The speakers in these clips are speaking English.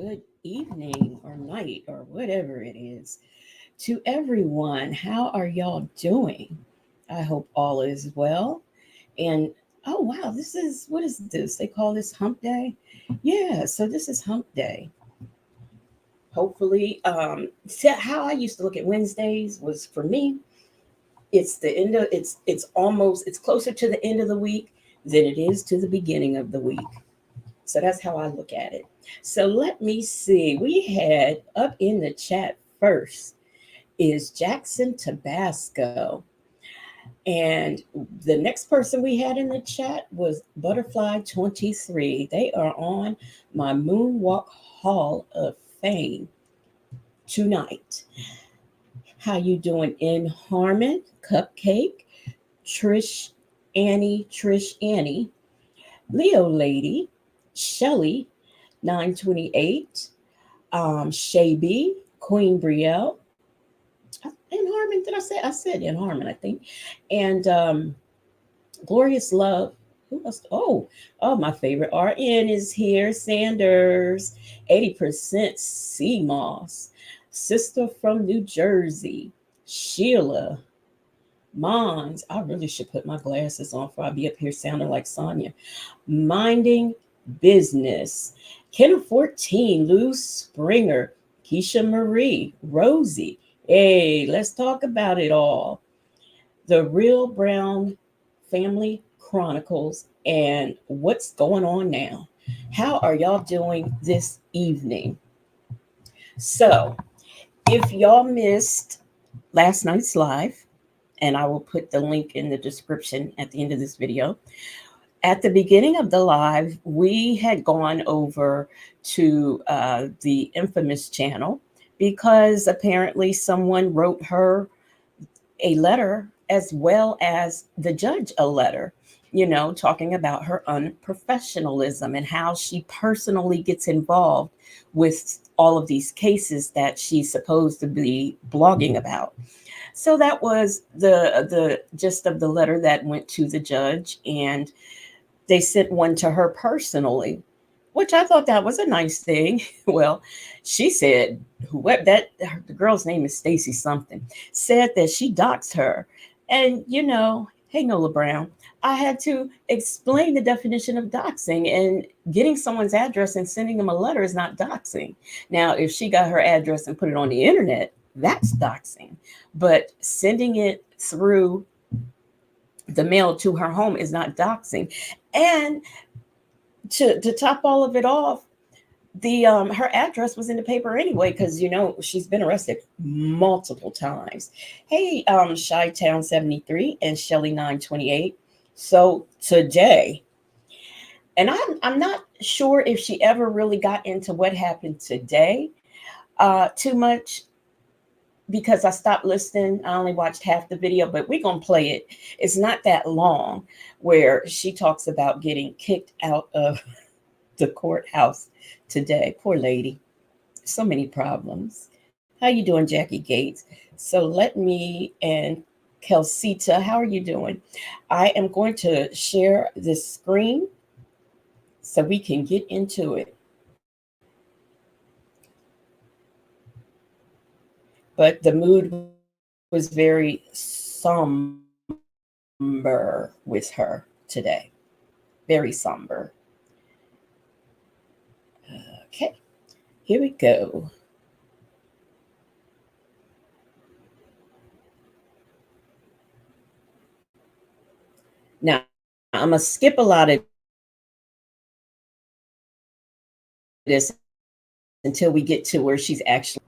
good evening or night or whatever it is to everyone. How are y'all doing? I hope all is well. And oh, wow, what is this? They call this hump day? Yeah, so this is hump day. Hopefully, how I used to look at Wednesdays was for me, it's the end of it's closer to the end of the week than it is to the beginning of the week. So that's how I look at it. So let me see. We had up in the chat first is Jackson Tabasco. And the next person we had in the chat was Butterfly 23. They are on my Moonwalk Hall of Fame tonight. How you doing in Harmon? Cupcake, Trish Annie, Leo Lady, Shelly, 928, Shay Queen Brielle, in Harmon. Did I say? I said in Harmon, I think. And Glorious Love. Who else? Oh, my favorite RN is here. Sanders, 80% Sea Moss. Sister from New Jersey, Sheila. Mons. I really should put my glasses on before I be up here sounding like Sonya. Minding Business. Kenna 14, Lou Springer, Keisha Marie, Rosie. Hey, let's talk about it all. The Real Brown Family Chronicles and what's going on now. How are y'all doing this evening? So, if y'all missed last night's live, and I will put the link in the description at the end of this video. At the beginning of the live, we had gone over to the infamous channel because apparently someone wrote her a letter as well as the judge a letter, talking about her unprofessionalism and how she personally gets involved with all of these cases that she's supposed to be blogging about. So that was the gist of the letter that went to the judge, and they sent one to her personally, which I thought that was a nice thing. Well, she said whoever the girl's name is Stacy something, said that she doxed her. And hey Nola Brown, I had to explain the definition of doxing, and getting someone's address and sending them a letter is not doxing. Now, if she got her address and put it on the internet, that's doxing. But sending it through the mail to her home is not doxing. And to top all of it off, the her address was in the paper anyway, because she's been arrested multiple times. Hey, Shy Town 73 and Shelly 928. So today, and I'm not sure if she ever really got into what happened today too much, because I stopped listening. I only watched half the video, but we're going to play it. It's not that long, where she talks about getting kicked out of the courthouse today. Poor lady. So many problems. How you doing, Jackie Gates? So let me, and Kelsita, how are you doing? I am going to share this screen so we can get into it. But the mood was very somber with her today. Very somber. Okay, here we go. Now, I'm going to skip a lot of this until we get to where she's actually,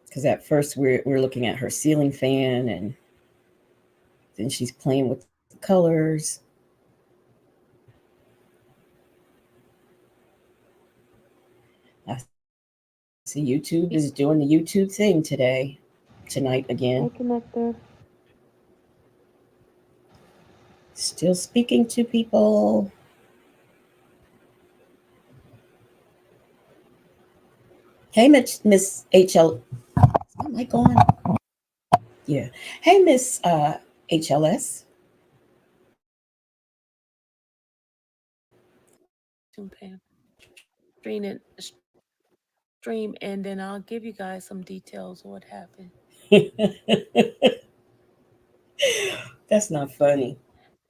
because at first we're looking at her ceiling fan, and then she's playing with the colors. I see YouTube is doing the YouTube thing tonight again. I connected. Still speaking to people. Hey, Miss HL. Is my mic on? Yeah. Hey, Miss HLS. Tune Pam. Streaming. stream end and I'll give you guys some details of what happened. That's not funny.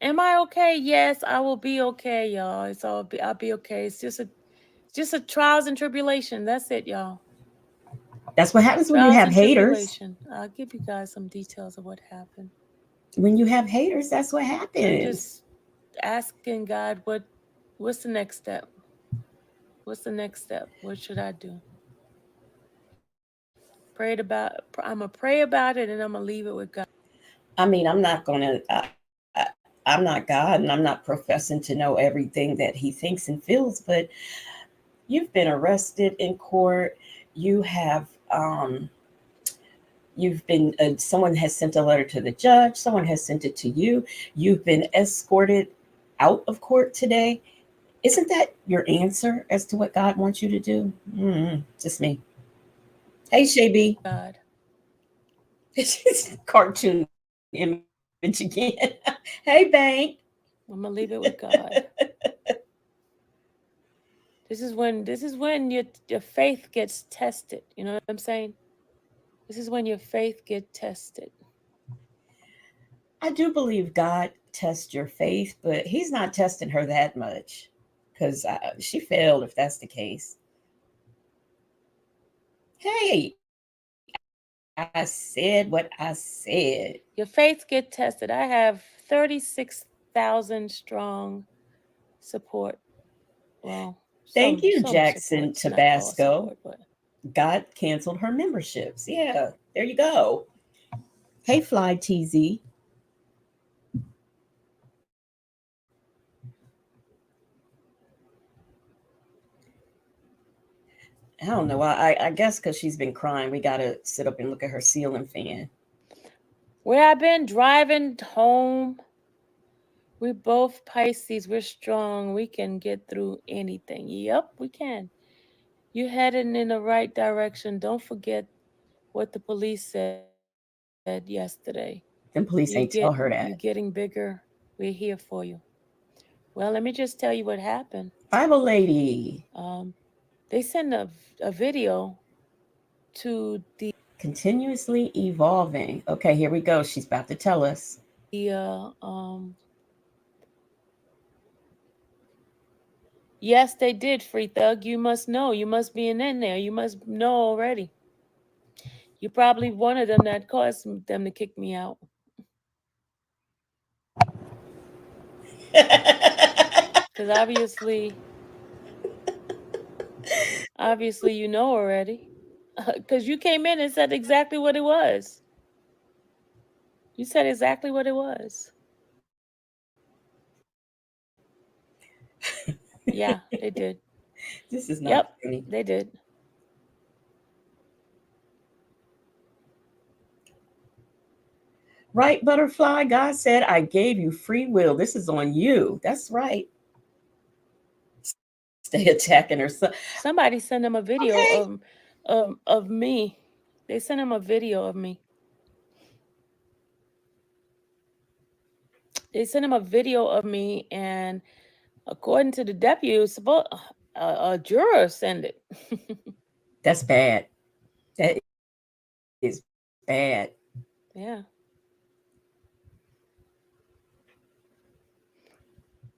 Am I okay? Yes, I will be okay, y'all. I'll be okay. Just a trials and tribulation. That's it, y'all. That's what happens when you Trials have and haters. tribulation. I'll give you guys some details of what happened. When you have haters, that's what I'm happens. just asking God what's the next step? What's the next step? What should I do? I'm gonna pray about it and I'm gonna leave it with God. I mean, I'm not God and I'm not professing to know everything that he thinks and feels, but you've been arrested in court. You have, um, you've been, someone has sent a letter to the judge, someone has sent it to you. You've been escorted out of court today. Isn't that your answer as to what God wants you to do? Just me. Hey, Shaby. God. Cartoon image again. Hey, Bank. I'm gonna leave it with God. This is when your faith gets tested. You know what I'm saying? This is when your faith gets tested. I do believe God tests your faith, but He's not testing her that much because she failed if that's the case. Hey, I said what I said. Your faith get tested. I have 36,000 strong support. Well, Thank you, some Jackson support, not all Tabasco. support, but God canceled her memberships. Yeah, there you go. Hey, Fly TZ. I don't know. I guess because she's been crying, we got to sit up and look at her ceiling fan. where I've been driving home, we both Pisces. We're strong. We can get through anything. Yep, we can. You're heading in the right direction. Don't forget what the police said yesterday. Them police ain't You tell her getting that. bigger. We're here for you. Well, let me just tell you what happened. Bible lady. Um, they sent a video to Continuously evolving. Okay, here we go. She's about to tell us. the yes, they did, Free Thug. You must know. You must be in there. You must know already. You probably one of them that caused them to kick me out. Because obviously you know already. Because you came in and said exactly what it was. You said exactly what it was. Yeah, they did. This is not Yep, funny. they did. Right, butterfly? God said, I gave you free will. This is on you. That's right. Stay attacking her son. Somebody sent them a video Okay. of me. They sent him a video of me. They sent him a video of me, and according to the deputy, it was supposed a juror send it. That's bad. That is bad. Yeah,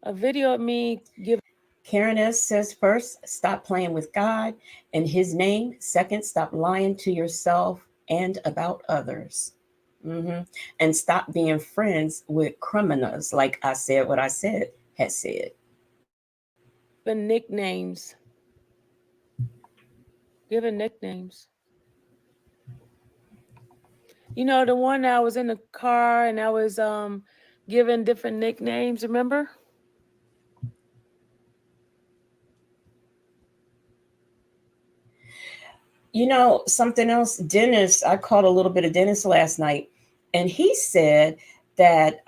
a video of me giving Karen S. says first, stop playing with God in his name. Second, stop lying to yourself and about others. hmm And stop being friends with criminals. Like I said, what I said had said. nicknames, giving nicknames. You know, the one I was in the car and I was giving different nicknames. Remember? Something else, Dennis, I caught a little bit of Dennis last night, and he said that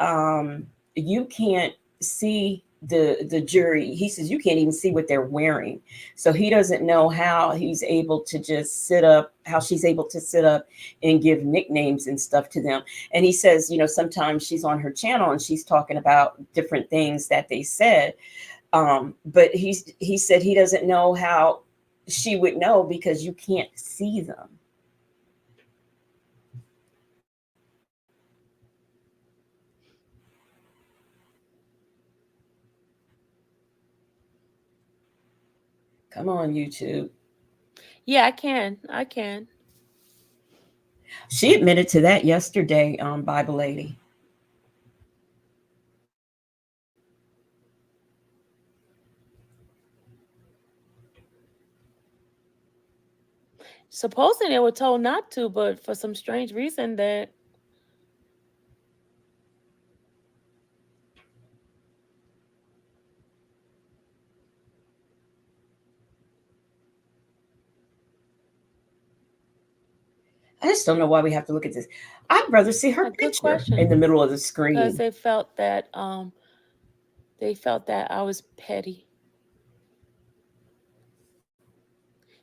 you can't see the jury. He says you can't even see what they're wearing. So he doesn't know how he's able to just sit up, how she's able to sit up and give nicknames and stuff to them. And he says, sometimes she's on her channel and she's talking about different things that they said. But he said he doesn't know how she would know because you can't see them. Come on, YouTube. Yeah, I can. I can. She admitted to that yesterday, Bible lady. Supposedly they were told not to, but for some strange reason that I just don't know why we have to look at this. I'd rather see her a good picture in question. the middle of the Because screen. they felt that I was petty.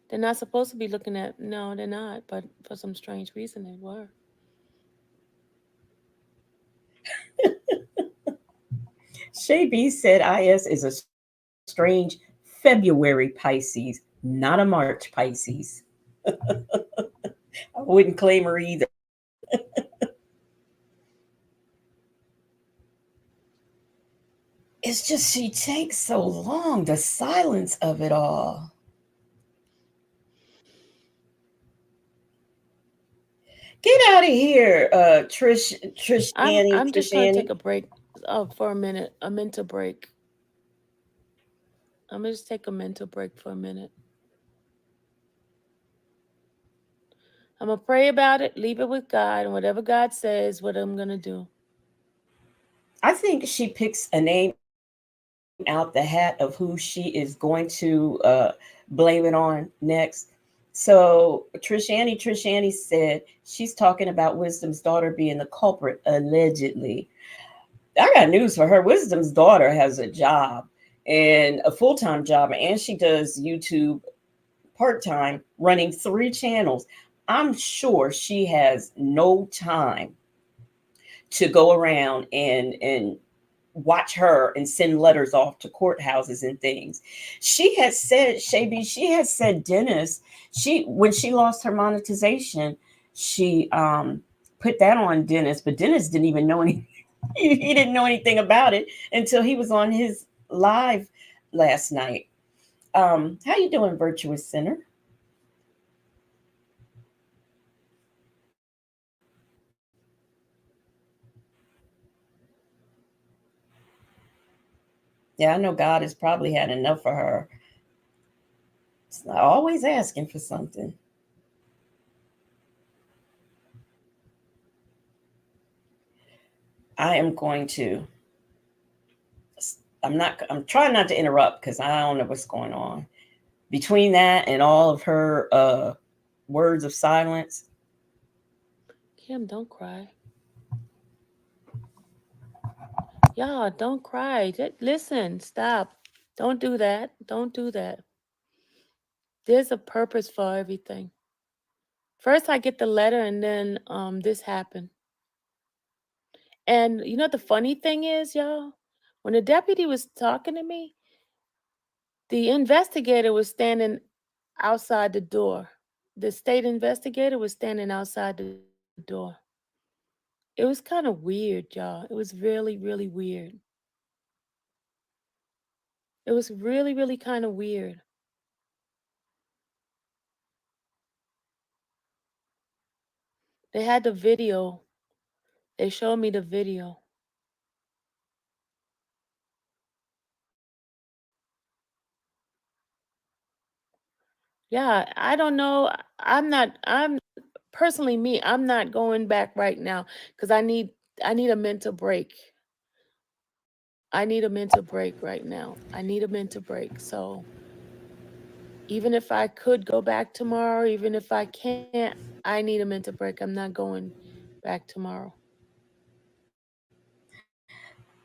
They're not supposed to be looking at, no, they're not, but for some strange reason they were. Shay B said IS is a strange February Pisces, not a March Pisces. I wouldn't claim her either. It's just she takes so long, the silence of it all. Get out of here, I'm just Trish gonna Annie. take a break for a minute, a mental break. I'm gonna just take a mental break for a minute. I'm gonna pray about it, leave it with God, and whatever God says, what I'm gonna do. I think she picks a name out the hat of who she is going to blame it on next. So Trish Annie said she's talking about Wisdom's daughter being the culprit, allegedly. I got news for her. Wisdom's daughter has a job and a full time job, and she does YouTube part time, running 3 channels. I'm sure she has no time to go around and watch her and send letters off to courthouses and things. She has said, Shaby, she has said Dennis, she when she lost her monetization, she put that on Dennis, but Dennis didn't even know anything. He didn't know anything about it until he was on his live last night. How you doing, Virtuous Sinner? Yeah, I know God has probably had enough for her. It's not always asking for something. I am going to. I'm trying not to interrupt because I don't know what's going on. Between that and all of her words of silence, Kim, don't cry. Y'all, don't cry. Listen, stop. Don't do that. Don't do that. There's a purpose for everything. First, I get the letter, and then this happened. And you know the funny thing is, y'all, when the deputy was talking to me, the investigator was standing outside the door. The state investigator was standing outside the door. It was kind of weird, y'all. It was really, really weird. It was really, really kind of weird. They had the video. They showed me the video. Yeah, I don't know. I'm personally me. I'm not going back right now because I need a mental break. I need a mental break right now. I need a mental break. So even if I could go back tomorrow, even if I can't, I need a mental break. I'm not going back tomorrow.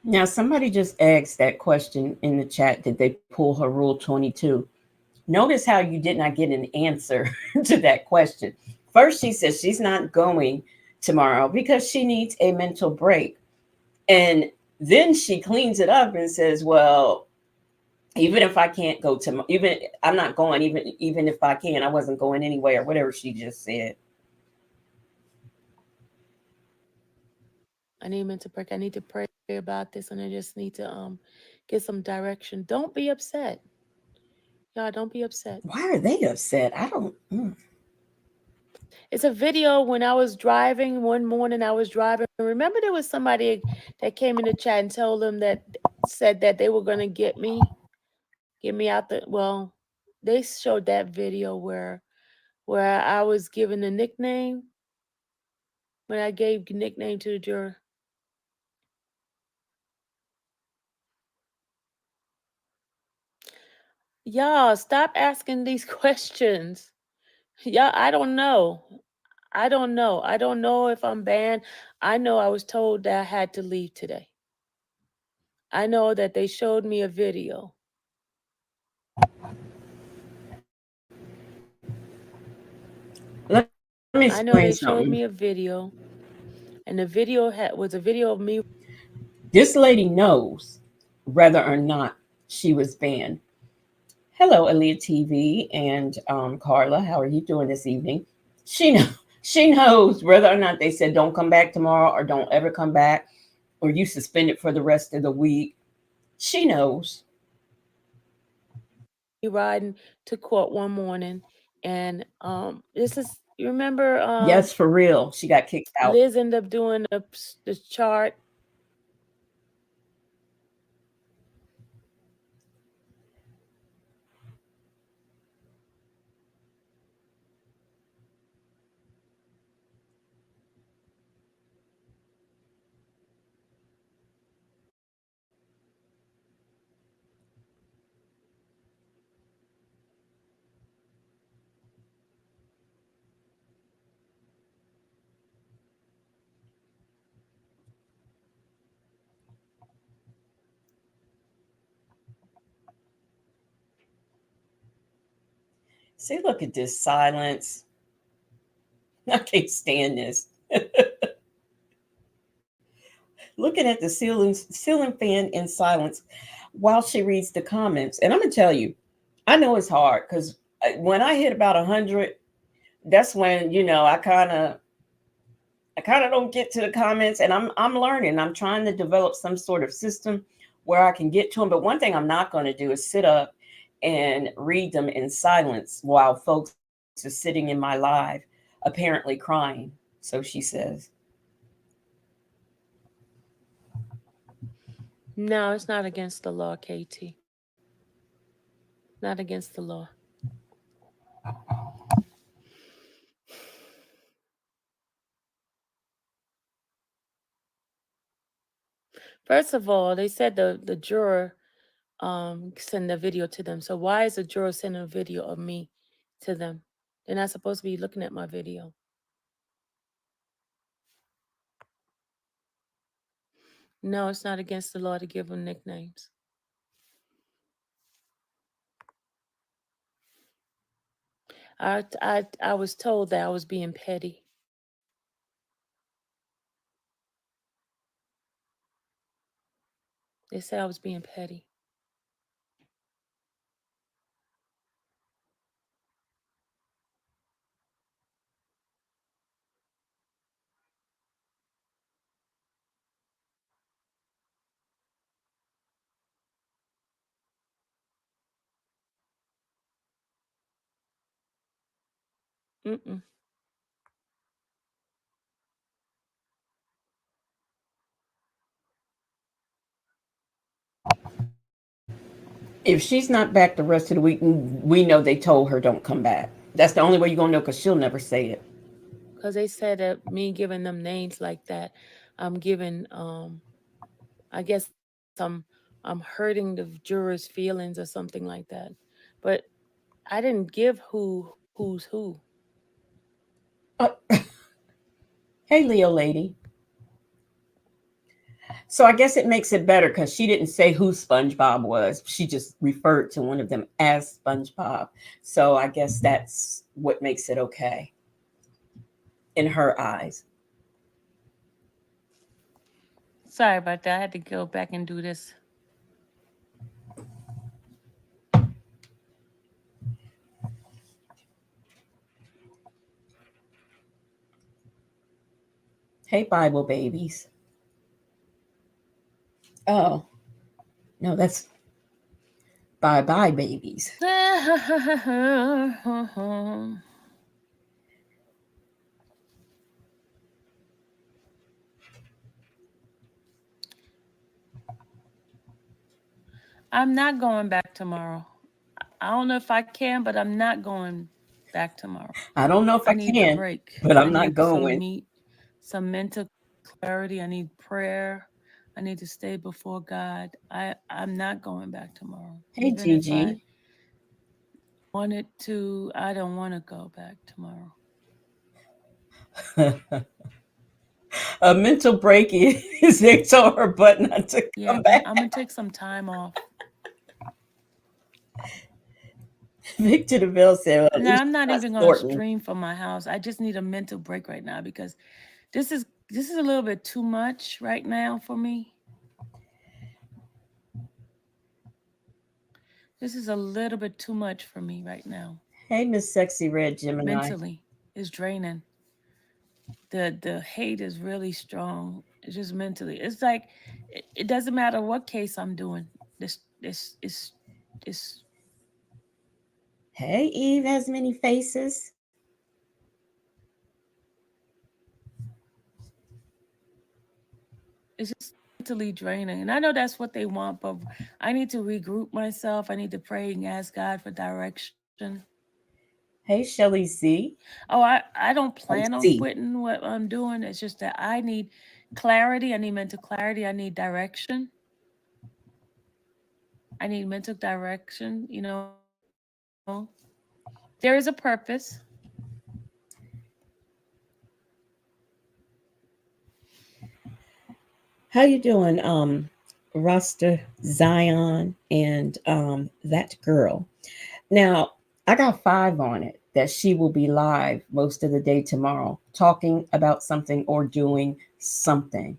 now somebody just asked that question in the chat. Did they pull her Rule 22? Notice how you did not get an answer to that question. First, she says she's not going tomorrow because she needs a mental break. And then she cleans it up and says, well, Even if I can't go to, even I'm not going, even if I can, I wasn't going anyway or whatever she just said. I need mental break. I need to pray about this, and I just need to get some direction. Don't be upset, y'all. Don't be upset. Why are they upset? I don't. It's a video when I was driving one morning. I was driving. Remember, there was somebody that came in the chat and told them that said that they were gonna get me out the. Well, they showed that video where I was given a nickname when I gave nickname to the juror. Y'all, stop asking these questions. Yeah, I don't know. I don't know. I don't know if I'm banned. I know I was told that I had to leave today. I know that they showed me a video. Let me explain I know they something. showed me a video, and the video was a video of me. This lady knows whether or not she was banned. Hello, Aaliyah TV and Carla. How are you doing this evening? She know, she knows whether or not they said don't come back tomorrow or don't ever come back or you suspended for the rest of the week. She knows. riding to court one morning, and this is you remember Yes, for real. She got kicked out. Liz ended up doing the chart. See, look at this silence. I can't stand this. Looking at the ceiling fan in silence while she reads the comments. And I'm gonna tell you, I know it's hard because when I hit about 100, that's when I kind of don't get to the comments, and I'm learning. I'm trying to develop some sort of system where I can get to them. But one thing I'm not going to do is sit up and read them in silence while folks are sitting in my live, apparently crying. So she says. No, it's not against the law, KT. Not against the law. First of all, they said the juror send a video to them. So why is a juror sending a video of me to them? They're not supposed to be looking at my video. No, it's not against the law to give them nicknames. I was told that I was being petty. They said I was being petty. Mm-mm. If she's not back the rest of the week, we know they told her don't come back. That's the only way you're gonna know because she'll never say it. Because they said that me giving them names like that, I'm giving I guess I'm hurting the jurors' feelings or something like that. But I didn't give who's who. Uh, hey, Leo lady. So I guess it makes it better because she didn't say who SpongeBob was. She just referred to one of them as SpongeBob. So I guess that's what makes it okay in her eyes. Sorry about that. I had to go back and do this. Hey, Bible babies. Oh, no, that's bye bye babies. I'm not going back tomorrow. I don't know if I can, but I'm not going back tomorrow. I don't know if I I need the can, break. but I I'm not need going. some mental clarity. I need prayer. I need to stay before God. I'm not going back tomorrow. Hey, Even if I Gigi. wanted to, I don't want to go back tomorrow. A mental break is they told her but not to Yeah, come back. I'm gonna take some time off. Victor DeVille said, well, at Now least I'm not you're not even gonna sorting. stream from my house. I just need a mental break right now because this is a little bit too much right now for me. This is a little bit too much for me right now. Hey, Miss Sexy Red Gemini. Mentally, it's draining. The hate is really strong. It's just mentally. It's like it doesn't matter what case I'm doing. This Hey, Eve has many faces. it's just mentally draining. And I know that's what they want, but I need to regroup myself. I need to pray and ask God for direction. Hey, Shelly Z. Oh, I don't Oh, plan on C. quitting what I'm doing. It's just that I need clarity. I need mental clarity. I need direction. I need mental direction. There is a purpose. How you doing, Rasta Zion and that girl? Now, I got 5 on it that she will be live most of the day tomorrow, talking about something or doing something.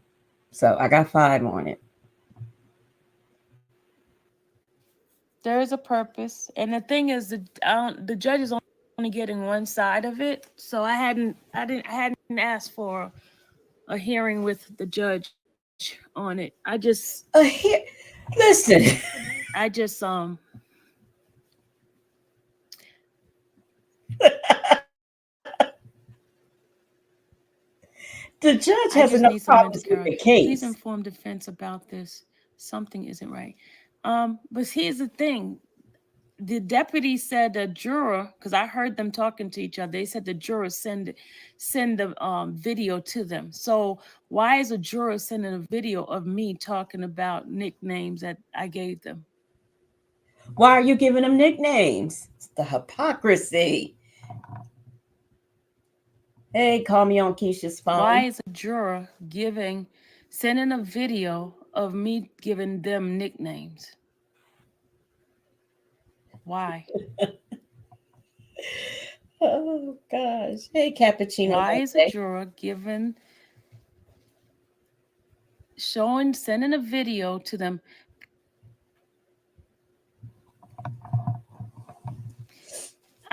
So I got 5 on it. There is a purpose, and the thing is, the judge is only getting one side of it. So I hadn't asked for a hearing with the judge on it. Here, listen. I just The judge I has just enough need some mental problems with clarity. the Please case. inform defense about this. Something isn't right. But here's the thing: the deputy said the juror, because I heard them talking to each other. They said the juror send the video to them. So why is a juror sending a video of me talking about nicknames that I gave them? Why are you giving them nicknames? It's the hypocrisy. Hey, call me on Keisha's Why phone. is a juror sending a video of me giving them nicknames? Why? Oh gosh. Hey, Cappuccino Why is a Latte. juror sending a video to them?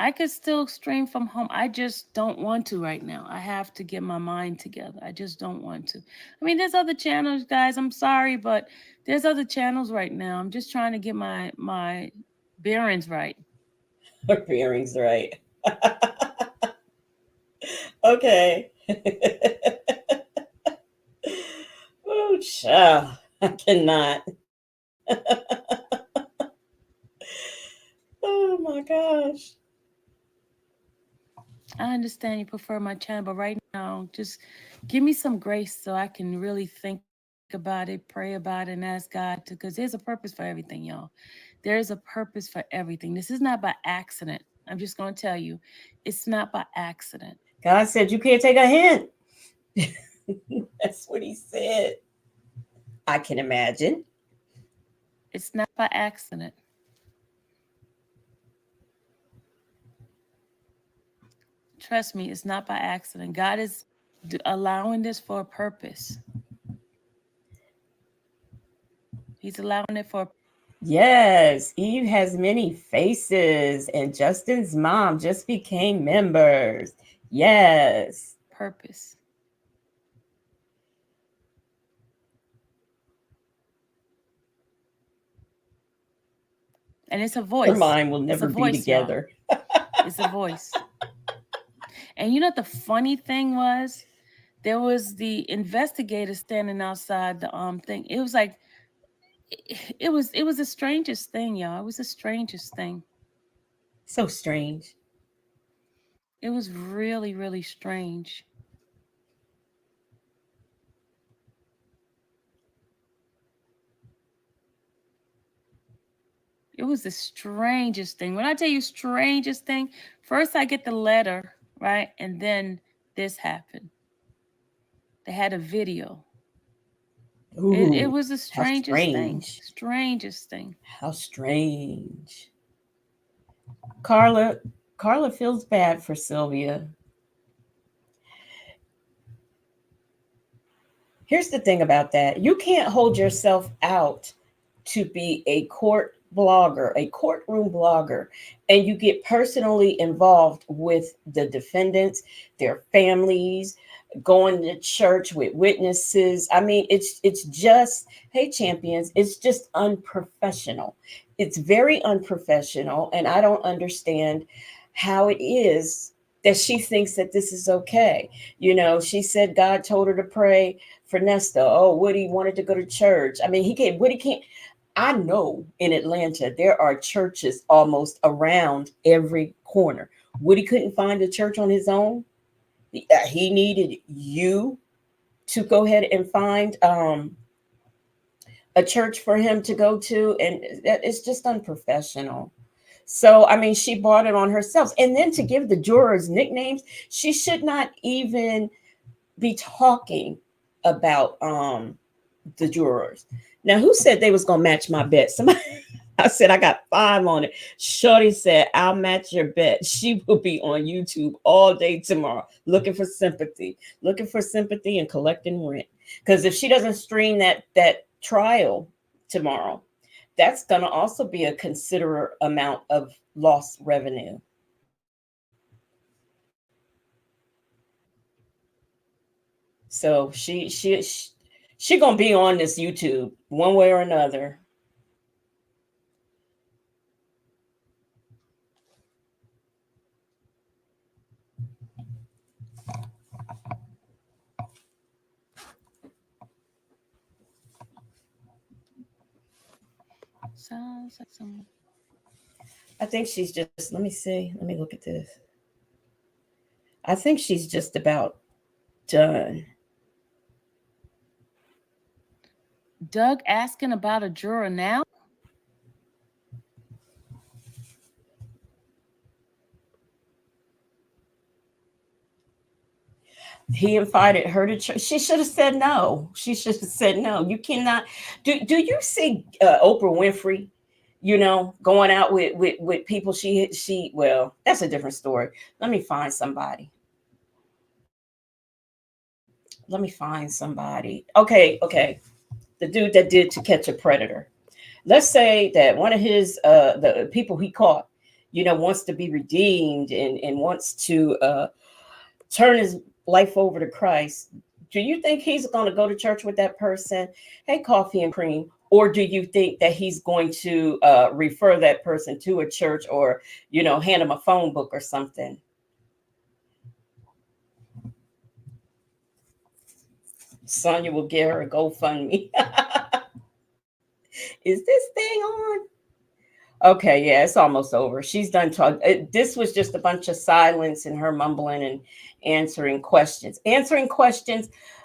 I could still stream from home. I just don't want to right now. I have to get my mind together. I just don't want to. I mean, there's other channels, guys. I'm sorry, but there's other channels right now. I'm just trying to get my bearings right. Her bearings right. Okay. Oh, child. I cannot. Oh my gosh. I understand you prefer my channel, but right now, just give me some grace so I can really think about it, pray about it, and ask God to, because there's a purpose for everything, y'all. There is a purpose for everything. This is not by accident. I'm just going to tell you, it's not by accident. God said you can't take a hint. That's what he said. I can imagine. It's not by accident. Trust me, it's not by accident. God is allowing this for a purpose. He's allowing it for a Yes, Eve has many faces, and Justin's mom just became members. Yes. purpose. And it's a Her voice. mind will It's a never be voice, y'all. together. It's a voice. And you know what the funny thing was? There was the investigator standing outside the thing. It was like it was the strangest thing, y'all. It was the strangest thing. So strange. It was really, really strange. It was the strangest thing. When I tell you strangest thing, first I get the letter, right? And then this happened. They had a video. It Ooh, was the how strangest thing. strange. Strangest thing. How strange. Carla, Carla feels bad for Sylvia. Here's the thing about that. You can't hold yourself out to be a court blogger, a courtroom blogger, and you get personally involved with the defendants, their families, going to church with witnesses. I mean, it's just, hey champions, it's just unprofessional. It's very unprofessional, and I don't understand how it is that she thinks that this is okay. You know, she said God told her to pray for Nesto. Oh, Woody wanted to go to church. I mean, he can't. Woody can't. I know in Atlanta there are churches almost around every corner. Woody couldn't find a church on his own. He needed you to go ahead and find a church for him to go to, and that is just unprofessional. So, I mean, she brought it on herself. And then to give the jurors nicknames, she should not even be talking about the jurors. Now, who said they was gonna match my bet? Somebody. I said I got 5 on it. Shorty said I'll match your bet. She will be on YouTube all day tomorrow, looking for sympathy and collecting rent. Because if she doesn't stream that trial tomorrow, that's gonna also be a considerable amount of lost revenue. So she gonna be on this YouTube one way or another. Sounds like some I think she's just. Let me see. Let me look at this. I think she's just about done. Doug asking about a juror now. He invited her to church. She should have said no. She should have said no. You cannot. Do you see Oprah Winfrey? You know, going out with people. She. Well, that's a different story. Let me find somebody. Let me find somebody. Okay. The dude that did To Catch a Predator. Let's say that one of his the people he caught, you know, wants to be redeemed and wants to turn his life over to Christ. Do you think he's going to go to church with that person? Hey, coffee and cream. Or do you think that he's going to refer that person to a church, or, you know, hand him a phone book or something? Sonya will get her a GoFundMe. Is this thing on? Okay, yeah, it's almost over. She's done talking. This was just a bunch of silence and her mumbling and answering questions,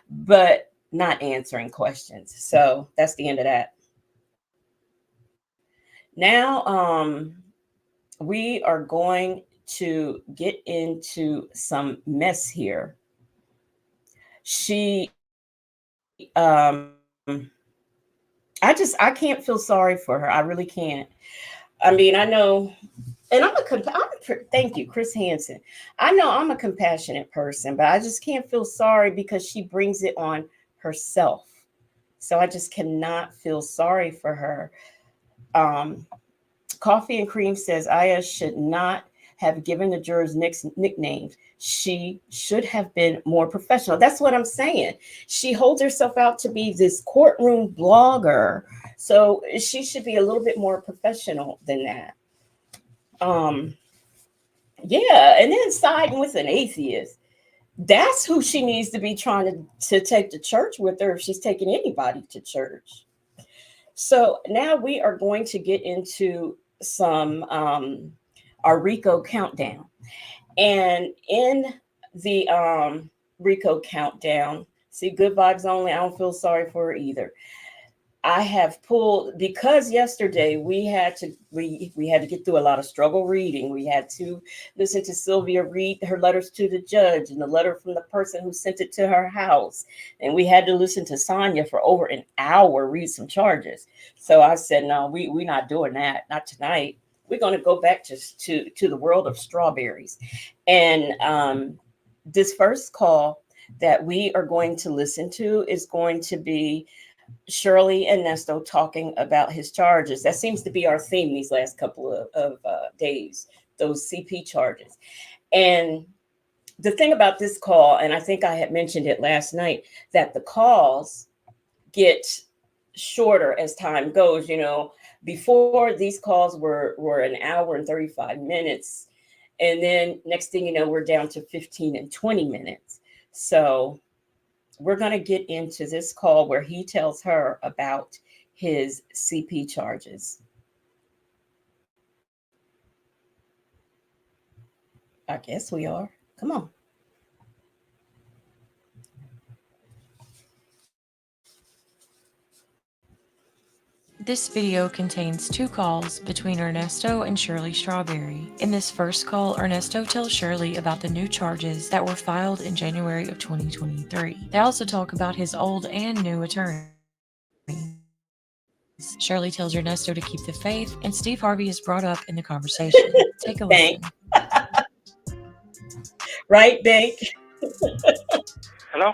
but not answering questions. So that's the end of that. Now, we are going to get into some mess here. She, I can't feel sorry for her. I really can't. I mean, I know, and thank you, Chris Hansen. I know I'm a compassionate person, but I just can't feel sorry because she brings it on herself. So I just cannot feel sorry for her. Um, Coffee and Cream says Aya should not have given the jurors nicknames. She should have been more professional. That's what I'm saying. She holds herself out to be this courtroom blogger, So she should be a little bit more professional than that. Um, yeah, and then siding with an atheist. That's who she needs to be trying to take to church with her if she's taking anybody to church. So now we are going to get into some R.I.C.O countdown. And in the R.I.C.O countdown, see, good vibes only. I don't feel sorry for her either. I have pulled because yesterday we had to get through a lot of struggle reading. We had to listen to Sylvia read her letters to the judge and the letter from the person who sent it to her house. And we had to listen to Sonia for over an hour read some charges. So I said, no, we're not doing that. Not tonight. We're going to go back to the world of strawberries. And this first call that we are going to listen to is going to be Shirley and Nesto talking about his charges. That seems to be our theme these last couple of days, those CP charges. And the thing about this call, and I think I had mentioned it last night, that the calls get shorter as time goes. You know, before these calls were an hour and 35 minutes. And then next thing you know, we're down to 15 and 20 minutes. So we're going to get into this call where he tells her about his CP charges. I guess we are. Come on. This video contains two calls between Ernesto and Shirley Strawberry. In this first call, Ernesto tells Shirley about the new charges that were filed in January of 2023. They also talk about his old and new attorneys. Shirley tells Ernesto to keep the faith, and Steve Harvey is brought up in the conversation. Take a listen. Right, Bank? Hello?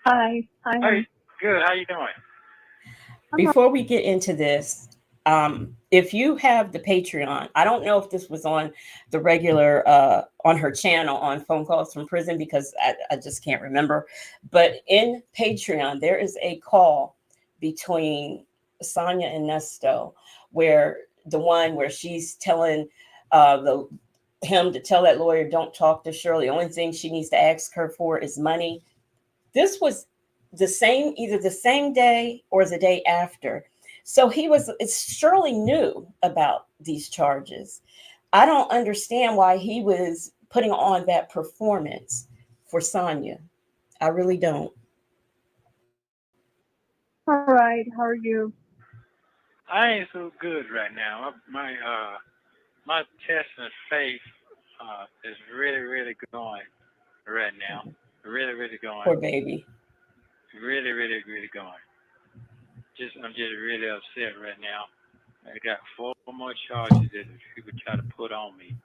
Hi. Hey, good. How you doing? Before we get into this, if you have the Patreon, I don't know if this was on the regular on her channel on phone calls from prison because I just can't remember. But in Patreon, there is a call between Sonia and Nesto where the one where she's telling him to tell that lawyer don't talk to Shirley. The only thing she needs to ask her for is money. This was either the same day or the day after. So Shirley knew about these charges. I don't understand why he was putting on that performance for Sonia. I really don't. All right. How are you? I ain't so good right now. My test and faith is really going right now. Really going. Poor baby. Really going. I'm just really upset right now. I got 4 more charges that people try to put on me.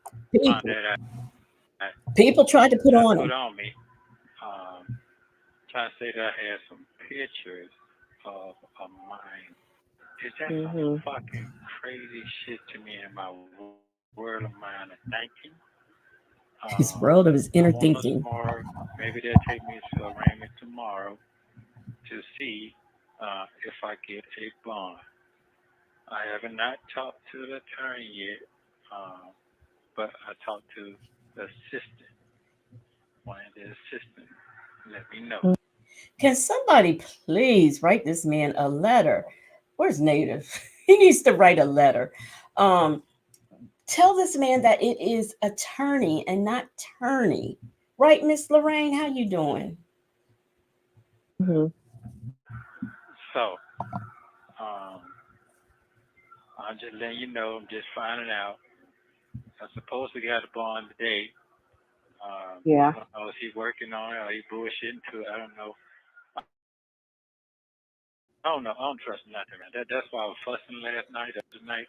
People tried to put on him. Me. Trying to say that I had some pictures of mine. Is that some fucking crazy shit to me in my world of mind of thinking? His world of his inner thinking. Tomorrow, maybe they'll take me to arraignment tomorrow to see if I get a bond. I have not talked to the attorney yet, but I talked to the assistant. One of the assistants let me know. Can somebody please write this man a letter? Where's Native? He needs to write a letter. Tell this man that it is attorney and not attorney. Right, Miss Lorraine? How you doing? Mm-hmm. So, I'm just letting you know. I'm just finding out. I'm supposed to get a bond today. Yeah. I don't know if he's working on it or he bullshitting too. I don't know. I don't trust nothing, man. That's why I was fussing last night, tonight.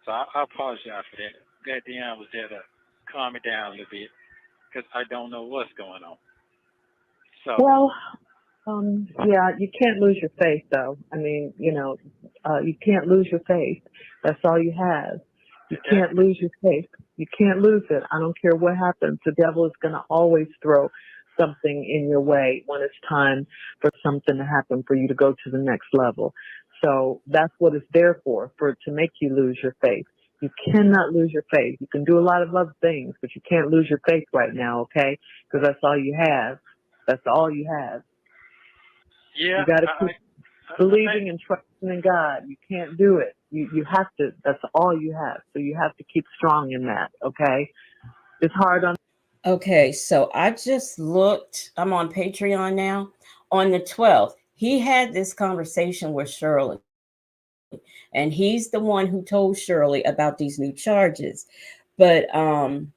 So I apologize for that. Glad Dion was there to calm me down a little bit because I don't know what's going on. So. Well, yeah, you can't lose your faith, though. I mean, you can't lose your faith. That's all you have. You can't lose your faith. You can't lose it. I don't care what happens. The devil is going to always throw something in your way when it's time for something to happen for you to go to the next level. So that's what it's there for to make you lose your faith. You cannot lose your faith. You can do a lot of other things, but you can't lose your faith right now, okay? Because that's all you have. That's all you have. Yeah, You got to keep I believing think, and trusting in God. You can't do it. You have to. That's all you have. So you have to keep strong in that, okay? It's hard on. Okay, so I just looked. I'm on Patreon now. On the 12th, he had this conversation with Shirley, and he's the one who told Shirley about these new charges. But on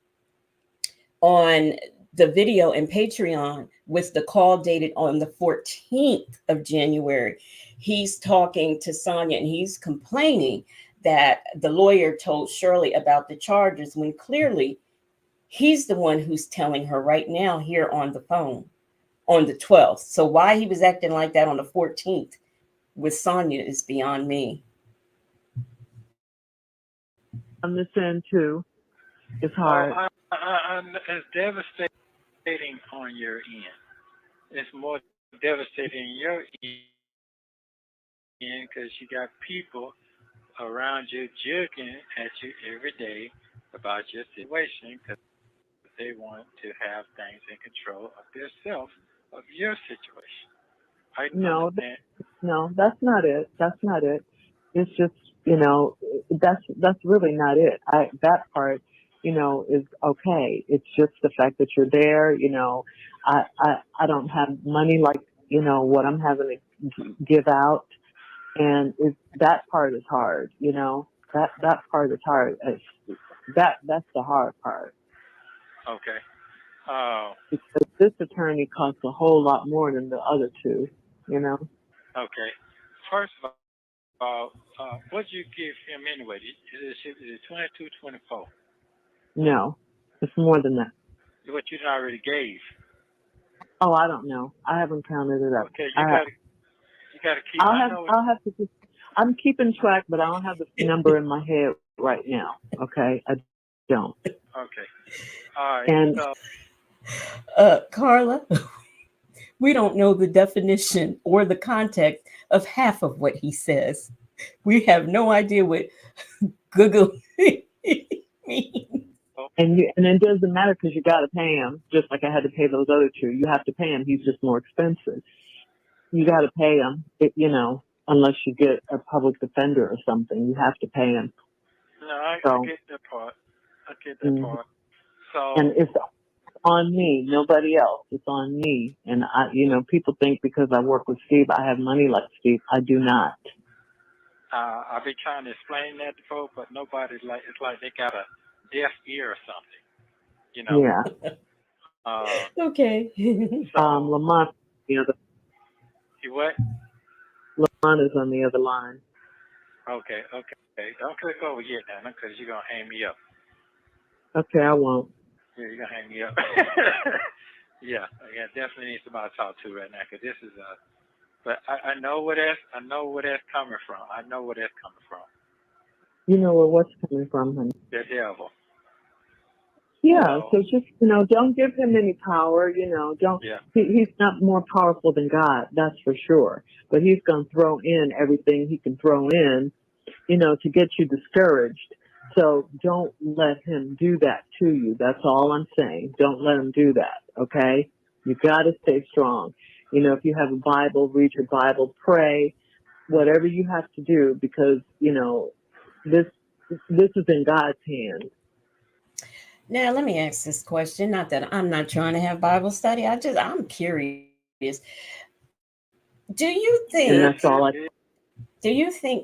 the video in Patreon with the call dated on the 14th of January, he's talking to Sonia and he's complaining that the lawyer told Shirley about the charges when clearly he's the one who's telling her right now here on the phone on the 12th. So why he was acting like that on the 14th with Sonia is beyond me. On this end too. It's oh, hard. it's devastating on your end. It's more devastating on your end because you got people around you jugging at you every day about your situation because they want to have things in control of themselves, of your situation. I No, understand. no, that's not it. That's not it. It's just, that's really not it. That part, is okay. It's just the fact that you're there. I don't have money like, what I'm having to give out, and that part is hard. That part is hard. That's the hard part. Okay. Because this attorney costs a whole lot more than the other two. Okay. First of all, what'd you give him anyway? Is it 22, 24? No, it's more than that. What you already gave. Oh, I don't know. I haven't counted it up. Okay, you gotta keep. I know. I'll have to just. I'm keeping track, but I don't have the number in my head right now. Okay, I don't. Okay. All right. And So Carla, we don't know the definition or the context of half of what he says. We have no idea what Google means. and it doesn't matter because you got to pay him. Just like I had to pay those other two, you have to pay him. He's just more expensive. You got to pay him. Unless you get a public defender or something, you have to pay him. no, I get that part. I get that part. So And it's on me, nobody else. It's on me. And people think because I work with Steve, I have money like Steve. I do not. I've been trying to explain that to folks, but nobody's like. It's like they got a deaf ear or something. Yeah. Okay. So Lamont, you what? Lamont is on the other line. Okay. Don't click over yet now, because you're gonna hang me up. Okay, I won't. Yeah, you're gonna hang me up. yeah, definitely need somebody to talk to right now, because this is But I know where that's coming from. I know where that's coming from. You know where what's coming from, honey. The devil. Yeah, so just, don't give him any power, don't, Yeah. he's not more powerful than God, that's for sure. But he's going to throw in everything he can throw in, to get you discouraged. So don't let him do that to you. That's all I'm saying. Don't let him do that, okay? You got to stay strong. If you have a Bible, read your Bible, pray, whatever you have to do, because, this is in God's hands. Now, let me ask this question. Not that I'm not trying to have Bible study. I'm curious. Do you And think that's all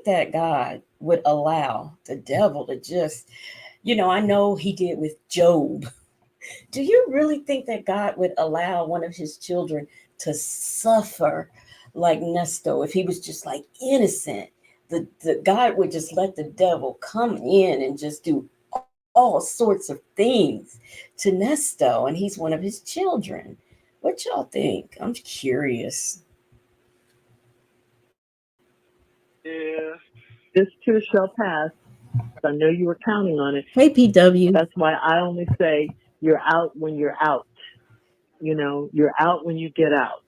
that God would allow the devil to just, I know he did with Job. Do you really think that God would allow one of his children to suffer like Nesto if he was just like innocent? The God would just let the devil come in and just do all sorts of things to Nesto, and he's one of his children. What y'all think? I'm curious. Yeah. This too shall pass. I know you were counting on it. Hey, PW. That's why I only say you're out when you're out. You're out when you get out.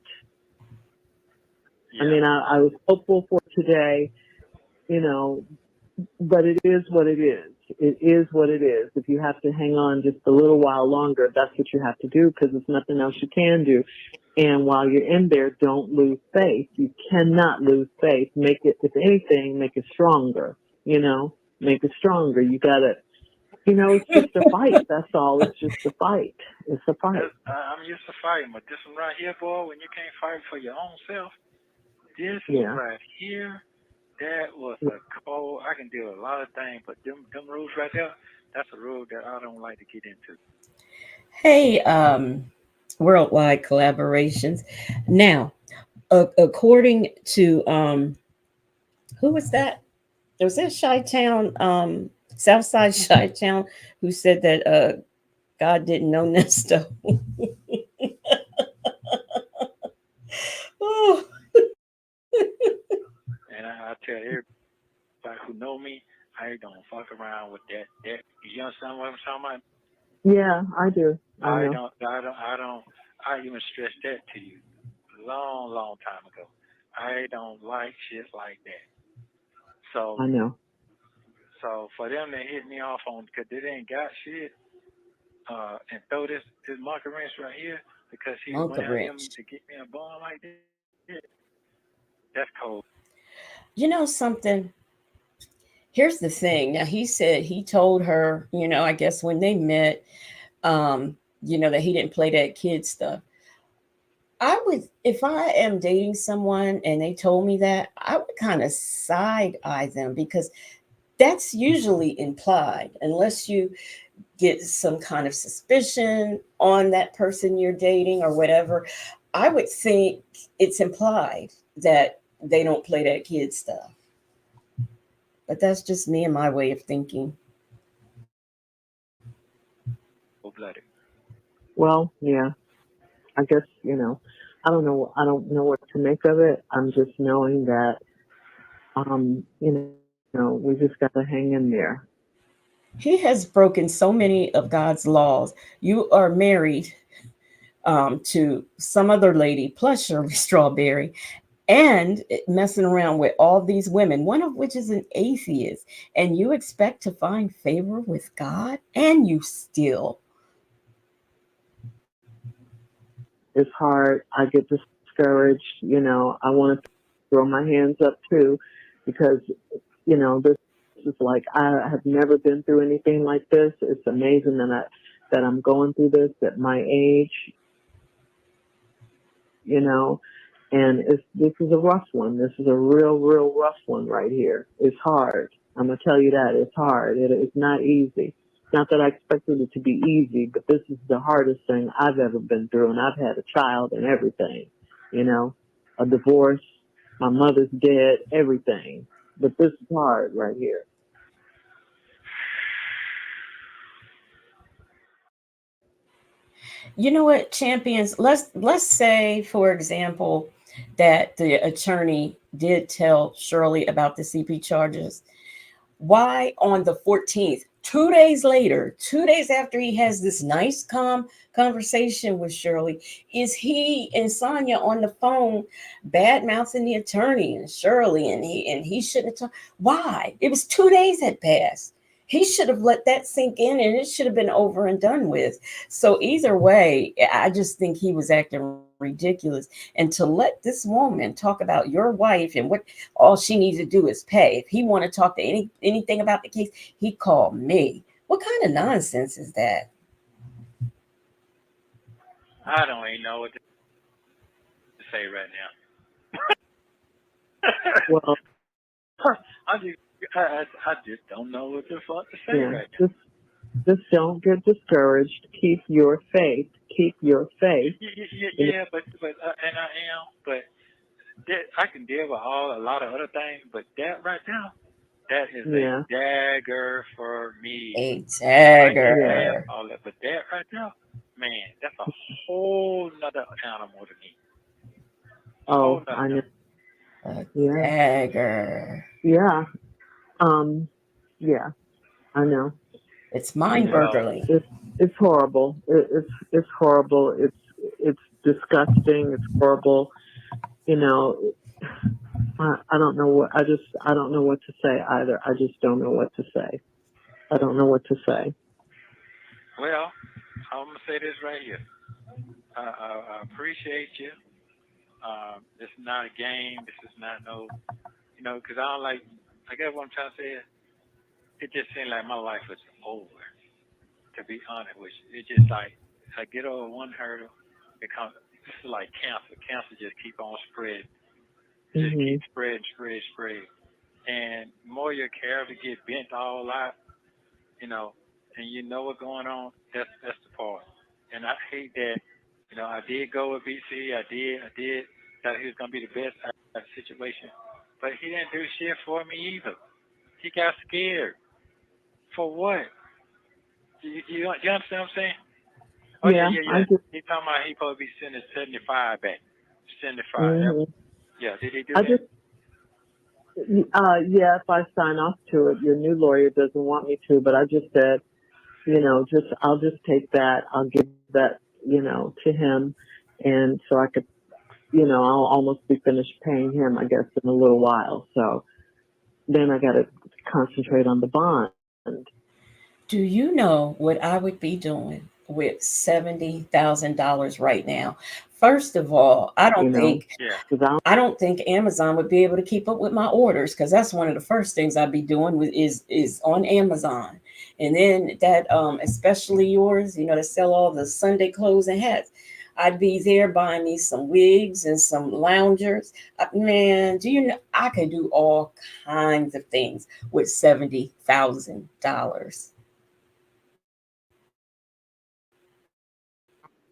Yeah. I mean, I was hopeful for today, you know, but it is what it is. It is what it is. If you have to hang on just a little while longer, that's what you have to do because there's nothing else you can do. And while you're in there, don't lose faith. You cannot lose faith. Make it, if anything, make it stronger. You know, make it stronger. You gotta, it's just a fight. That's all. It's just a fight. It's a fight. I'm used to fighting, but this one right here, boy, when you can't fight for your own self, this Yeah. right here, that was a cold. I can do a lot of things, but them rules right there, that's a rule that I don't like to get into. Hey, worldwide collaborations. Now, according to who was that? Was that Chi-Town, Southside Chi-Town, who said that God didn't know Nesto? Oh, And I tell everybody who know me, I don't fuck around with that. You understand what I'm talking about? Yeah, I do. I I know. don't, I don't, I don't, I even stressed that to you long time ago. I don't like shit like that. So, I know. so for them to hit me off on, cause they ain't got shit, and throw this monkey wrench right here because he Uncle wanted him Rich. to get me a bond like that, that's cold. You know something? Here's the thing. Now, he said he told her, I guess when they met, that he didn't play that kid stuff. I would, if I am dating someone and they told me that, I would kind of side eye them because that's usually implied, unless you get some kind of suspicion on that person you're dating or whatever. I would think it's implied that they don't play that kid stuff. But that's just me and my way of thinking. Cold blooded. Well, yeah. I guess, I don't know. I don't know what to make of it. I'm just knowing that, we just got to hang in there. He has broken so many of God's laws. You are married to some other lady, plus Shirley Strawberry, and messing around with all these women, one of which is an atheist, and you expect to find favor with God, and you still. It's hard. I get discouraged. I want to throw my hands up too because, this is like, I have never been through anything like this. It's amazing that I'm going through this at my age, you know, and this is a rough one. This is a real rough one right here. It's hard. I'm gonna tell you that it's hard. It's not easy. Not that I expected it to be easy, but this is the hardest thing I've ever been through, and I've had a child and everything, a divorce. My mother's dead, everything. But this is hard right here. You know what, champions? Let's say, for example, that the attorney did tell Shirley about the CP charges. Why on the 14th, 2 days later, 2 days after he has this nice, calm conversation with Shirley, is he and Sonia on the phone bad mouthing the attorney and Shirley, and he shouldn't have talked? Why? It was 2 days had passed. He should have let that sink in and it should have been over and done with. So either way, I just think he was acting ridiculous. And to let this woman talk about your wife and what all she needs to do is pay. If he want to talk to anything about the case, he called me. What kind of nonsense is that? I don't even know what to say right now. Well, I just, I just don't know what the fuck to say yeah, right now. just don't get discouraged. Keep your faith. Keep your faith. Yeah, but and I am, but I can deal with a lot of other things, but that right now, that is Yeah, a dagger for me. A I get yeah. past dagger. all that, but that right now, man, that's a whole nother animal to me. Whole Oh, nother I know. animal. A Yeah, dagger. yeah. Um, yeah. I know. It's I mind know. So burgling. It's horrible. It's horrible. It's disgusting. It's horrible. You know, I don't know what I don't know what to say either. I just don't know what to say. I don't know what to say. Well, I'm gonna say this right here. I appreciate you. This is not a game. This is not no, because I don't like. I guess what I'm trying to say is, it just seemed like my life was over. To be honest with you, it just like I get over one hurdle, it comes. It's like cancer. Cancer just keep on spreading. It just Mhm. keeps spreading. And the more your character get bent all out, you know, and you know what's going on, that's the part. And I hate that, I did go with BC, I did thought he was gonna be the best out of the situation. But he didn't do shit for me either. He got scared. For what? You understand what I'm saying? Oh yeah, Yeah, yeah, I yeah. just. He talking about he supposed to be sending 75 back. 75. Mhm. Yeah, did he do I that? just. Yeah, if I sign off to it, your new lawyer doesn't want me to, but I just said, I'll just take that. I'll give that, to him, and so I could, I'll almost be finished paying him, I guess, in a little while. So then I got to concentrate on the bond. Do you know what I would be doing with $70,000 right now? First of all, You know, Yeah. because I don't think Amazon would be able to keep up with my orders because that's one of the first things I'd be doing is on Amazon. And then that especially yours, that sell all the Sunday clothes and hats. I'd be there buying me some wigs and some loungers. Man, do you know I could do all kinds of things with $70,000.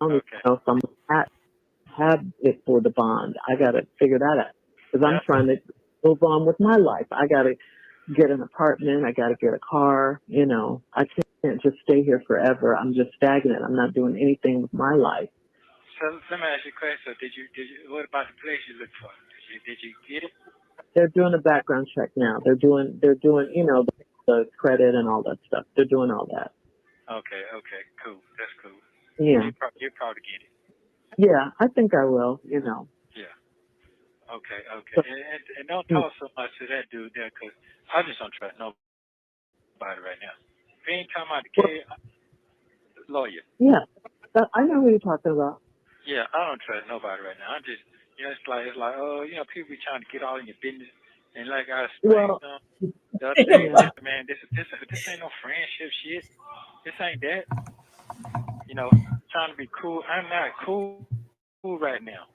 I don't even Okay. know if I'm at have it for the bond. I got to figure that out because I'm Yeah. trying to move on with my life. I got to get an apartment. I got to get a car. I can't just stay here forever. I'm just stagnant. I'm not doing anything with my life. So let me ask you a question. So did you what about the place you looked for? Did you get it? They're doing a background check now. They're doing the credit and all that stuff. They're doing all that. Okay, cool. That's cool. Yeah, You probably get it. yeah. I think I will. Yeah. Okay. So, And don't talk so much to that dude there, cause I just don't trust nobody right now. If he ain't talking about the well, kid, lawyer. yeah. I know who you're talking about. Yeah, I don't trust nobody right now. I just, it's like, oh, people be trying to get all in your business, and like I explained Well, the other day, yeah. listen, man, this ain't no friendship shit. This ain't that. Trying to be cool. I'm not cool right now.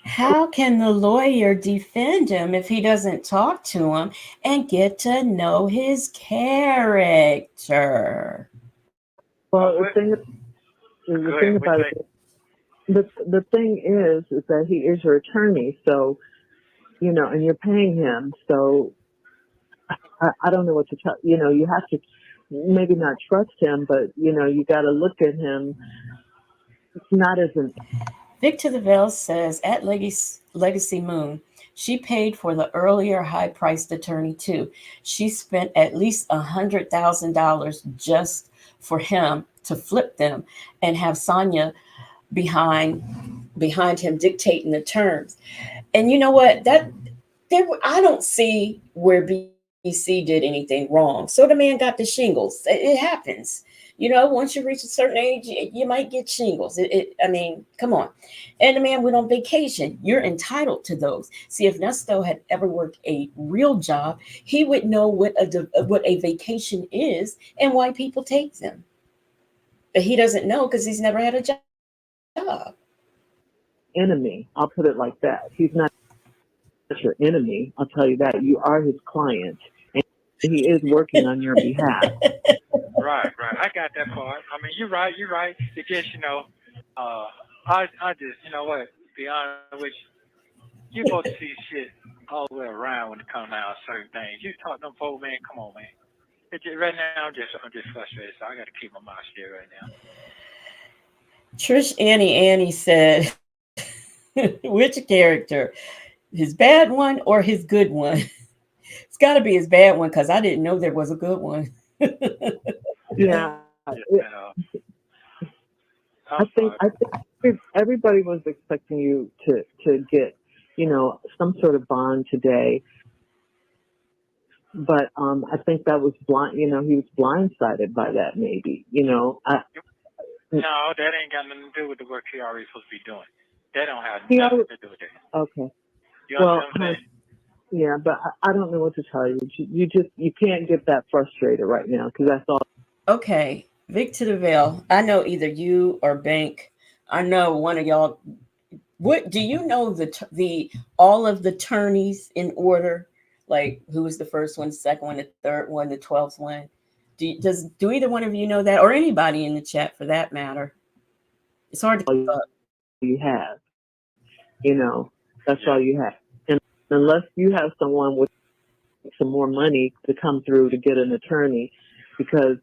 How can the lawyer defend him if he doesn't talk to him and get to know his character? Well, What? the Go ahead. thing What you about say? it, the thing is that he is your attorney. So and you're paying him. So I don't know what to tell. You have to maybe not trust him, but you got to look at him not as an Victor the Veil says at Legacy Moon, she paid for the earlier high priced attorney too. She spent at least $100,000 just for him to flip them and have Sonya behind him dictating the terms. And you know what? I don't see where BC did anything wrong. So the man got the shingles. It happens. Once you reach a certain age, you might get shingles. I mean, come on. And the man went on vacation. You're entitled to those. See, if Nesto had ever worked a real job, he would know what a vacation is and why people take them. But he doesn't know because he's never had a job. enemy. I'll put it like that. He's not your enemy. I'll tell you that. You are his client, and he is working on your behalf. Right. I got that part. I mean, you're right. It's just, I just, what? Be honest with you, you're supposed to see shit all the way around when it comes down to certain things. You talk to them folks, man. Come on, man. Right now, I'm just frustrated, so I got to keep my mouth shut right now. Trish Annie said, which character? His bad one or his good one? It's got to be his bad one because I didn't know there was a good one. Yeah, Yeah, yeah. I'm sorry. I think everybody was expecting you to get, some sort of bond today. But I think that was blind. He was blindsided by that. Maybe. No, that ain't got nothing to do with the work he already supposed to be doing. That don't have He nothing already, to do with that. okay. You Well, understand what I'm saying? yeah, but I don't know what to tell you. You can't get that frustrated right now because that's all. Okay, Vic to the Veil. I know either you or Bank. I know one of y'all. What do you know the all of the tourneys in order? Like who was the first one, second one, the third one, the 12th one? Do either one of you know that, or anybody in the chat for that matter? It's hard to keep up. You have, that's all you have, and unless you have someone with some more money to come through to get an attorney, because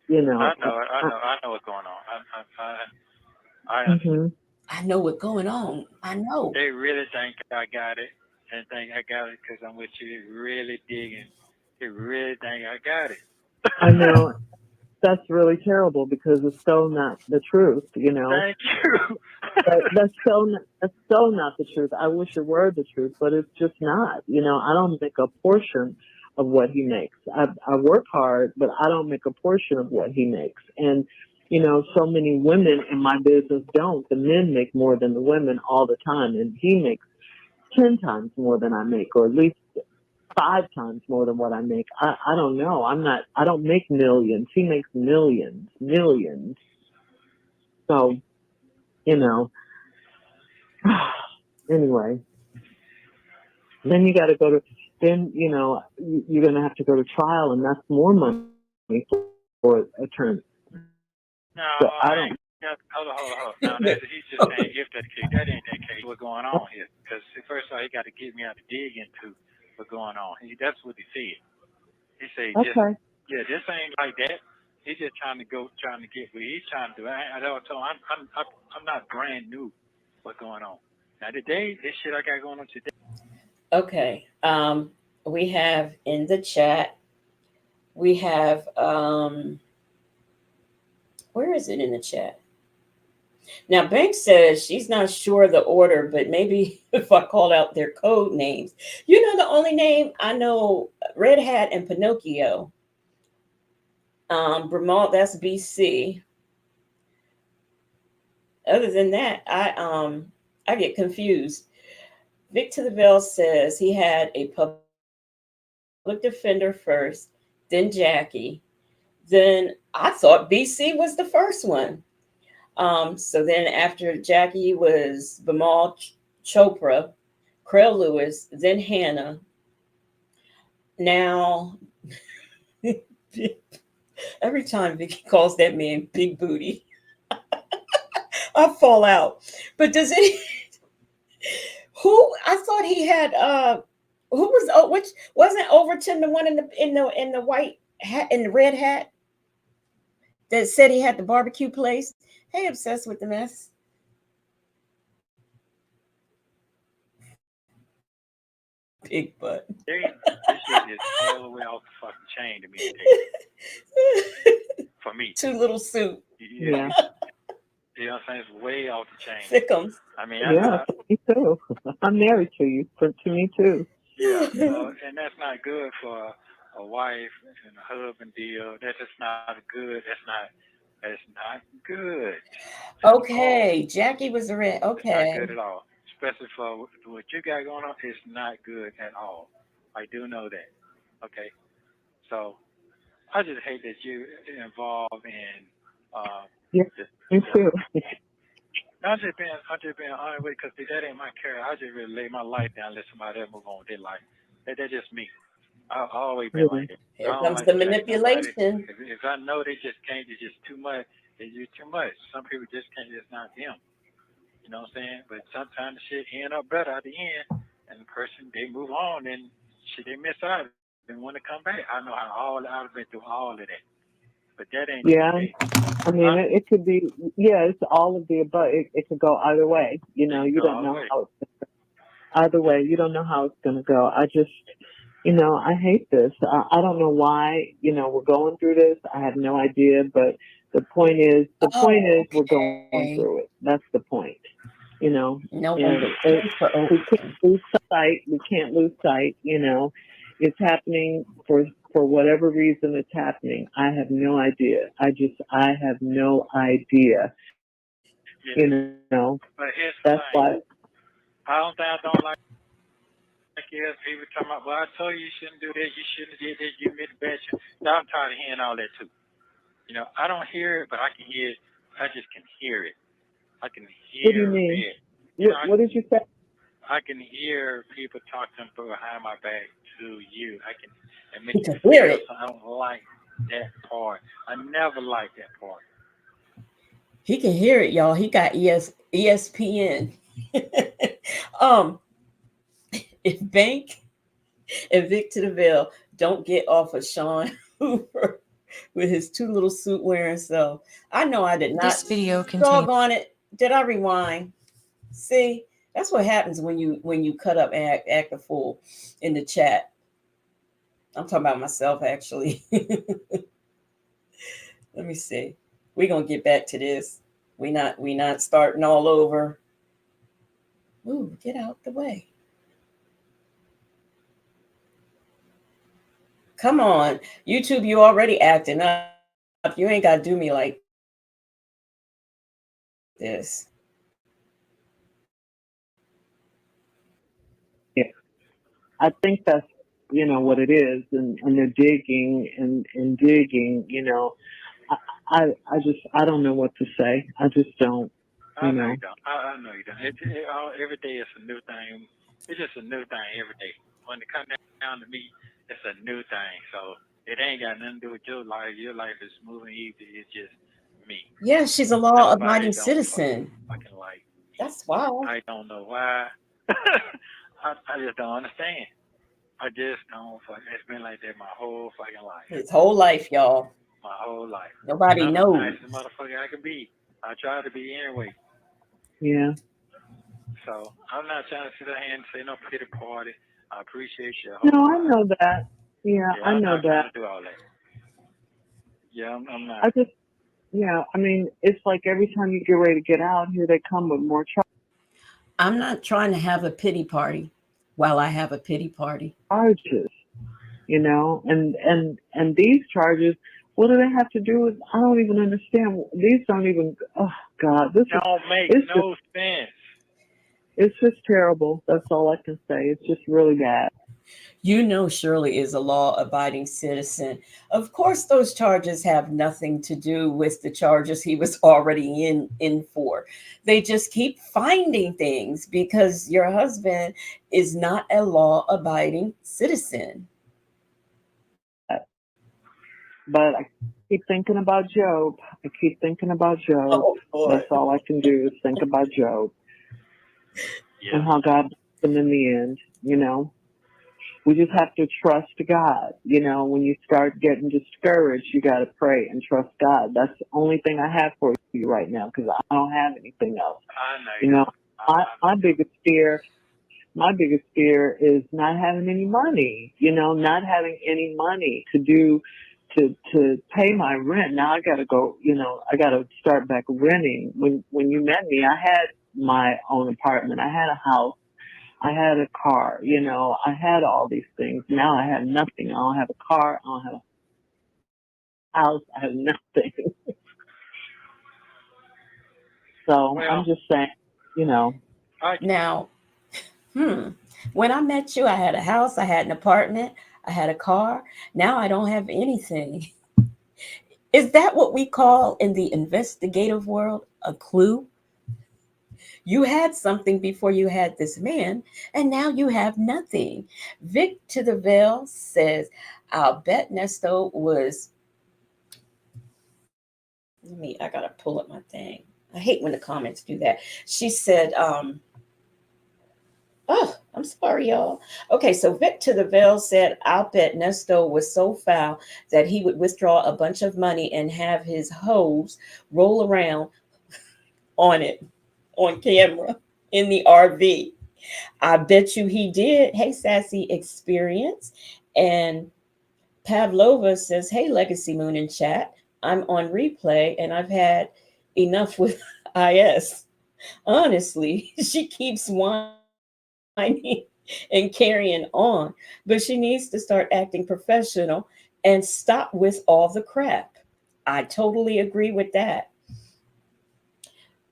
I know what's going on. I understand. I know what's going on. I know. They really think I got it, and think I got it because I'm with you. Really digging. They really think I got it. I know. That's really terrible because it's so not the truth, Thank you. That's so not the truth. I wish it were the truth, but it's just not. I don't make a portion of what he makes. I work hard, but I don't make a portion of what he makes. And so many women in my business don't. The men make more than the women all the time, and he makes 10 times more than I make, or at least 5 times more than what I make. I don't know. I don't make millions. He makes millions. So, anyway, then you got to you're going to have to go to trial, and that's more money for attorney. No, So I don't. Hold on. Now, he's just saying if that case. That ain't that case. What's going on here? Because first of all, he got to get me out to dig into what's going on. That's what he said. He said, okay. This ain't like that. He's just trying to get what he's trying to do. I don't tell him I'm not brand new. What's going on now? Today, this shit I got going on today. Okay. We have in the chat. We have where is it in the chat? Now, Bank says she's not sure of the order, but maybe if I called out their code names. The only name I know, Red Hat and Pinocchio. Bramalt, that's BC. Other than that, I get confused. Vic to the Veil says he had a public defender first, then Jackie. Then I thought BC was the first one. So then after Jackie was Bimal Chopra, Creel Lewis, then Hannah. Now, every time Vicky calls that man Big Booty, I fall out. But does it? Who I thought he had? Who was? Which wasn't Overton the one in the white hat in the red hat that said he had the barbecue place? Hey, obsessed with the mess. Big butt. This shit is all the way off the fucking chain to me today. For me. Too little soup. Yeah. You know what I'm saying? It's way off the chain. Thickums. I mean, me too. I'm married to you. To me too. Yeah, and that's not good for a wife and a husband deal. That's just not good. That's not good. Okay, Jackie was the red. Okay. It's not good at all. Especially for what you got going on, it's not good at all. I do know that. Okay. So I just hate that you involved in me too. I'm just being honest with because that ain't my character. I just really lay my life down and let somebody else move on with their life. That's just me. I've always been like that. Here comes the manipulation. If I know they just can't, it's just too much. It's just too much. Some people just can't. It's not them. You know what I'm saying? But sometimes the shit end up better at the end, and the person they move on, and shit they miss out. They want to come back. I know how I've been through all of that. But that ain't yeah. the case. I mean, it could be. Yeah, it's all of the above. It could go either way. You don't know how it's either way. You don't know how it's going to go. I just, I hate this. I don't know why. We're going through this. I have no idea. But the point is, we're going through it. That's the point. you know, No and understand for we can't overtime. lose sight. We can't lose sight. It's happening for whatever reason it's happening. I have no idea. I have no idea. Yeah. That's But here's the why. thing. I don't think I don't like is people talking about, well, I told you you shouldn't do this, you shouldn't have did this, you made the best. Now I'm tired of hearing all that too. I don't hear it, but I can hear it. I just can hear it. I can What do you hear mean? it. You know, What did you say? I can hear people talking behind my back to you. I can, it You makes me can hear feel it. so. I don't like that part. I never liked that part. He can hear it, y'all. He got ESPN. um, if Bank and Victor DeVille don't get off of Sean Hoover with his two little suit wearing self, I know I did not. This video contains Doggone it! Did I rewind? See, that's what happens when you cut up and act a fool in the chat. I'm talking about myself actually. Let me see. We're gonna get back to this. We not starting all over. Ooh, get out the way. Come on. YouTube, you already acting up. You ain't gotta do me like this. Yeah, I think that's what it is, and they're digging and digging. I don't know what to say. I just don't. I know you don't. I know you don't. Every day it's a new thing. It's just a new thing every day. When it comes down to me, it's a new thing. So it ain't got nothing to do with your life. Your life is smooth and easy. It's just me. Yeah, she's a Nobody law-abiding don't citizen. fucking like me. That's wild. I don't know why. I just don't understand. I just don't. It's been like that my whole fucking life. His whole life, y'all. My whole life. Nobody And I'm the knows. nicest motherfucker I can be. I try to be anyway. Yeah. So I'm not trying to sit there and say no pity party. I appreciate your No, whole I lot. know that. Yeah, Yeah, I I'm know not that. trying to do all that. Yeah, I'm not. I just, yeah, I mean, it's like every time you get ready to get out, here they come with more I'm not trying to have a pity party while I have a pity party. charges, and these charges, what do they have to do with? I don't even understand. These don't even. Oh God, Don't make it's just no sense. it's just terrible. That's all I can say. It's just really bad. You know Shirley is a law-abiding citizen. Of course, those charges have nothing to do with the charges he was already in for. They just keep finding things because your husband is not a law-abiding citizen. But I keep thinking about Job. I keep thinking about Job. Oh That's Lord. all I can do is think about Job and Yeah. how God blessed him in the end. We just have to trust God. When you start getting discouraged, you got to pray and trust God. That's the only thing I have for you right now because I don't have anything else. I know you You know, don't. I my know you biggest fear is not having any money. Not having any money to do to pay my rent. Now I got to go. I got to start back renting. When you met me, I had my own apartment. I had a house. I had a car, I had all these things. Now I have nothing. I don't have a car. I don't have a house. I have nothing. don't. So Well, I'm just saying, you know, I Now, when I met you, I had a house, I had an apartment, I had a car. Now I don't have anything. Is that what we call in the investigative world a clue? You had something before you had this man, and now you have nothing. Vic to the Veil says, I'll bet Nesto was. I gotta pull up my thing. I hate when the comments do that. She said, oh, I'm sorry, y'all. Okay, so Vic to the Veil said, I'll bet Nesto was so foul that he would withdraw a bunch of money and have his hoes roll around on it on camera in the RV. I bet you he did. Hey, Sassy Experience. And Pavlova says, hey, Legacy Moon in chat. I'm on replay and I've had enough with IS. Honestly, she keeps whining and carrying on, but she needs to start acting professional and stop with all the crap. I totally agree with that.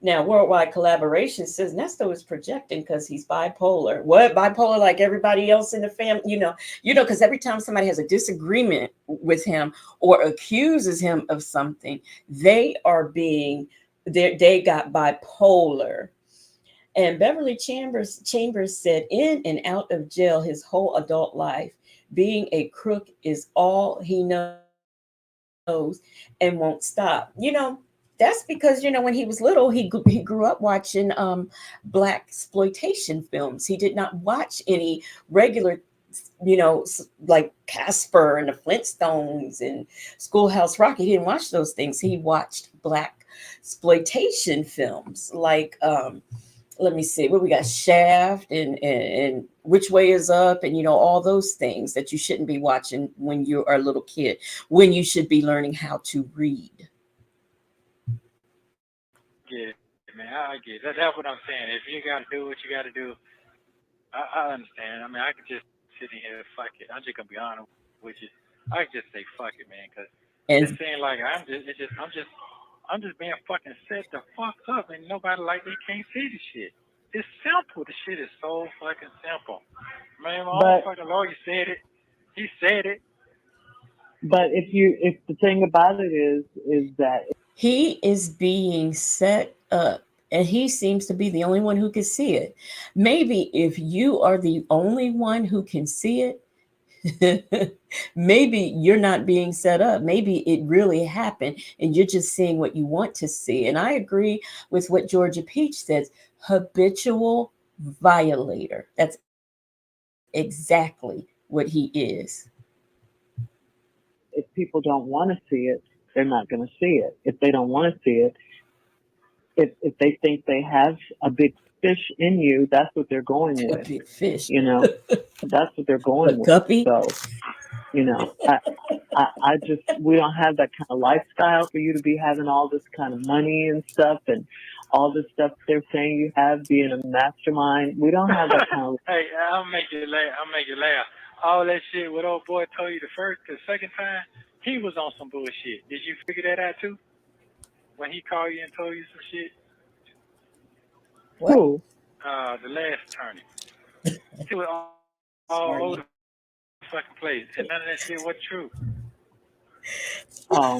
Now, worldwide collaboration says Nesto is projecting because he's bipolar. What bipolar? Like everybody else in the family, because every time somebody has a disagreement with him or accuses him of something, they are being they got bipolar. And Beverly Chambers said, in and out of jail his whole adult life, being a crook is all he knows and won't stop. That's because when he was little, he grew up watching black exploitation films. He did not watch any regular, like Casper and the Flintstones and Schoolhouse Rock. He didn't watch those things. He watched black exploitation films like let me see what we got, Shaft and Which Way Is Up, and all those things that you shouldn't be watching when you are a little kid, when you should be learning how to read. Yeah, man, I get it. That's what I'm saying. If you got to do what you got to do, I understand. I mean, I could just sit in here, fuck it. I'm just gonna be honest with you. I could just say fuck it, man, because it And seems like I'm just being fucking set the fuck up, and nobody like they can't see the shit. It's simple. The shit is so fucking simple. Man, my own But fucking lawyer said it. He said it. if the thing about it is that he is being set up, and he seems to be the only one who can see it. Maybe if you are the only one who can see it, maybe you're not being set up. Maybe it really happened and you're just seeing what you want to see. And I agree with what Georgia Peach says, habitual violator. That's exactly what he is. if people don't want to see it, they're not going to see it. If they don't want to see it, if they think they have a big fish in you, that's what they're going A with. big fish. That's what they're A going with. guppy. So, I just, we don't have that kind of lifestyle for you to be having all this kind of money and stuff and all this stuff they're saying you have, being a mastermind. We don't have that kind of. Hey, I'll make you laugh. I'll make you laugh. All that shit what old boy told you the second time, he was on some bullshit. Did you figure that out too? When he called you and told you some shit? What? Who? The last attorney. He was all over Sorry. the fucking place, and none of that shit was true. Oh,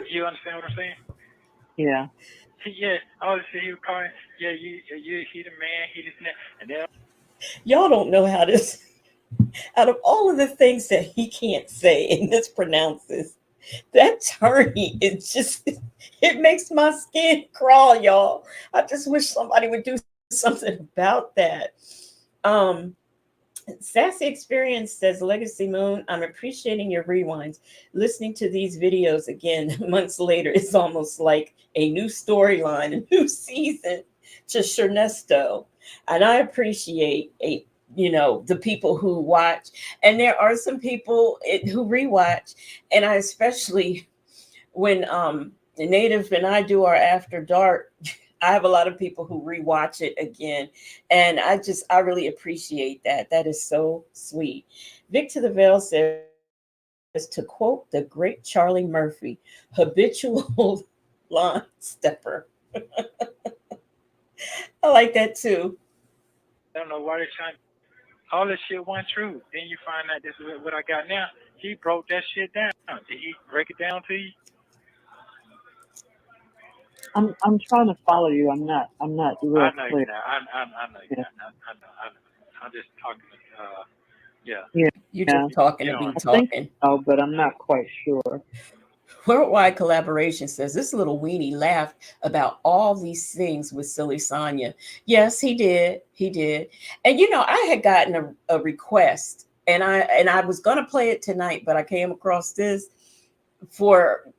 You understand what I'm saying? yeah. Yeah, all the shit he was calling. Yeah, he the man, he this and that, and then Y'all don't know how this, out of all of the things that he can't say and mispronounces, that attorney is just, it makes my skin crawl, y'all. I just wish somebody would do something about that. Um, Sassy Experience says, Legacy Moon, I'm appreciating your rewinds. Listening to these videos again months later is almost like a new storyline, a new season to Shirnesto. And I appreciate the people who watch. And there are some people who rewatch. And I especially, when the Native and I do our After Dark, I have a lot of people who rewatch it again, and I really appreciate that. That is so sweet. Victor the Veil says, to quote the great Charlie Murphy, habitual line stepper. I like that too. I don't know why they're trying. All this shit wasn't true. Then you find out this is what I got now. He broke that shit down. Did he break it down to you? I'm trying to follow you. I'm not I real know clear. you're not. I know you're Yeah. not. I know. I'm just talking. Yeah. Yeah. You're Yeah. just talking You to know. be I think talking. so, but I'm not quite sure. Worldwide Collaboration says this little weenie laughed about all these things with Silly Sonia. Yes, he did. He did. And I had gotten a request, and I was gonna play it tonight, but I came across this for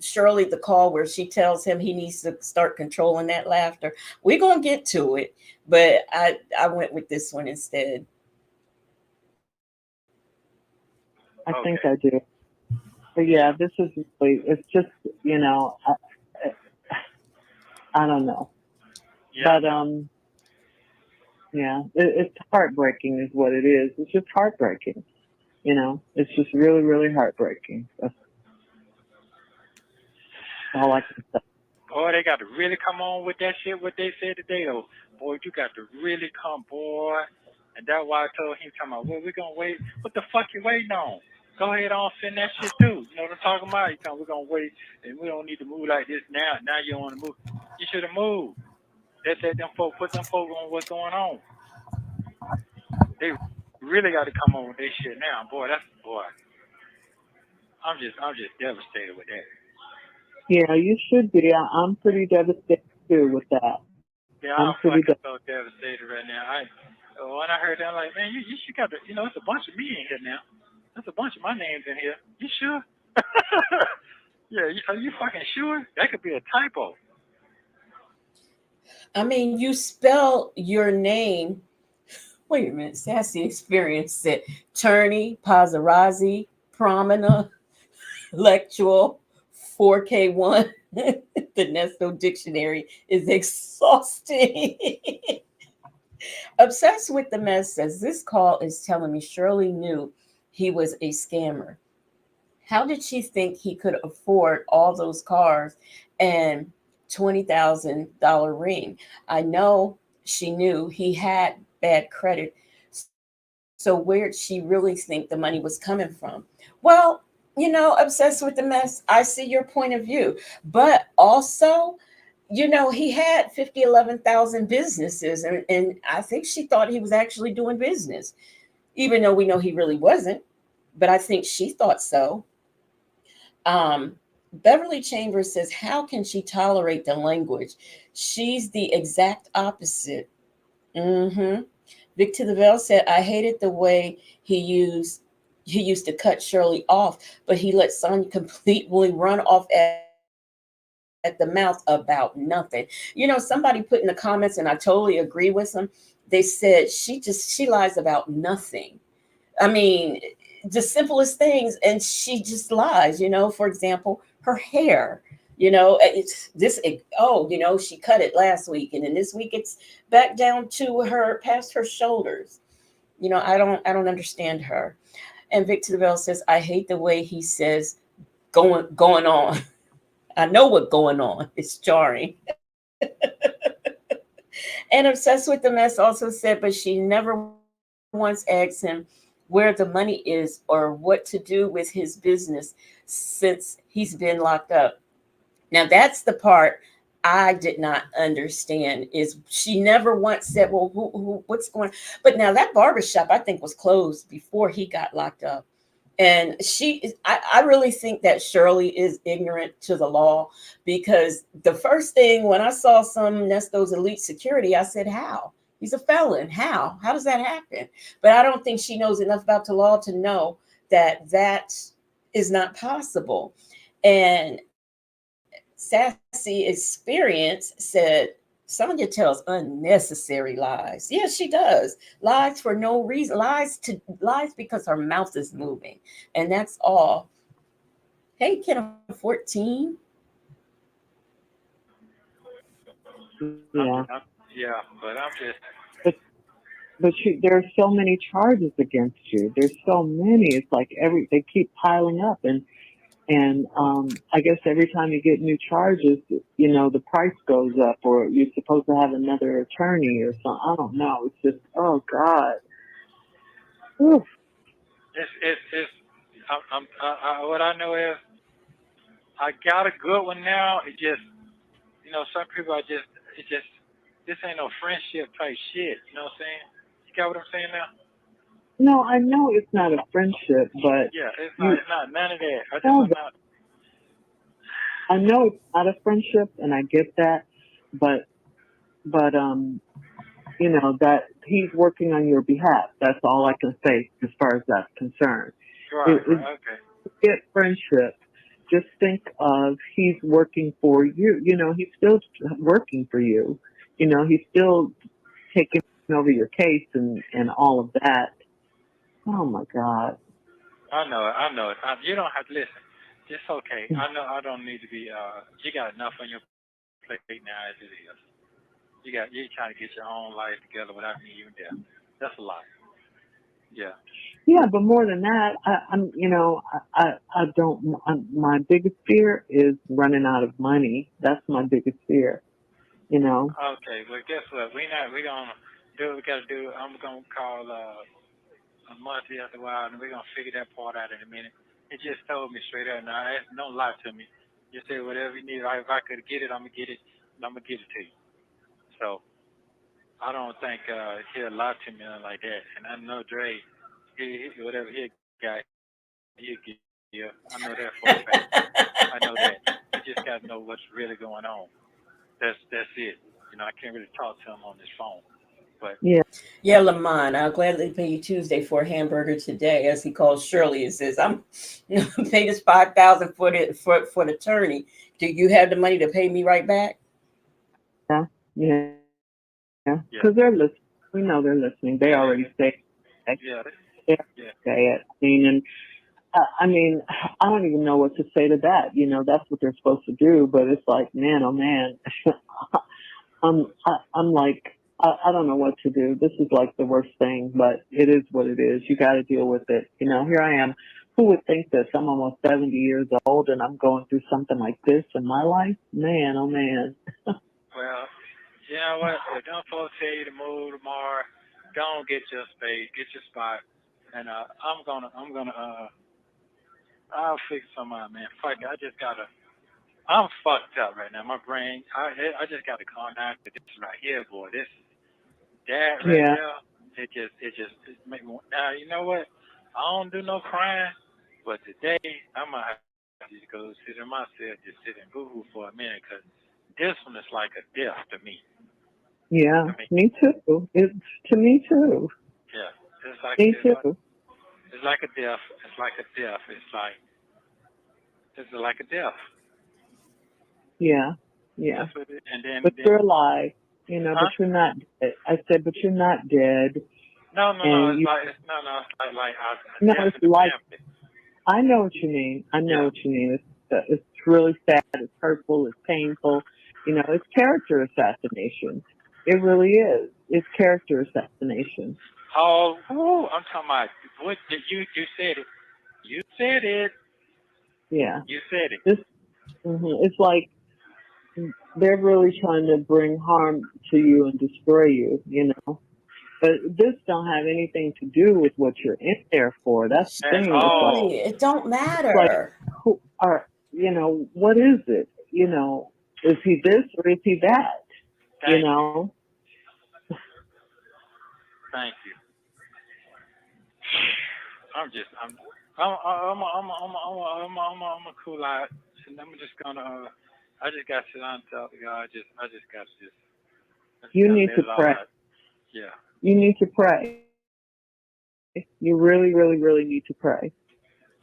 Shirley, the call where she tells him he needs to start controlling that laughter. We're gonna get to it, but I went with this one instead. I think Okay. I do. But yeah, this is really, it's just, I don't know. Yeah, I But know. yeah, it's heartbreaking, is what it is. It's just heartbreaking. It's just really, really heartbreaking. That's all I can say. Boy, they got to really come on with that shit, what they said today, though. Boy, you got to really come, boy. And that's why I told him, talking about, well, we're going to wait. What the fuck you waiting on? Go ahead on, send that shit too. You know what I'm talking about? You we're going to wait, and we don't need to move like this now. Now you don't want to move. You should have moved. That's that them folk, put them folk on what's going on. They really got to come on with this shit now. Boy, boy. I'm just devastated with that. Yeah, you should be. I'm pretty devastated too with that. Yeah, I'm I'm pretty fucking devastated. so devastated right now. When I heard that, I'm like, man, you should got to, it's a bunch of me in here now. There's a bunch of my names in here. You sure? Yeah, are you fucking sure? That could be a typo. I mean, you spell your name. Wait a minute. Sassy Experience said Turney, Pazarazzi, Promina, Lectual, 4K1. The Nesto dictionary is exhausting. Obsessed with the Mess says this call is telling me Shirley knew he was a scammer. How did she think he could afford all those cars and $20,000 ring? I know she knew he had bad credit. So where'd she really think the money was coming from? Well, obsessed with the mess, I see your point of view. But also, he had 50, 11,000 businesses. And I think she thought he was actually doing business, even though we know he really wasn't. But I think she thought so. Um, Beverly Chambers says, how can she tolerate the language? She's the exact opposite. Mm-hmm. Victor Lavelle said, I hated the way he used to cut Shirley off, but he let Sonya completely run off at the mouth about nothing. Somebody put in the comments, and I totally agree with them. They said she lies about nothing. I mean, the simplest things, and she just lies. For example, her hair. It's this. She cut it last week, and then this week it's back down to her past her shoulders. I don't understand her. And Victor Bell says, I hate the way he says going on. I know what going on. It's jarring. And Obsessed with the Mess also said, but she never once asked him where the money is or what to do with his business since he's been locked up. Now that's the part I did not understand is she never once said, well, what's going on? But now that barbershop I think was closed before he got locked up. And I really think that Shirley is ignorant to the law because the first thing when I saw some Nesto's elite security, I said, how? He's a felon. How? How does that happen? But I don't think she knows enough about the law to know that is not possible. And Sassy Experience said, Sonya tells unnecessary lies. Yes, she does. Lies for no reason. Lies because her mouth is moving. And that's all. Hey, kid of 14. Yeah, Yeah, but I'm just, but there's so many charges against you. There's so many. It's like they keep piling up, and I guess every time you get new charges, the price goes up, or you're supposed to have another attorney or something. I don't know. It's just, oh God. Oof. it's, what I know is I got a good one now. It just, some people are just, it just, this ain't no friendship type shit. You know what I'm saying? You got what I'm saying now? No, I know it's not a friendship, but Yeah, you it's not none of that. know I'm that. not. I know it's not a friendship, and I get that, but that he's working on your behalf. That's all I can say as far as that's concerned. Right, It right, okay. get friendship. Just think of he's working for you. He's still working for you. He's still taking over your case and all of that. Oh my God. I know it. I know it. You don't have to listen. It's okay. I know I don't need to be. You got enough on your plate now as it is. you're trying to get your own life together without me even there. That's a lot. Yeah. Yeah, but more than that, I'm, you know, I don't. My biggest fear is running out of money. That's my biggest fear. You know. Okay. Well, guess what? We gonna do what we gotta do. I'm gonna call a monthly after a while, and we're gonna figure that part out in a minute. It just told me straight up. Now, don't lie to me. Just say whatever you need. If I could get it, I'm gonna get it. I'm gonna get it to you. So I don't think he'll lie to me like that. And I know Dre, whatever he got, he'll give. I know that for a fact. I know that. You just gotta know what's really going on. That's it. You know, I can't really talk to him on this phone. But Yeah. Yeah, Lamont, I'll gladly pay you Tuesday for a hamburger today, as he calls Shirley and says, I'm paid this 5,000 for the attorney. Do you have the money to pay me right back? Yeah. Yeah. Because yeah, they're listening. We know they're listening. They yeah, already say it. yeah, They yeah. say it. I mean, I don't even know what to say to that. You know, that's what they're supposed to do. But it's like, man, oh man, I'm like, I don't know what to do. This is like the worst thing, but it is what it is. You got to deal with it. You know, here I am. Who would think this? I'm almost 70 years old and I'm going through something like this in my life? Man, oh man. Well, you know what? If them folks tell you to move tomorrow, go and get your space, get your spot, and I'll fix some out, man. Fuck it, I just gotta. I'm fucked up right now. My brain, I just gotta calm down to this right here, boy. This that right Yeah. there. It make me. Now you know what? I don't do no crying, but today I'm gonna have to just go sit in my cell, just sit and boo-hoo for a minute, cause this one is like a death to me. To Yeah. me, Me too. It's to me too. yeah. Me too. It's like a death. It's like a death. It's like a death. Yeah. Yeah. That's what it. And But then, you're alive, you know, but huh? you're not dead. I said, but you're not dead. No, no, no. And you, No. It's like a no, death it's in the like, family. I know what you mean. I know Yeah. what you mean. It's really sad. It's hurtful. It's painful. You know, it's character assassination. It really is. It's character assassination. Oh, ooh, I'm talking about what did you said it. You said it. Yeah. You said it. This, it's like they're really trying to bring harm to you and destroy you, you know. But this don't have anything to do with what you're in there for. That's the At thing. all. Shirley, it don't It's like matter. who are, you know, what is it? You know, is he this or is he that? You Thank you. know? Thank you. I'm just I'm a cool out. And I'm just gonna I just got to sit down and talk to God. I just You gotta need let to it all pray. out. Yeah. You need to pray. You really, really, really need to pray.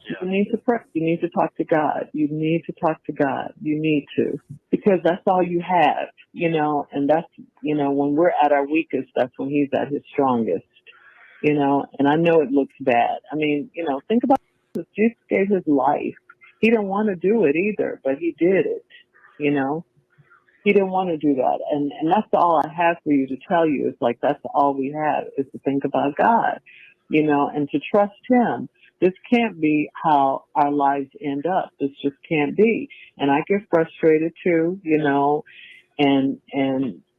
Yeah. You need to pray. You need to talk to God. You need to talk to God. You need to. Because that's all you have, you know, and that's, you know, when we're at our weakest, that's when he's at his strongest, you know, and I know it looks bad. I mean, you know, think about this. Jesus gave his life. He didn't want to do it either, but he did it, you know. He didn't want to do that. And that's all I have for you to tell you. It's like that's all we have is to think about God, you know, and to trust him. This can't be how our lives end up. This just can't be. And I get frustrated too, you know, and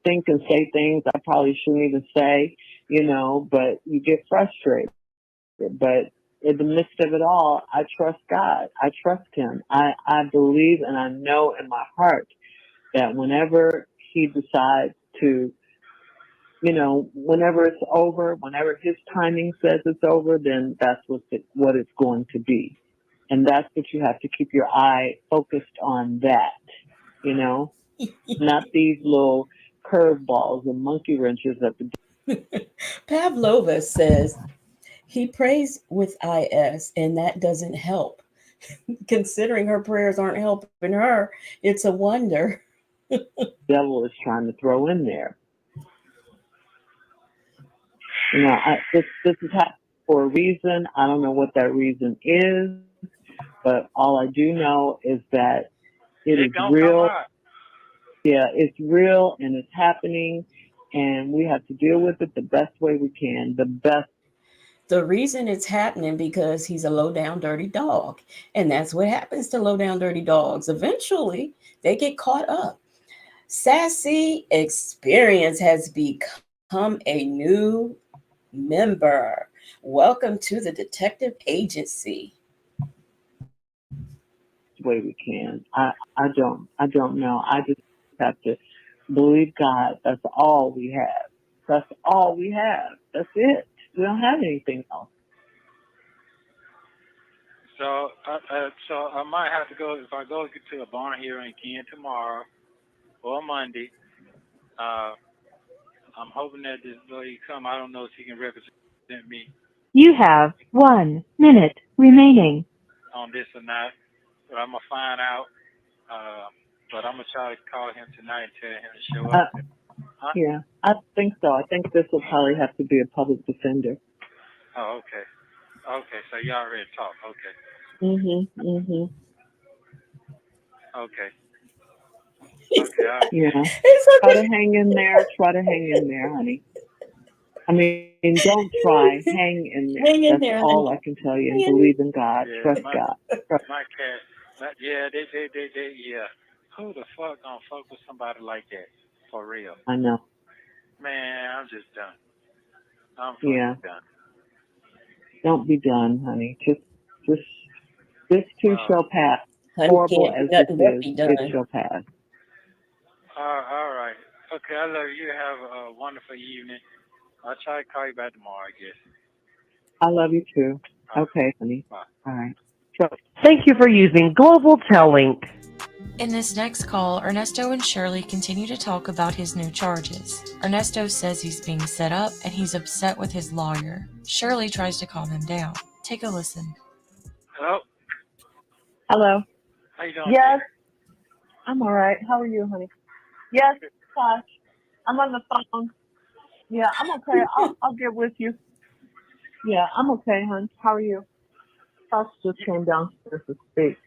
think and say things I probably shouldn't even say, you know, but you get frustrated. But in the midst of it all, I trust God. I trust him. I believe and I know in my heart that whenever he decides to, you know, whenever it's over, whenever his timing says it's over, then that's what it's going to be. And that's what you have to keep your eye focused on that, you know, not these little curveballs and monkey wrenches at the. Pavlova says he prays with IS, and that doesn't help. Considering her prayers aren't helping her, it's a wonder. Devil is trying to throw in there. You know, this is happening for a reason. I don't know what that reason is, but all I do know is that it It is gonna come real. out. Yeah, it's real and it's happening, and we have to deal with it the best way we can. The best. The reason it's happening because he's a low down dirty dog. And that's what happens to low down dirty dogs. Eventually, they get caught up. Sassy Experience has become a new member. Welcome to the Detective Agency. way we can. I don't know. I just have to believe God. That's all we have. That's all we have. That's it. We don't have anything else. So I might have to go if I go to a barn hearing again tomorrow or Monday. Uh, I'm hoping that this lady come. I don't know if she can represent me You have 1 minute remaining. on this or not, but I'm gonna find out. Uh, but I'm gonna try to call him tonight and tell him to show up. Uh, Huh? yeah, I think so. I think this will probably have to be a public defender. Oh, okay. Okay, so you already talked. Okay. Mhm. Okay. Okay. Yeah. It's Try to okay. hang in there. Try to hang in there, honey. I mean, don't try. Hang in there. Hang in That's there, all honey. I can tell you. And Hang in there. believe in God. Yeah, Trust God. Trust. my cat. Yeah, they, yeah. Who the fuck gonna fuck with somebody like that? For real. I know. Man, I'm just done. I'm Yeah. fucking done. Don't be done, honey. Just this too Wow. shall pass. Honey Horrible can't do as this nothing but is, be it done. shall pass. All right. Okay, I love you. Have a wonderful evening. I'll try to call you back tomorrow, I guess. I love you too. All right. Okay, honey. Bye. All right. So, thank you for using Global Link. In this next call, Ernesto and Shirley continue to talk about his new charges. Ernesto says he's being set up and he's upset with his lawyer. Shirley tries to calm him down. Take a listen. Hello. Hello. How you doing today? Yes, I'm all right. How are you, honey? Yes, Tosh. I'm on the phone. Yeah, I'm okay. I'll get with you. Yeah, I'm okay, hon. How are you? Tosh just came downstairs to speak.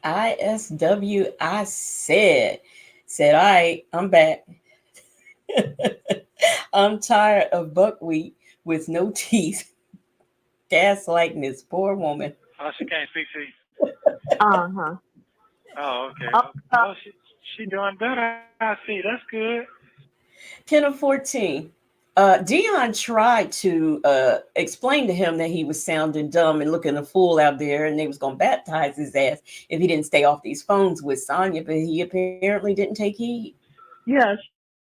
ISW, I said, all right, I'm back. I'm tired of buckwheat with no teeth. Gaslighting this poor woman. Oh, she can't speak to you. Uh-huh. Oh, okay. Uh, Okay. Well, she doing better. I see. That's good. 10 of 14. Dion tried to explain to him that he was sounding dumb and looking a fool out there, and they was going to baptize his ass if he didn't stay off these phones with Sonya, but he apparently didn't take heed. yeah,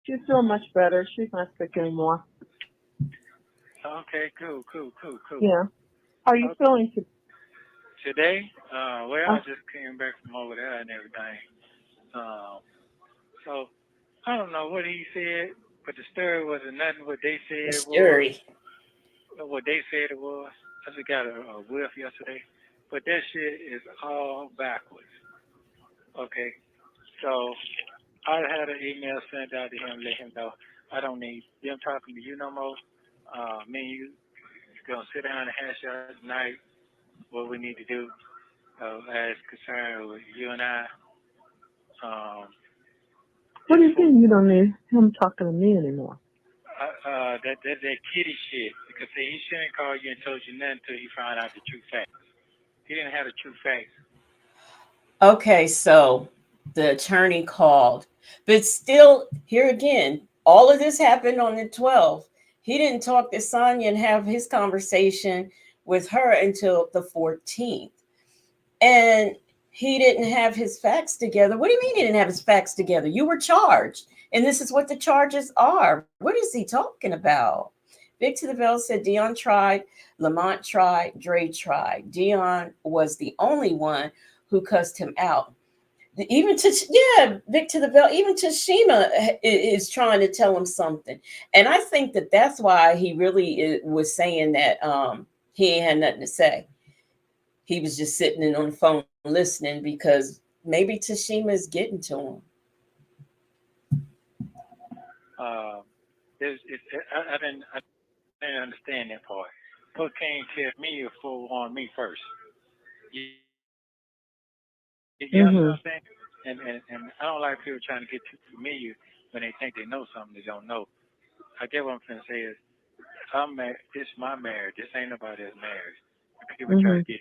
she's doing much better. She's not sick anymore. Okay. Cool. Yeah. How are you Okay. feeling today? Today, well, I Uh, just came back from over there and everything. Um, so I don't know what he said, but the story wasn't nothing what they The said it was. story. What they said it was. I just got a whiff yesterday, but that shit is all backwards. Okay, so I had an email sent out to him, let him know I don't need them talking to you no more. Me and you gonna sit down and hash out tonight what we need to do as concerned with you and I. Um, what as do you for mean you don't need him talking to me anymore? that kitty shit, because see, he shouldn't call you and told you nothing until he found out the true facts. He didn't have the true facts. Okay, so the attorney called, but still, here again, all of this happened on the 12th. He didn't talk to Sonya and have his conversation with her until the 14th. And he didn't have his facts together. What do you mean he didn't have his facts together? You were charged, and this is what the charges are. What is he talking about? Vic to the Bell said Dion tried, Lamont tried, Dre tried. Dion was the only one who cussed him out. Even to yeah, Vic to the Bell. Even Tashima is trying to tell him something, and I think that that's why he really was saying that he ain't had nothing to say. He was just sitting in on the phone listening because maybe Tashima is getting to him. Uh, I didn't understand that part. Cocaine tell me to forewarn me first. You understand what I'm Mm-hmm. saying? And I don't like people trying to get too familiar when they think they know something they don't know. I get what I'm trying to say is, I'm married. This is my marriage. This ain't nobody else's marriage. People try to get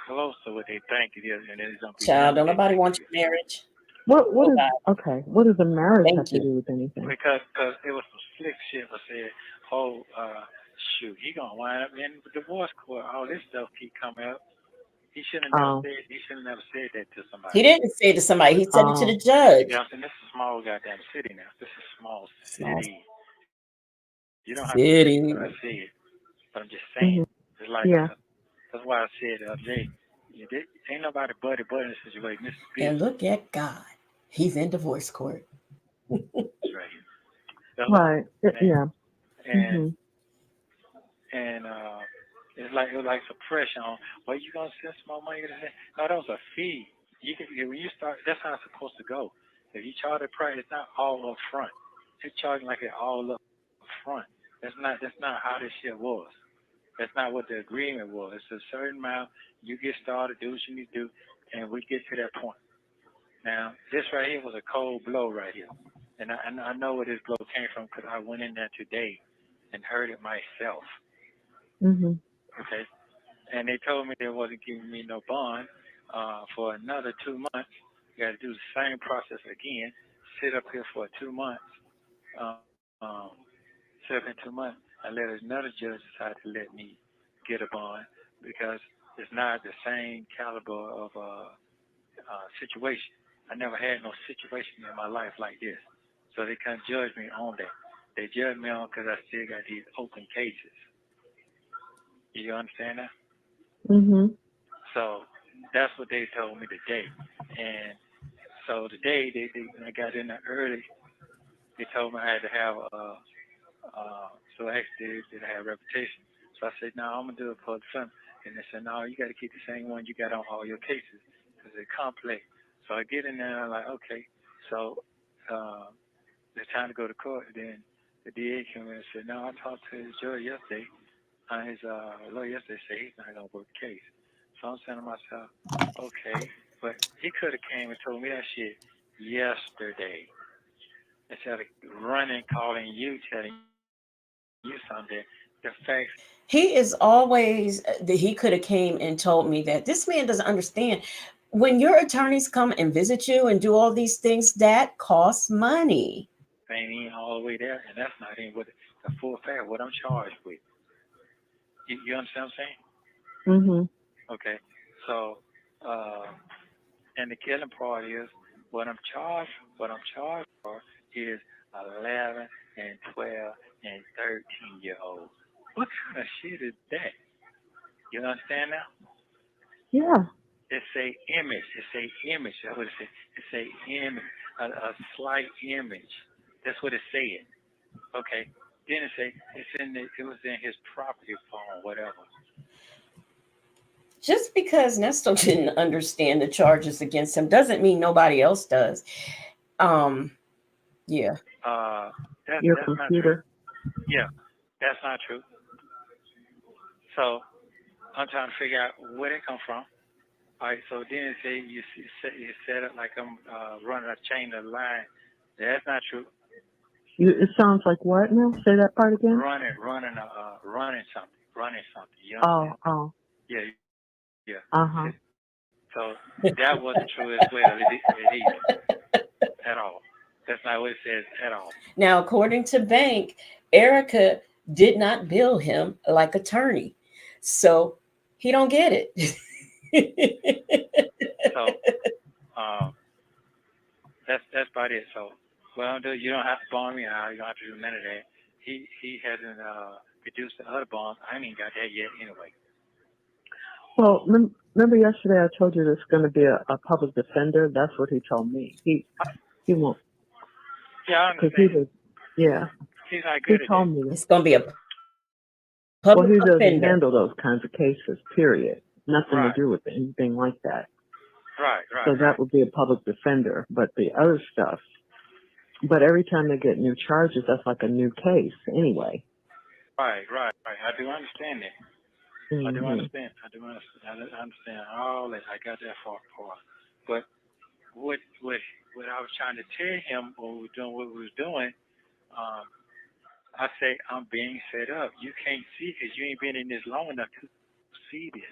close to what they think it is, and then it's gonna be Child, nothing don't they nobody think want it your is. marriage. What Nobody. what does a marriage have Thank to you. do with anything? Because it was some slick shit. I said, oh, shoot, he gonna wind up in the divorce court. All this stuff keep coming up. He shouldn't have never Oh, said. He should have never said that to He somebody. didn't say it to somebody. He said it to the oh, judge. You know what I'm saying? This is a small goddamn city now. This is a small Small city. You don't have to believe city. what I said, but I'm just saying. hmm It's like yeah, that's why I said the other day. Ain't nobody buddy in this situation. This is And business. look at God. He's in divorce court. It's right here. That's what right, I'm saying. yeah, And hmm and it's like some pressure on. Well, you gonna send some more money to that? No, that was a fee. You can when you start. That's how it's supposed to go. If you charge a price, it's not all up front. They're charging like it all up front. That's not how this shit was. That's not what the agreement was. It's a certain amount. You get started, do what you need to do, and we get to that point. Now, this right here was a cold blow right here. And I know where this blow came from because I went in there today and heard it myself. hmm Okay? And they told me they wasn't giving me no bond for another 2 months. You got to do the same process again. Sit up here for 2 months. Um, sit up in 2 months and let another judge decide to let me get a bond because it's not the same caliber of situation. I never had no situation in my life like this. So they can't judge me on that. They judge me on because I still got these open cases. You understand that? hmm So that's what they told me today. And so today, when I got in there early, they told me I had to have so I asked did I have reputation? So I said, no, I'm going to do it for the film. And they said, no, you got to keep the same one you got on all your cases because they're complex. So I get in there and I'm like, okay. So it's time to go to court. And then the DA came in and said, no, I talked to his judge yesterday. His lawyer yesterday said he's not going to work the case. So I'm saying to myself, okay. But he could have came and told me that shit yesterday instead of running, calling you, telling you something. The facts. He is always he could have came and told me that. This man doesn't understand. When your attorneys come and visit you and do all these things, that costs money. Ain't even all the way there, and that's not even what the full fact what I'm charged with. You understand what I'm saying? hmm Okay. So, and the killing part is what I'm charged. What I'm charged for is 11 and 12 and 13-year-olds. What kind of shit is that? You understand now? yeah. It's a image. It's a image. That's what it says. It's a image, a slight image. That's what it said. Okay. Then it say it was in his property phone, whatever. Just because Nesto didn't understand the charges against him doesn't mean nobody else does. Um, yeah. Your That's not true. computer. Yeah, that's not true. So I'm trying to figure out where they come from. All right. So then it say you set it like I'm running a chain of line. That's not true. It sounds like what now? Say that part again. Running something. You Oh, understand? oh, Yeah, yeah. uh-huh. So that wasn't true as well either at all. That's not what it says at all. Now, according to Bank, Erica did not bill him like attorney, so he don't get it. So that's about it. So well, you don't have to bond me out. You don't have to do none of that. He hasn't produced the other bonds. I ain't even got that yet anyway. Well, remember yesterday I told you there's going to be a public defender? That's what he told me. He won't, Yeah, I because he understand. was, yeah, He's not he good at that. told me that. It's going to be a Well, public he doesn't offender. handle those kinds of cases, period. Nothing to Right, do with anything like that. right, So right, that right, would be a public defender. But the other stuff, but every time they get new charges, that's like a new case anyway. right. I do understand that. I do hmm understand. I do understand. I understand all that. I got that far. But what I was trying to tell him when we were doing what we was doing, um, I say I'm being set up. You can't see because you ain't been in this long enough to see this.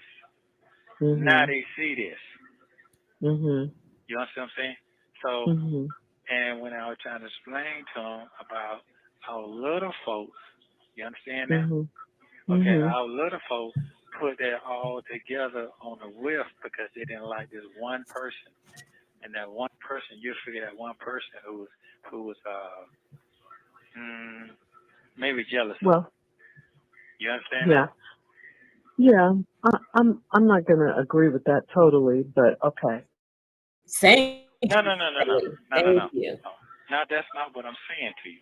Now Mhm. they see this. Mhm. You understand what I'm saying? So, Mhm. and when I was trying to explain to him about our little folks, you understand now? Mhm. Okay, Mhm. our little folks put that all together on a whiff because they didn't like this one person, and that one person, you figure that one person who was maybe jealous of them. Well, You understand yeah. that? Yeah. I'm not going to agree with that totally, but okay. Same No, here, no, no, no, no, Shelley. no, no, Thank no, you. no. Now that's not what I'm saying to you.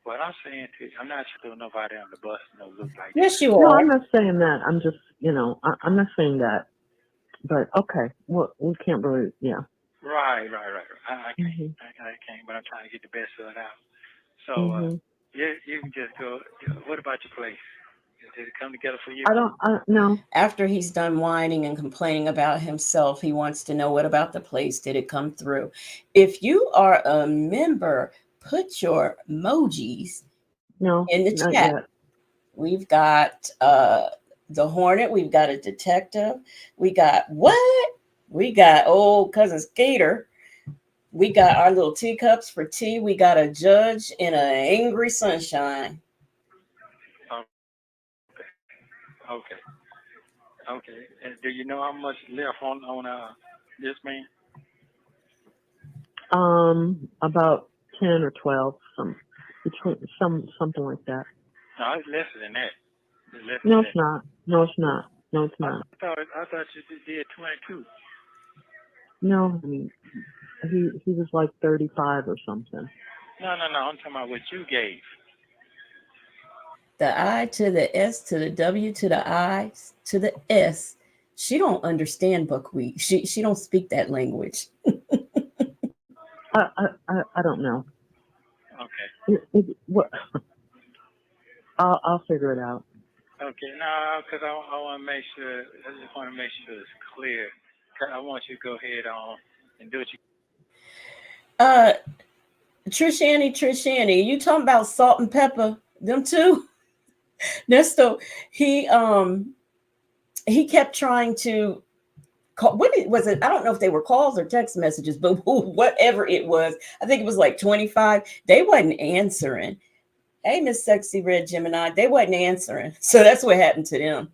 What I'm saying to you, I'm not throwing nobody on the bus no look like that. Yes, you No, I'm are. not saying that. I'm just, I'm not saying that. But okay. Well, we can't really, yeah. Right. I can't, Mhm. I can't, but I'm trying to get the best of it out. So, Mhm. you can just go. What about your place? Did it come together for you? No. After he's done whining and complaining about himself, he wants to know what about the place? Did it come through? If you are a member, put your emojis No, in the not chat. yet. We've got the Hornet, we've got a detective, we got what? We got old cousin Skater. We got our little teacups for tea. We got a judge in an angry sunshine. Okay, okay. And do you know how much left on this man? About 10 or 12, something like that. No, it's less than that. It's less No, than it's that. not. No, it's not. No, it's I not. thought you did 22. No, I mean, he was like 35 or something. No, no, no. I'm talking about what you gave. The I to the S to the W to the I to the S. She don't understand buckwheat. She don't speak that language. I don't know. Okay. What? I'll figure it out. Okay. No, because I want to make sure. I just want to make sure it's clear. 'Cause I want you to go ahead on and do what you. Uh, Trish Annie, you talking about salt and pepper? Them two. Nesto, he kept trying to call. Was it? I don't know if they were calls or text messages, but whatever it was, I think it was like 25. They wasn't answering. Hey, Miss Sexy Red Gemini, they wasn't answering. So that's what happened to them.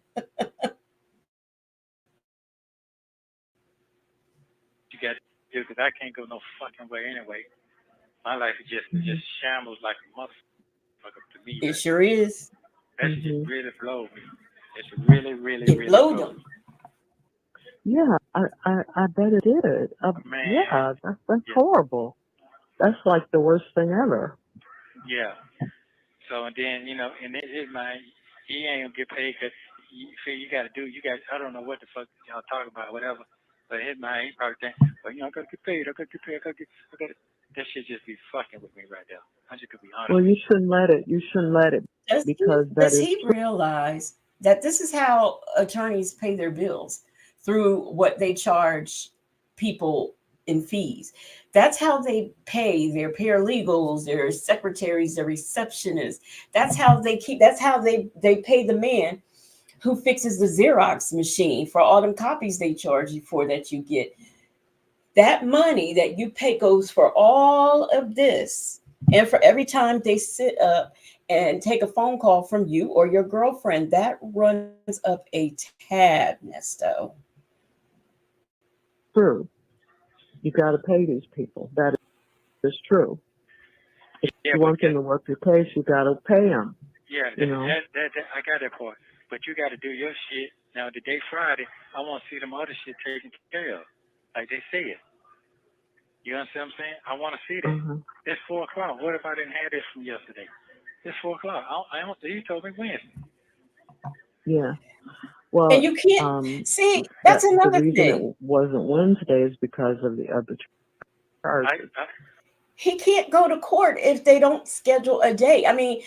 You got to do because I can't go no fucking way anyway. My life is just Mhm. shambles like a motherfucker to me It right now. sure is. That should just Mhm. really blow me. It should really, really, It really blowed blow them. me. Yeah, I bet it did. Man, Yeah, that's yeah, horrible. That's like the worst thing ever. yeah. So and then and his mind, he ain't gonna get paid because you feel you got to do. You got I don't know what the fuck y'all talking about, whatever. But his mind, he probably think, well, I gotta get paid. I gotta get paid. I gotta. That shit just be fucking with me right there. I just could be honest Well, with you shouldn't let it. You shouldn't let it because that Does is he realize that this is how attorneys pay their bills through what they charge people in fees? That's how they pay their paralegals, their secretaries, their receptionists. That's how they pay the man who fixes the Xerox machine for all them copies they charge you for that you get. That money that you pay goes for all of this. And for every time they sit up and take a phone call from you or your girlfriend, that runs up a tab, Nesto. true. You got to pay these people. That is true. If you. Yeah, you but want them to work your case, you got to pay them. yeah, You know. that I got that part. But you got to do your shit now. Today Friday, I want to see them other shit taken care of, like they said. You understand what I'm saying? I want to see that. Uh-huh. It's 4 o'clock. What if I didn't have this from yesterday? It's 4 o'clock. I don't. He told me Wednesday. Yeah. And Well, you can't um, see that's that the another reason thing. it wasn't Wednesday is because of the other I, charges. I He can't go to court if they don't schedule a day. I mean,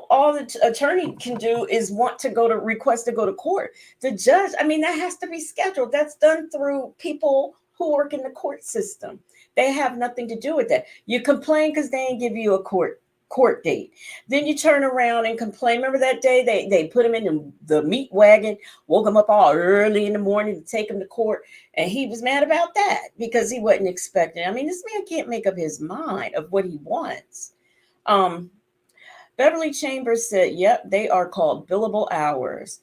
all the attorney can do is want to request to go to court. The judge, I mean, that has to be scheduled. That's done through people who work in the court system. They have nothing to do with that. You complain because they ain't give you a court date. Then you turn around and complain. Remember that day they put him in the meat wagon, woke him up all early in the morning to take him to court, and he was mad about that because he wasn't expecting. I mean, this man can't make up his mind of what he wants. Um, Beverly Chambers said, "Yep, they are called billable hours."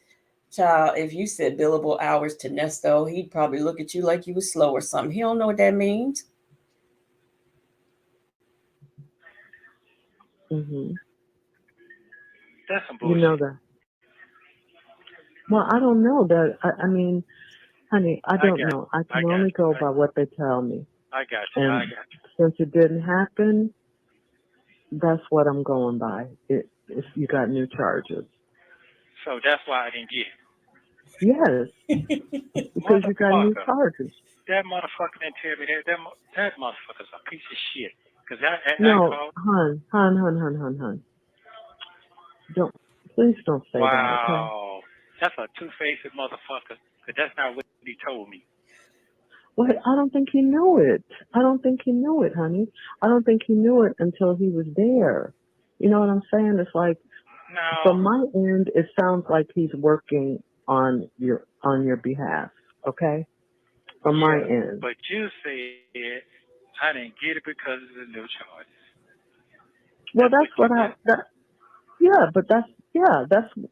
Child, if you said billable hours to Nesto, he'd probably look at you like you was slow or something. He don't know what that means. Mhm. That's some You bullshit. know that. Well, I don't know that. I mean, honey, I don't got know. I I can got only you. go by what they tell me. I got you. And since it didn't happen, that's what I'm going by. If you got new charges. So that's why I didn't get it. Yes, because you got new Motherfucker. charges. That motherfucker didn't tell me that. That motherfucker's a piece of shit. Because I No, called. hun. Please don't say that, okay? Wow. That's a two-faced motherfucker. Because that's not what he told me. Well, I don't think he knew it. I don't think he knew it, honey. I don't think he knew it until he was there. You know what I'm saying? It's like, No. from my end, it sounds like he's working on your behalf, okay? From my end. But you said I didn't get it because of the new charges. Well, that's what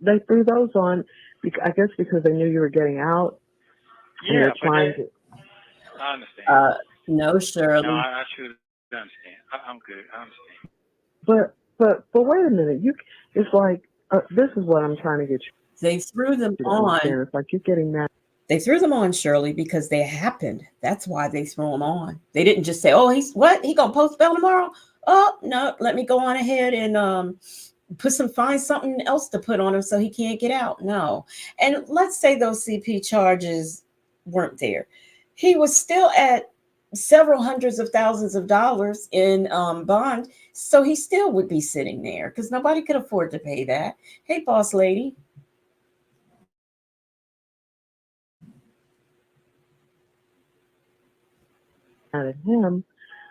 they threw those on, I guess because they knew you were getting out. And they're trying to. I understand. No, Shirley. No, I should understand. I'm good. I understand. But wait a minute. It's like, this is what I'm trying to get you. They threw them to on. understand. It's like you're getting mad. They threw them on, Shirley, because they happened. That's why they threw them on. They didn't just say, "Oh, he gonna post bail tomorrow." Oh no, let me go on ahead and find something else to put on him so he can't get out. No, and let's say those CP charges weren't there, he was still at several hundreds of thousands of dollars in bond, so he still would be sitting there because nobody could afford to pay that. Hey, boss lady. At him,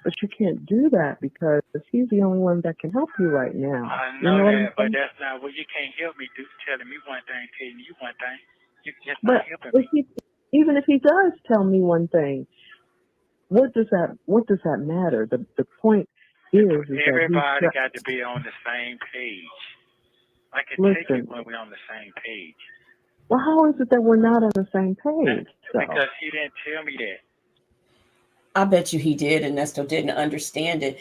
but you can't do that because he's the only one that can help you right now. I know know what that, but that's not what you can't help me do. Telling me one thing, telling you one thing. You just not helping me. Even if he does tell me one thing, what does that matter? The point is everybody got to be on the same page. I can take it when we're on the same page. Well, how is it that we're not on the same page? Because he didn't tell me that. I bet you he did, and Nesto didn't understand it.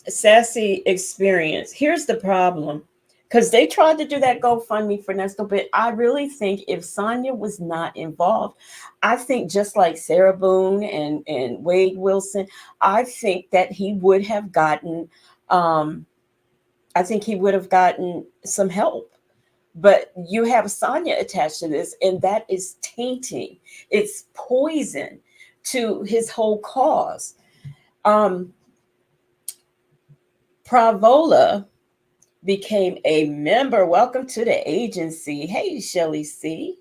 Sassy experience. Here's the problem. Because they tried to do that GoFundMe for Nesto, but I really think if Sonia was not involved, I think just like Sarah Boone and Wade Wilson, I think that he would have gotten, some help. But you have Sonia attached to this, and that is tainting. It's poison to his whole cause. Pravola became a member. Welcome to the agency. Hey, Shelly C.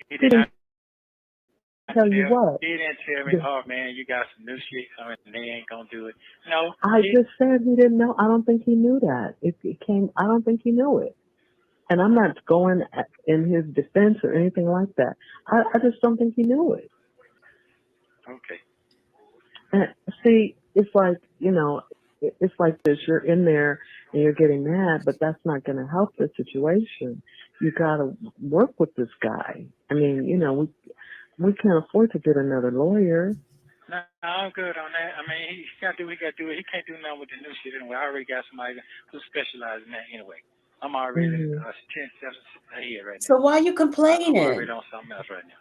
He didn't tell you what. He didn't tell me, "Oh man, you got some new shit coming, and they ain't gonna do it." No. I just said he didn't know. I don't think he knew that. I don't think he knew it. And I'm not going in his defense or anything like that. I just don't think he knew it. Okay. And see, it's like, it's like this. You're in there and you're getting mad, but that's not going to help the situation. You got to work with this guy. I mean, we can't afford to get another lawyer. No, I'm good on that. I mean, he got to do what he got to do. He can't do nothing with the new shit anyway. I already got somebody who specializes in that anyway. I'm already 10 steps ahead right now. So why are you complaining? I'm already on something else right now.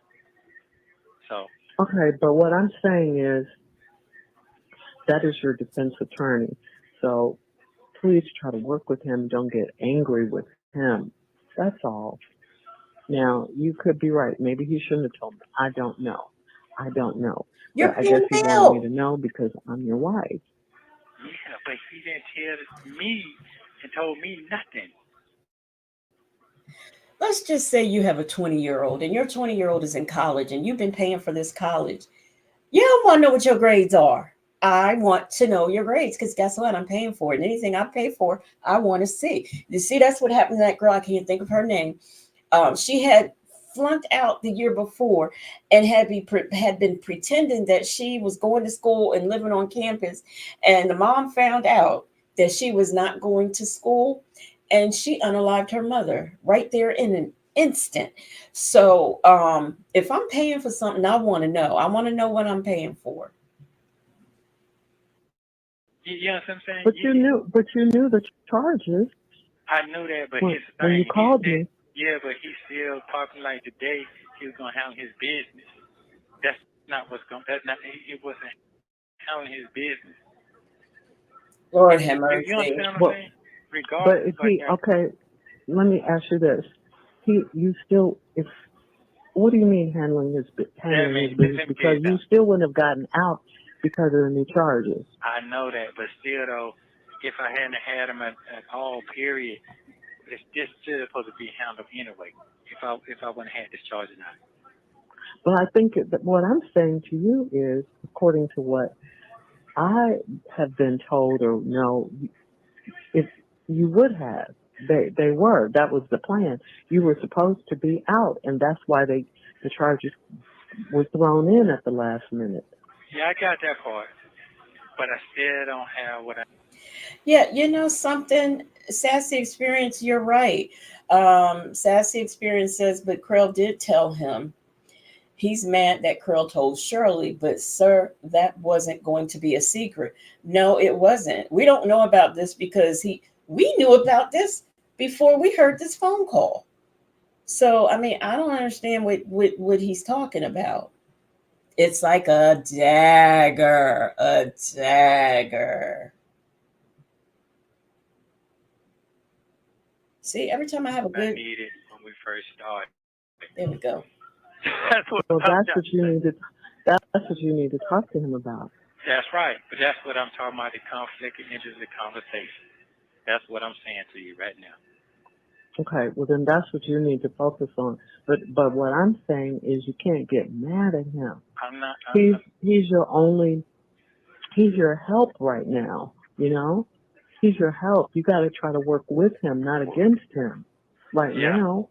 So. Okay, but what I'm saying is that is your defense attorney. So please try to work with him. Don't get angry with him. That's all. Now, you could be right. Maybe he shouldn't have told me. I don't know. You're but I guess he wanted me to know because I'm your wife. Yeah, but he didn't tell me and told me nothing. let's just say you have a 20-year-old and your 20-year-old is in college and you've been paying for this college. You don't want to know what your grades are. I want to know your grades because guess what? I'm paying for it. And anything I pay for, I want to see. You see, that's what happened to that girl. I can't think of her name. She had flunked out the year before and had been pretending that she was going to school and living on campus. And the mom found out that she was not going to school, and she unalived her mother right there in an instant. So if I'm paying for something, I want to know. I want to know what I'm paying for. You know what I'm saying? But you knew the charges I knew that, but when his when you thing, called me. yeah, but he's still talking like today he was gonna handle his business. That's not what's going. That's not. He wasn't handling his business. Lord have You mercy. understand what I'm But saying? but Regardless, if like he that. okay, let me ask you this: you still if what do you mean handling his business? Let me tell Because you you something. still wouldn't have gotten out because of the new charges. I know that, but still though, if I hadn't had him at all, period, it's just still supposed to be handled anyway. If I wouldn't have had this charge or not. But I think that what I'm saying to you is, according to what I have been told, or no, if you would have, they were. That was the plan. You were supposed to be out, and that's why the charges were thrown in at the last minute. Yeah, I got that part, but I still don't have what I. Yeah, you know something, Sassy Experience, you're right. Sassy Experience says, but Krill did tell him. He's mad that Krill told Shirley, but sir, that wasn't going to be a secret. No, it wasn't. We don't know about this because we knew about this before we heard this phone call. So I mean, I don't understand what he's talking about. It's like a dagger, a dagger. See, every time I have a I good, needed when we first started. there we go. That's what So I'm that's what you need to. That's what you need to talk to him about. That's right. But that's what I'm talking about, the conflict of interest, the conversation. That's what I'm saying to you right now. Okay, well then that's what you need to focus on. But what I'm saying is you can't get mad at him. I'm not. He's your help right now. You know, he's your help. You got to try to work with him, not against him. Right Yeah. now,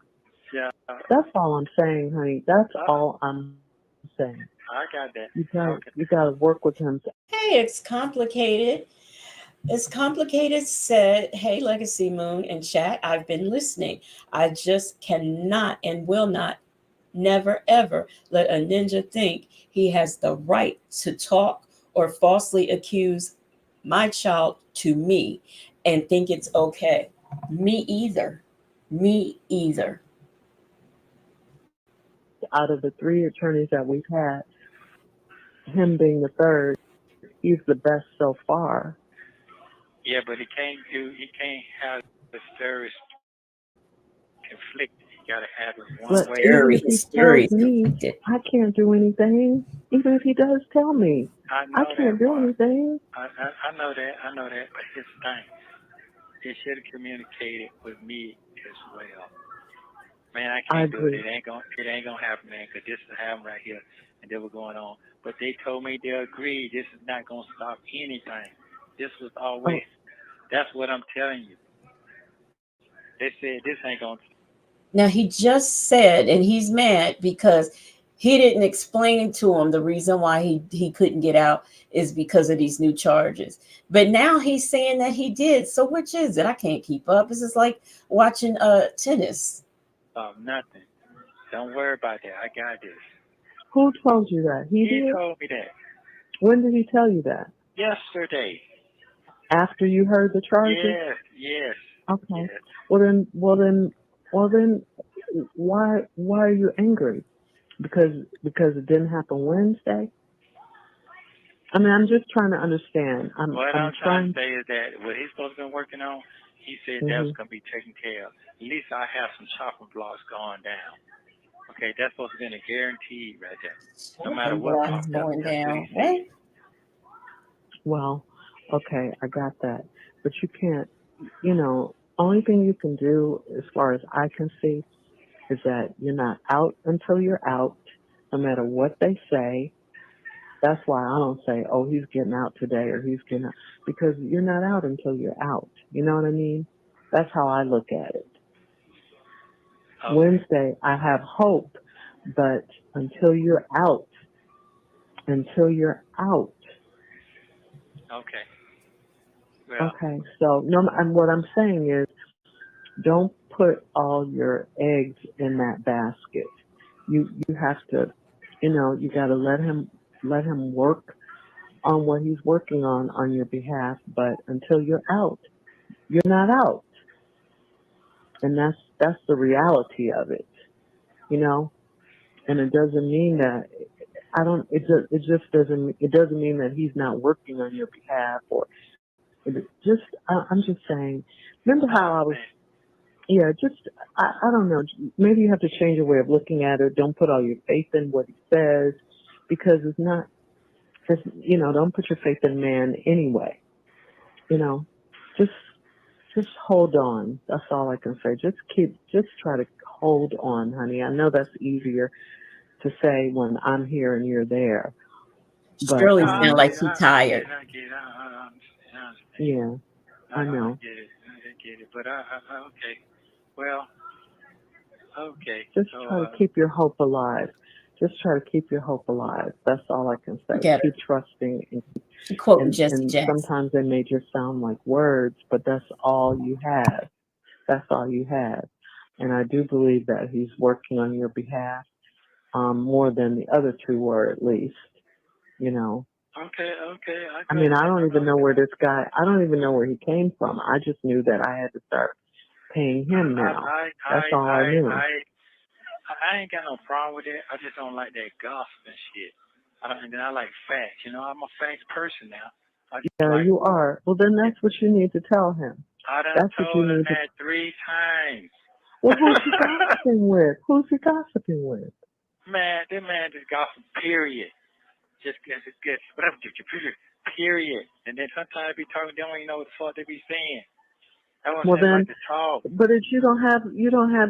Yeah. that's all I'm saying, honey. That's all I'm saying. I got that. You got to work with him. Hey, it's complicated. It's complicated said, hey, Legacy Moon and chat, I've been listening. I just cannot and will not, never ever let a ninja think he has the right to talk or falsely accuse my child to me and think it's okay. Me either. Me either. Out of the 3 attorneys that we've had, him being the third, he's the best so far. Yeah, but he can't have the service conflict. You got to have it one But way. even if he tells me, Conflicted. I can't do anything. Even if he does tell me, I I know can't that do part. anything. I know that. I know that. But here's the thing. He should have communicated with me as well. Man, I I can't do it. agree. It ain't gonna happen, man. Cause this is happening right here, and they were going on. But they told me they agreed. This is not gonna stop anything. This was always. Oh, That's what I'm telling you. They said this ain't gonna. Now he just said, and he's mad because he didn't explain to him the reason why he couldn't get out is because of these new charges. But now he's saying that he did. So which is it? I can't keep up. This is like watching tennis. Nothing. Don't worry about that. I got this. who told you that? He He did? told me that When did he tell you that? yesterday. After you heard the charges? Yes. Okay. Yes. Well then, why are you angry? Because it didn't happen Wednesday? I mean, I'm just trying to understand. What I'm I'm trying to trying. say is that what he's supposed to be working on, he said that was Mhm. going to be taken care of. At least I have some chopping blocks going down. Okay, that's supposed to be a guarantee right there. No matter Chopping what blocks popped up, going that's what down. he What? said. Well, okay, I got that. But you can't. Only thing you can do, as far as I can see, is that you're not out until you're out, no matter what they say. That's why I don't say, oh, he's getting out today or he's getting out, because you're not out until you're out. You know what I mean? That's how I look at it. Okay. Wednesday, I have hope, but until you're out, until you're out. Okay. Well, Okay, so no, and what I'm saying is, don't put all your eggs in that basket. You have to, you got to let him work on what he's working on your behalf. But until you're out, you're not out, and that's the reality of it, you know. And it doesn't mean that I don't. It just doesn't. It doesn't mean that he's not working on your behalf, or just. I'm just saying. Remember how I was. Yeah, just I don't know. Maybe you have to change your way of looking at it. Don't put all your faith in what he says, because it's not. It's, don't put your faith in man anyway. Just hold on. That's all I can say. Just try to hold on, honey. I know that's easier to say when I'm here and you're there. But Shirley sound like she's tired. I get it. I understand. Yeah, I know. I get it. But okay. Well, okay. Just try to keep your hope alive. Just try to keep your hope alive. That's all I can say. Keep trusting. Quoting Jesse and Jackson. Sometimes they may just sound like words, but that's all you have. That's all you have. And I do believe that he's working on your behalf, more than the other two were, at least. Okay. I mean, I don't even know where this guy. I don't even know where he came from. I just knew that I had to start paying him now. That's all I knew. I ain't got no problem with it. I just don't like that gossip and shit. I like facts. I'm a facts person now. You are. Well, then that's what you need to tell him. I done told him that 3 times. Well, who's he gossiping with? Who's he gossiping with? Man, that man just gossip, period. Just because it's good. Period. And then sometimes be talking, they don't even know what the fuck they be saying. Well, then, like to talk. But if you don't have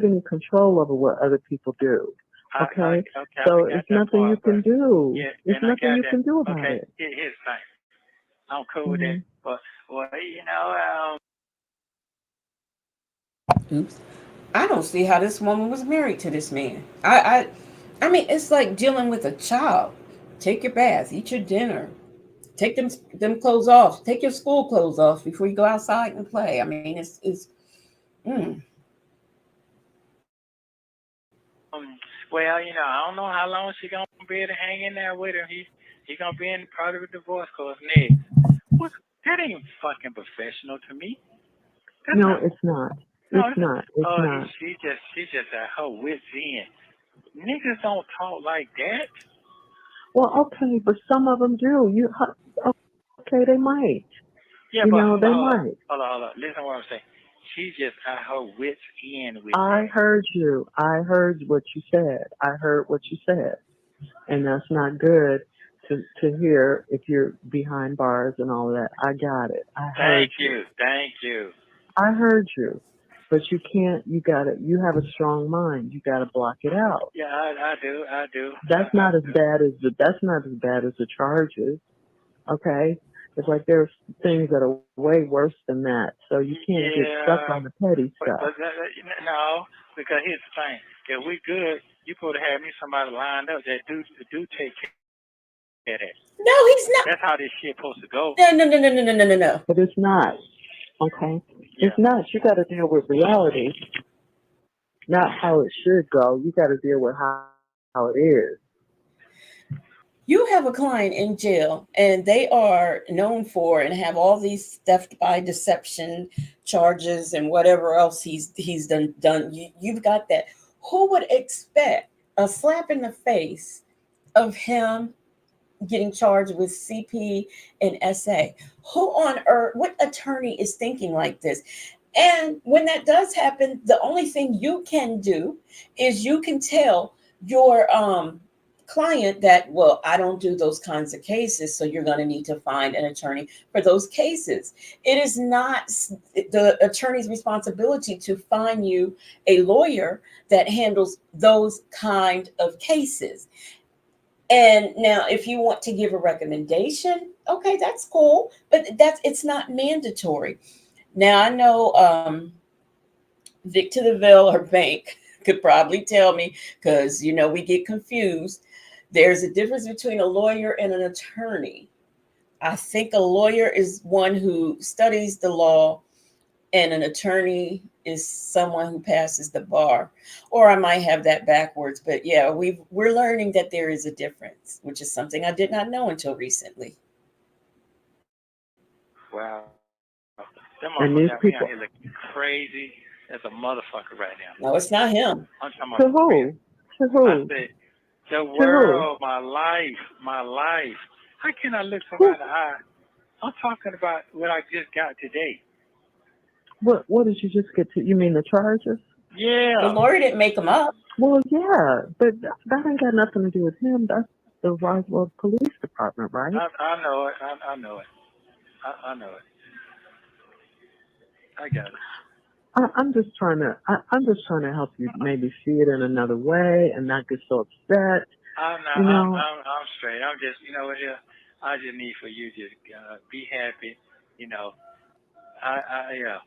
any control over what other people do. Okay? So it's nothing you can do. Yeah, there's nothing you can do about it. Here's the thing. I'm cool with it. But, Oops. I don't see how this woman was married to this man. I mean, it's like dealing with a child. Take your bath, eat your dinner, take them clothes off, take your school clothes off before you go outside and play. I mean, it's Well, I don't know how long she gonna be able to hang in there with him. He gonna be in part of a divorce course next. What? That ain't fucking professional to me. It's not. It's not. She's just at her wit's end. Niggas don't talk like that. Well, okay, but some of them do. Okay, they might. Yeah, they might. Hold on. Listen to what I'm saying. She's just at her wit's end with I heard you. I heard what you said. And that's not good to hear if you're behind bars and all that. I got it. Thank you. I heard you. But you can't, you have a strong mind. You gotta block it out. Yeah, I do. That's not as bad as the charges. Okay? It's like there's things that are way worse than that. So you can't get stuck on the petty stuff. No, because here's the thing. If we good, you supposed to have me somebody lined up that do take care of that. No, he's not. That's how this shit supposed to go. No. But it's not. Okay? Yeah. It's not. You got to deal with reality, not how it should go. You got to deal with how it is. You have a client in jail, and they are known for and have all these theft by deception charges and whatever else he's done. You've got that. Who would expect a slap in the face of him getting charged with CP and SA? Who on earth, what attorney is thinking like this? And when that does happen, the only thing you can do is you can tell your client that, well, I don't do those kinds of cases, so you're going to need to find an attorney for those cases. It is not the attorney's responsibility to find you a lawyer that handles those kind of cases. And now, if you want to give a recommendation, okay, that's cool, but it's not mandatory. Now, I know Vic to the Ville or Bank could probably tell me, because we get confused. There's a difference between a lawyer and an attorney. I think a lawyer is one who studies the law, and an attorney is someone who passes the bar. Or I might have that backwards, but yeah, we're learning that there is a difference, which is something I did not know until recently. Wow. Them And these motherfuckers out people, here looking crazy as a motherfucker right now. No, it's not him. I'm talking to about who? To I who? said, the To who? world, my life. How can I look somebody in the eye? I'm talking about what I just got today. What did you just get to? You mean the charges? The Yeah. lawyer didn't make them up. Well, yeah, but that ain't got nothing to do with him. That's the Roswell Police Department, right? I know it. I know it. I know it. I got it. I'm just trying to. I'm just trying to help you maybe see it in another way and not get so upset. I'm not. You know, I'm straight. I'm just. You know what? Here, I just need for you to be happy. You know. Yeah.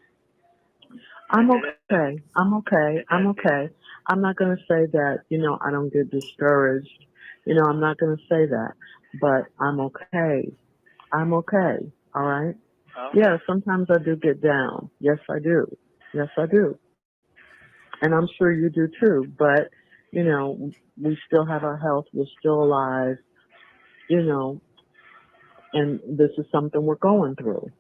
I'm okay. I'm okay. I'm okay. I'm not going to say that, I don't get discouraged. I'm not going to say that. But I'm okay. I'm okay. All right? Okay. Yeah, sometimes I do get down. Yes, I do. Yes, I do. And I'm sure you do too. But, we still have our health. We're still alive, and this is something we're going through.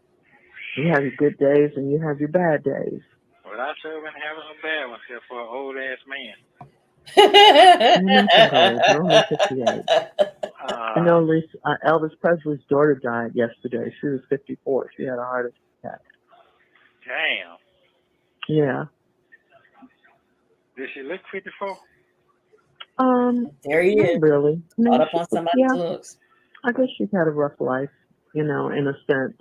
You have your good days and you have your bad days. Well, I sure been having some bad ones here for an old ass man. Man can go. You're only 58. I know Elvis Presley's daughter died yesterday. She was 54. She had a heart attack. Damn. Yeah. Did she look 54? There he Not is. really. I mean, Caught up on somebody's looks. I guess she's had a rough life, in a sense.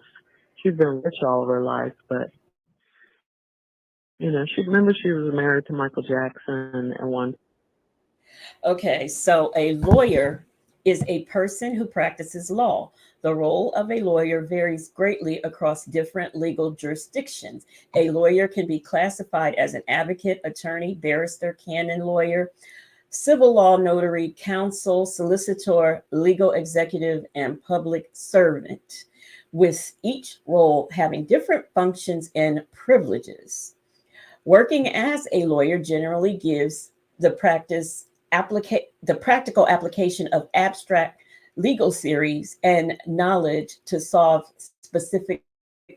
She's been rich all of her life, but she was married to Michael Jackson and one. Okay, so a lawyer is a person who practices law. The role of a lawyer varies greatly across different legal jurisdictions. A lawyer can be classified as an advocate, attorney, barrister, canon lawyer, civil law notary, counsel, solicitor, legal executive, and public servant, with each role having different functions and privileges. Working as a lawyer generally gives the practical application of abstract legal theories and knowledge to solve specific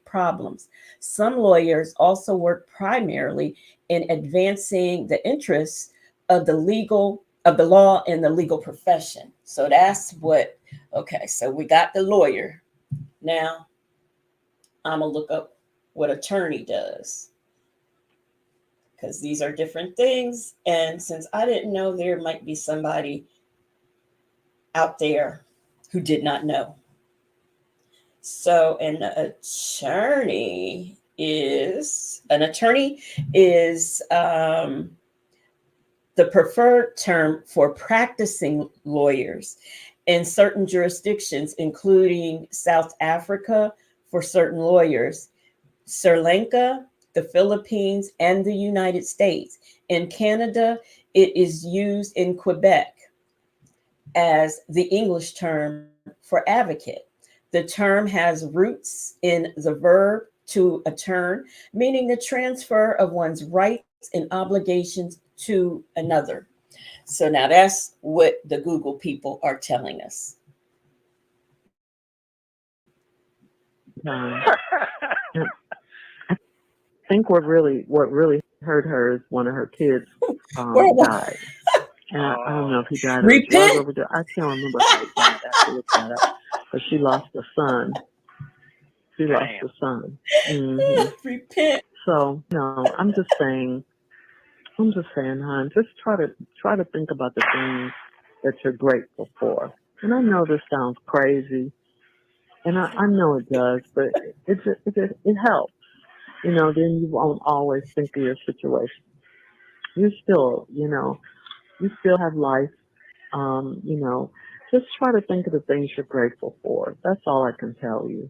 problems. Some lawyers also work primarily in advancing the interests of the law and the legal profession. So that's what. Okay, so we got the lawyer. Now I'm gonna look up what attorney does, because these are different things. And since I didn't know, there might be somebody out there who did not know. So an attorney is the preferred term for practicing lawyers in certain jurisdictions, including South Africa for certain lawyers, Sri Lanka, the Philippines, and the United States. In Canada, it is used in Quebec as the English term for advocate. The term has roots in the verb to attorn, meaning the transfer of one's rights and obligations to another. So now that's what the Google people are telling us. I think what really hurt her is one of her kids died. And I don't know if he died of a drug overdose. I can't remember how he died. I have to look that up. But she lost a son. Mm-hmm. Repent. So, I'm just saying, hon, just try to think about the things that you're grateful for? And I know this sounds crazy, and I know it does, but it helps. Then you won't always think of your situation. You still, you still have life. Just try to think of the things you're grateful for. That's all I can tell you.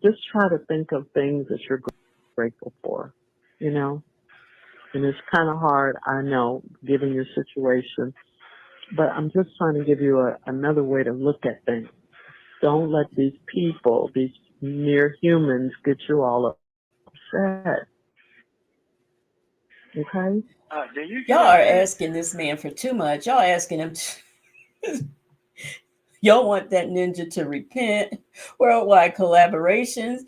Just try to think of things that you're grateful for. And it's kind of hard, I know, given your situation, but I'm just trying to give you another way to look at things. Don't let these people, these mere humans, get you all upset. Okay? Do you Y'all get are upset? asking this man for too much. Y'all asking him y'all want that ninja to repent, worldwide collaborations,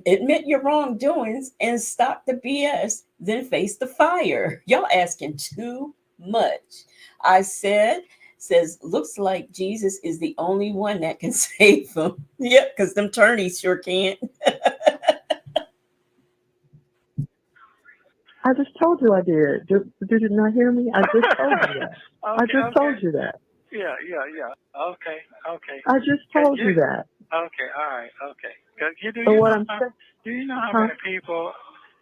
admit your wrongdoings, and stop the BS, then face the fire. Y'all asking too much. I says, looks like Jesus is the only one that can save him. Yep, because them turnies sure can't. I just told you I did. Did you not hear me? I just told you that. I just told you that. Yeah. Okay. I just told you that. Okay, all right, okay. Cause So what I'm saying, do you know how many people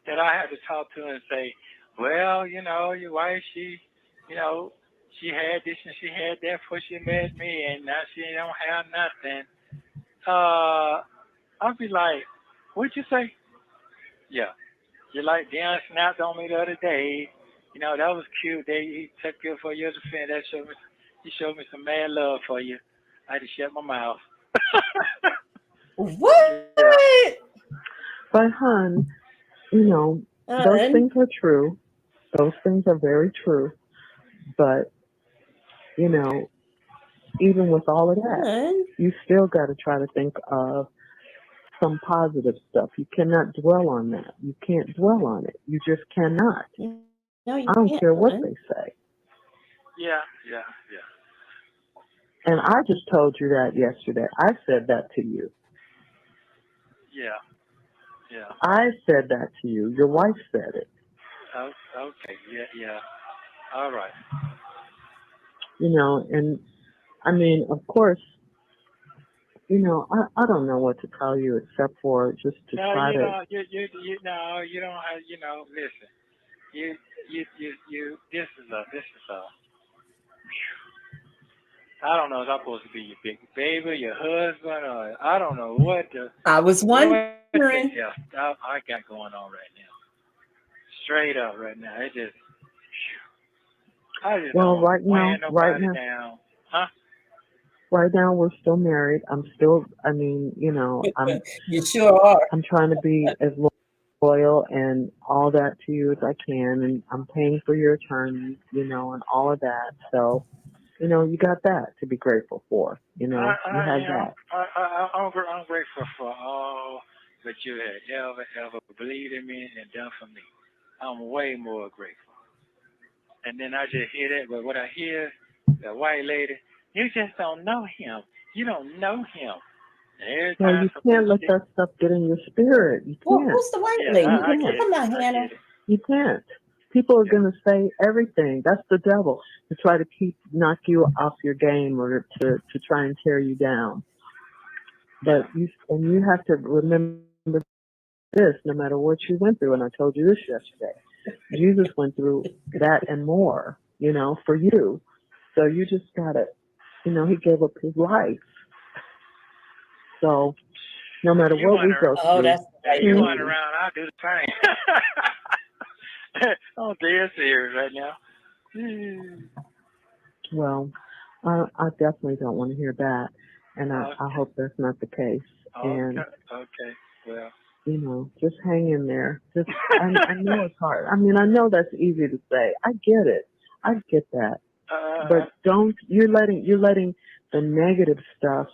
that I had to talk to and say, well, your wife, she had this and she had that before she met me, and now she don't have nothing. I'll be like, what'd you say? Yeah, you like Dion snapped on me the other day. That was cute. He took you for your defense. He showed me some mad love for you. I had to shut my mouth. What? Yeah. But, hon, those things are true. Those things are very true. But, even with all of that, you still got to try to think of some positive stuff. You cannot dwell on that. You can't dwell on it. You just cannot. No, you I don't can't, care what hon. they say. Yeah. And I just told you that yesterday. I said that to you. Yeah. I said that to you. Your wife said it. Okay. Yeah. All right. And I mean, of course, I don't know what to tell you except for just to try to. No, you don't have. Listen. You. This is a. I don't know if I'm supposed to be your big baby, your husband, or I don't know what the. I was wondering. Yeah, I got going on right now. Straight up right now. It just. I just Well, don't want to weigh nobody down. Huh? Right now we're still married. I'm still. I mean, I'm. You sure are. I'm trying to be as loyal and all that to you as I can, and I'm paying for your attorney, and all of that. So, you got that to be grateful for. You had that. I'm grateful for all that you had ever believed in me and done for me. I'm way more grateful. And then I just hear that, but what I hear, the white lady, you just don't know him. You don't know him. Well, you can't let that stuff get in your spirit. You can't. Well, who's the white lady? Come on, Hannah. You can't. People are going to say everything. That's the devil to try to knock you off your game or to try and tear you down. But you have to remember this, no matter what you went through. And I told you this yesterday. Jesus went through that and more, for you. So you just gotta, he gave up his life. So no matter what we go through. If you run around, I'll do the same. I'm dead serious right now. Well, I definitely don't want to hear that. And I hope that's not the case. And, okay. Well. Just hang in there. I know it's hard. I mean, I know that's easy to say. I get it. I get that. But you're letting the negative stuff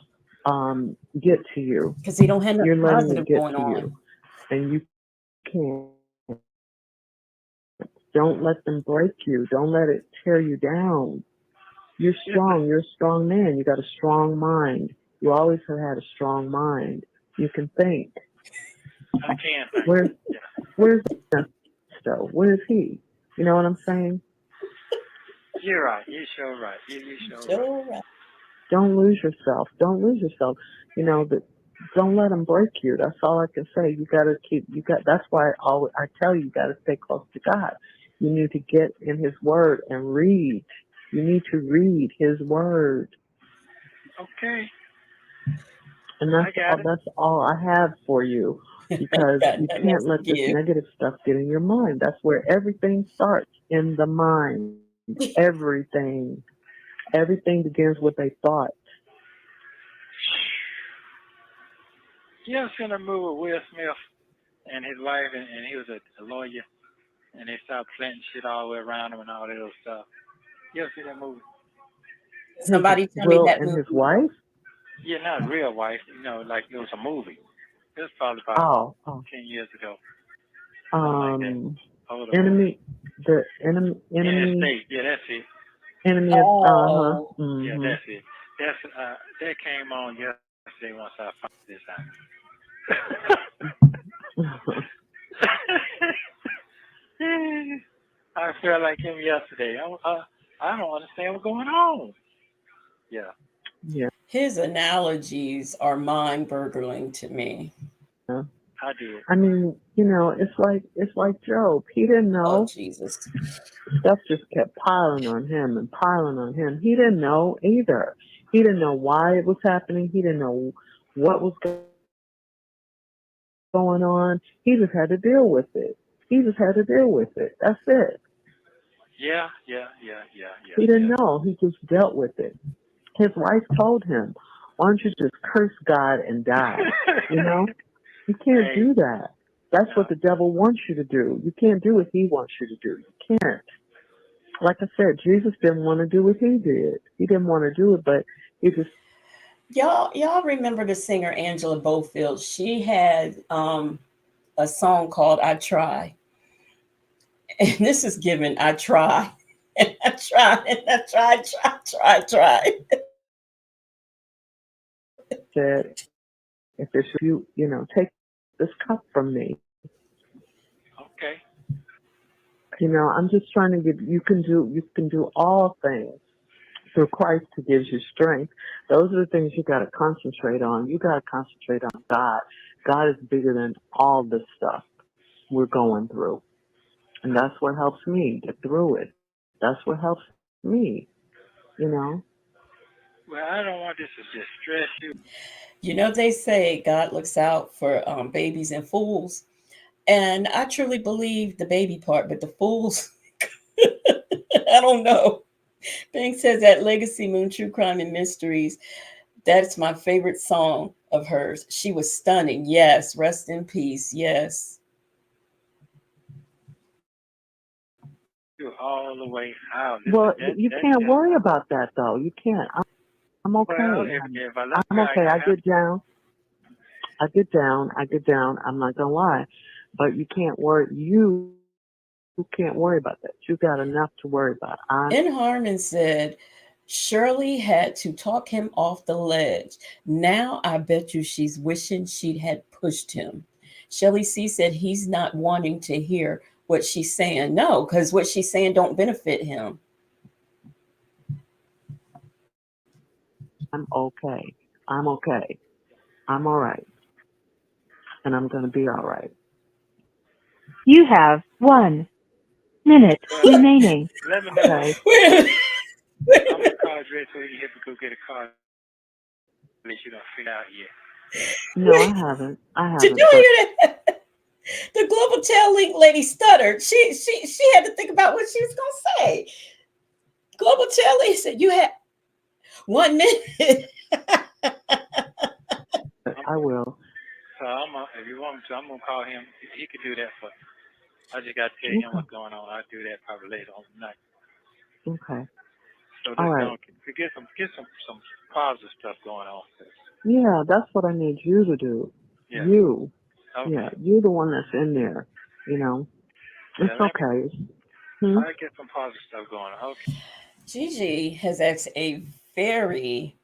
get to you. Because you don't have You're letting positive it get going to on. you. And you can't. Don't let them break you. Don't let it tear you down. You're strong. You're a strong man. You got a strong mind. You always have had a strong mind. You can think. I can't think. Where's Nesto? Where is he? You know what I'm saying? You're right. You're sure right. You're sure right. Sure right. Don't lose yourself. Don't lose yourself. You know that. Don't let them break you. That's all I can say. You got to keep. You got. That's why I tell you, you got to stay close to God. You need to get in His Word and read. You need to read His Word, Okay. and I got it. that's all I have for you. Because Got you nothing else can't to let this give. negative stuff get in your mind. That's where everything starts, in the mind. Everything. Everything begins with a thought. You ever seen a movie with Will Smith and his wife, and he was a lawyer, and they started planting shit all the way around him and all that other stuff? You ever see that movie? Somebody tell me Will that and his movie. wife. Yeah, not real wife. Like it was a movie. It was probably about Oh, 10 years ago, oh. something like that. Older movie. Enemy. The enemy. Yeah, Enemy. State. Yeah, that's it. Enemy. Uh huh. Oh, Yeah, Mhm. that's it. That came on yesterday once I found this out. I felt like him yesterday. I don't understand what's going on. Yeah, Yeah. his analogies are mind-boggling to me. I did. I mean, it's like Job. He didn't Oh, know. Jesus. Stuff just kept piling on him and piling on him. He didn't know either. He didn't know why it was happening. He didn't know what was going on. He just had to deal with it. He just had to deal with it. That's it. Yeah. He didn't know. He just dealt with it. His wife told him, "Why don't you just curse God and die?" You know, you can't Hey, do that. That's no. what the devil wants you to do. You can't do what he wants you to do. You can't. Like I said, Jesus didn't want to do what he did. He didn't want to do it, but he just Y'all remember the singer Angela Bofield? She had a song called I Try. And this is given I try. And I try and I try. said, "If it's take this cup from me." Okay. I'm just trying to give you can do all things through Christ who gives you strength. Those are the things you got to concentrate on. You got to concentrate on God. God is bigger than all this stuff we're going through. And that's what helps me get through it. That's what helps me, you know. Well, I don't want this to just stress you. They say God looks out for babies and fools. And I truly believe the baby part, but the fools, I don't know. Bing says that Legacy Moon True Crime and Mysteries, that's my favorite song of hers. She was stunning. Yes. Rest in peace. Yes. You all the way out. Well, you That's can't just. worry about that though. You can't. I'm Well, okay. if I love I'm you, okay. I I have. get down. I get down. I'm not gonna lie, but you can't worry. You can't worry about that. You got enough to worry about. In Harmon said, Shirley had to talk him off the ledge. Now I bet you she's wishing she had pushed him. Shelly C said he's not wanting to hear what she's saying. No, because what she's saying don't benefit him. I'm okay. I'm okay. I'm all right, and I'm gonna be all right. You have 1 minute Well, remaining. let me know when Okay. Wait a minute. Wait a I'm minute. the car's ready so you have to go get a car. At least you don't figure out yet. No, I Wait. haven't. I Did haven't. you But hear that? The Global Tel Link lady stuttered. She had to think about what she was gonna say. Global Tel Link said you had 1 minute. I'm, I will. so if you want me to, I'm gonna call him. He could do that for. I just got to tell him Okay. what's going on. I'll do that probably later on tonight. Okay. So All just right. don't get some positive stuff going on. Yeah, that's what I need you to do. Yeah. You. Yeah, Okay. you're the one that's in there. It's Yeah. okay. Hmm? I get some positive stuff going on. Okay. Gigi has asked a very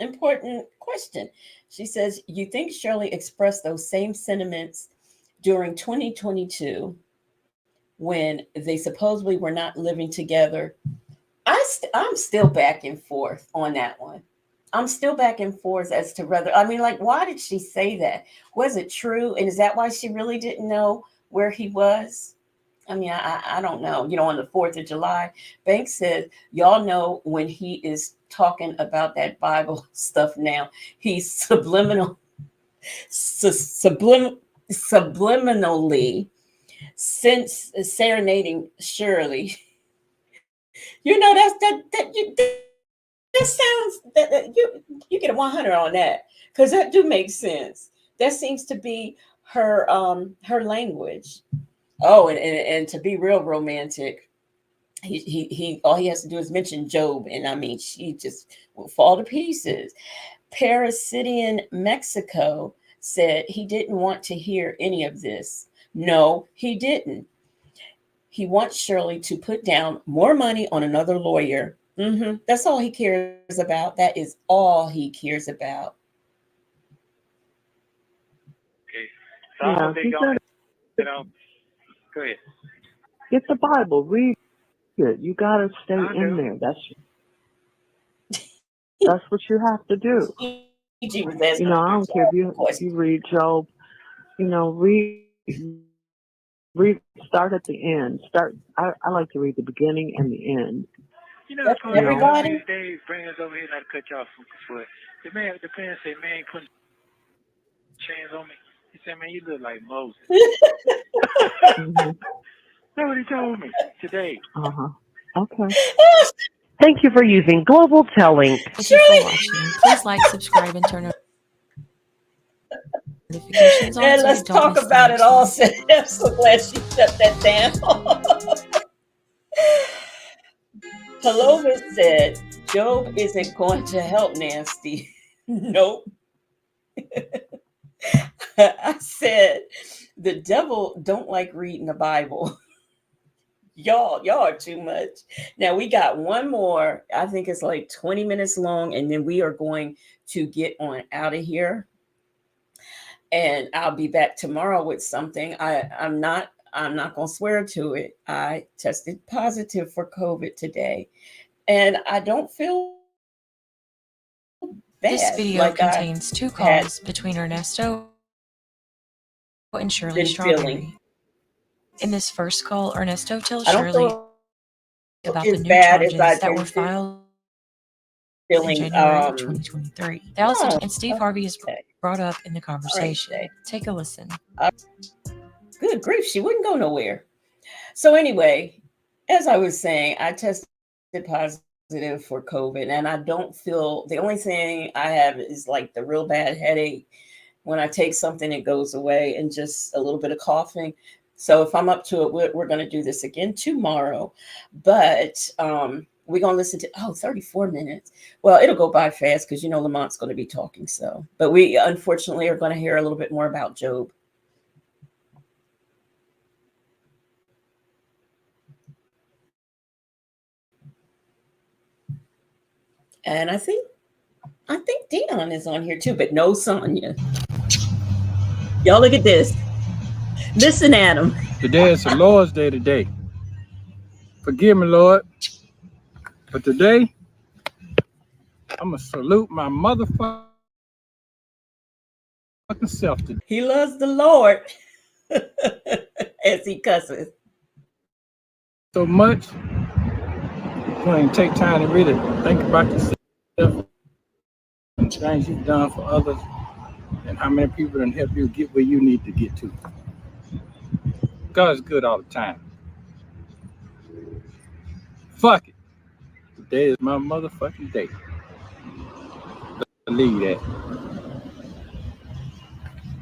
important question. She says, you think Shirley expressed those same sentiments during 2022 when they supposedly were not living together. I'm still back and forth on that one. I'm still back and forth as to whether, I mean, like, why did she say that? Was it true? And is that why she really didn't know where he was? I mean, I don't know. You know, on the 4th of July, Banks said, y'all know when he is talking about that Bible stuff now, he's subliminally since serenading Shirley. You know, that sounds you get a 100 on that, because that do make sense. That seems to be her language. Oh, and to be real romantic, he all he has to do is mention Job, and I mean she just will fall to pieces. Parasidian Mexico said he didn't want to hear any of this. No, he didn't. He wants Shirley to put down more money on another lawyer. That's all he cares about. That is all he cares about. Okay. So I Yeah, hope they he go, said, go ahead. get the Bible, read it. You got to stay I in do. there. That's what you have to do. Gigi was asking You know, I don't care if questions. you read Job. You know, read start at the end. I like to read the beginning and the end. You know, That's it's funny. You know, everybody. Dave brings us over here not to cut you off from foot. The parents say, man, ain't putting chains on me. He said, man, you look like Moses. hmm That's what he told me today. uh-huh. Okay. Thank you for using Global Telling. Thank you for Shirley, watching. Please like, subscribe, and turn notifications on and so you let's don't talk miss the about it next all. one. I'm so glad she shut that down. Paloma said Job isn't going to help Nasty. Nope. I said the devil don't like reading the Bible. Y'all are too much. Now we got one more. I think it's like 20 minutes long, and then we are going to get on out of here. And I'll be back tomorrow with something. I'm not gonna swear to it. I tested positive for COVID today, and I don't feel bad. This Like video I contains two had calls between Ernesto and Shirley been feeling. Strawberry. In this first call, Ernesto tells I don't Shirley feel about the as new bad as charges I've that been were filed in feeling. January of 2023. They also Oh, and Steve Harvey is okay. brought up in the All right. conversation. Take a listen. Good grief, she wouldn't go nowhere. So anyway, as I was saying, I tested positive for COVID, and I don't feel, the only thing I have is like the real bad headache. When I take something, it goes away, and just a little bit of coughing. So if I'm up to it, we're going to do this again tomorrow. But we're going to listen to 34 minutes. Well, it'll go by fast because Lamont's going to be talking. So, but we unfortunately are going to hear a little bit more about Job. And I think Dion is on here too, but no Sonya. Y'all look at this. Listen at him. Today is the Lord's Day today. Forgive me, Lord. But today, I'm going to salute my motherfucking self today. He loves the Lord as he cusses. So much, you ain't take time to really think about yourself and things you've done for others and how many people can help you get where you need to get to. God's good all the time. Fuck it. Today is my motherfucking day. Believe that.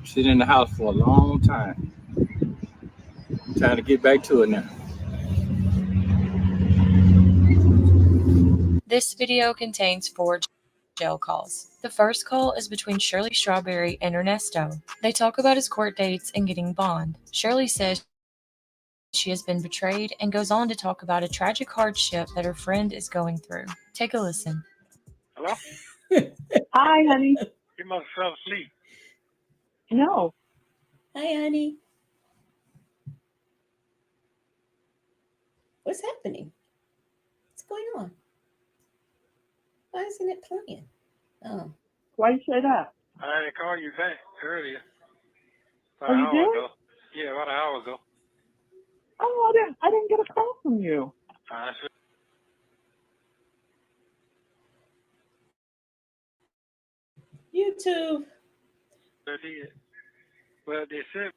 Sit in the house for a long time. I'm trying to get back to it now. This video contains 4 jail calls. The first call is between Shirley Strawberry and Ernesto. They talk about his court dates and getting bond. Shirley says she has been betrayed and goes on to talk about a tragic hardship that her friend is going through. Take a listen. Hello? Hi, honey. You must have fell asleep. No. Hi, honey. What's happening? What's going on? Why isn't it playing? Oh. Why you say that? I had to call you back earlier. About Oh, an you hour did? ago. Yeah, about an hour ago. Oh, I didn't get a call from you. I said, YouTube. I did. Well, they said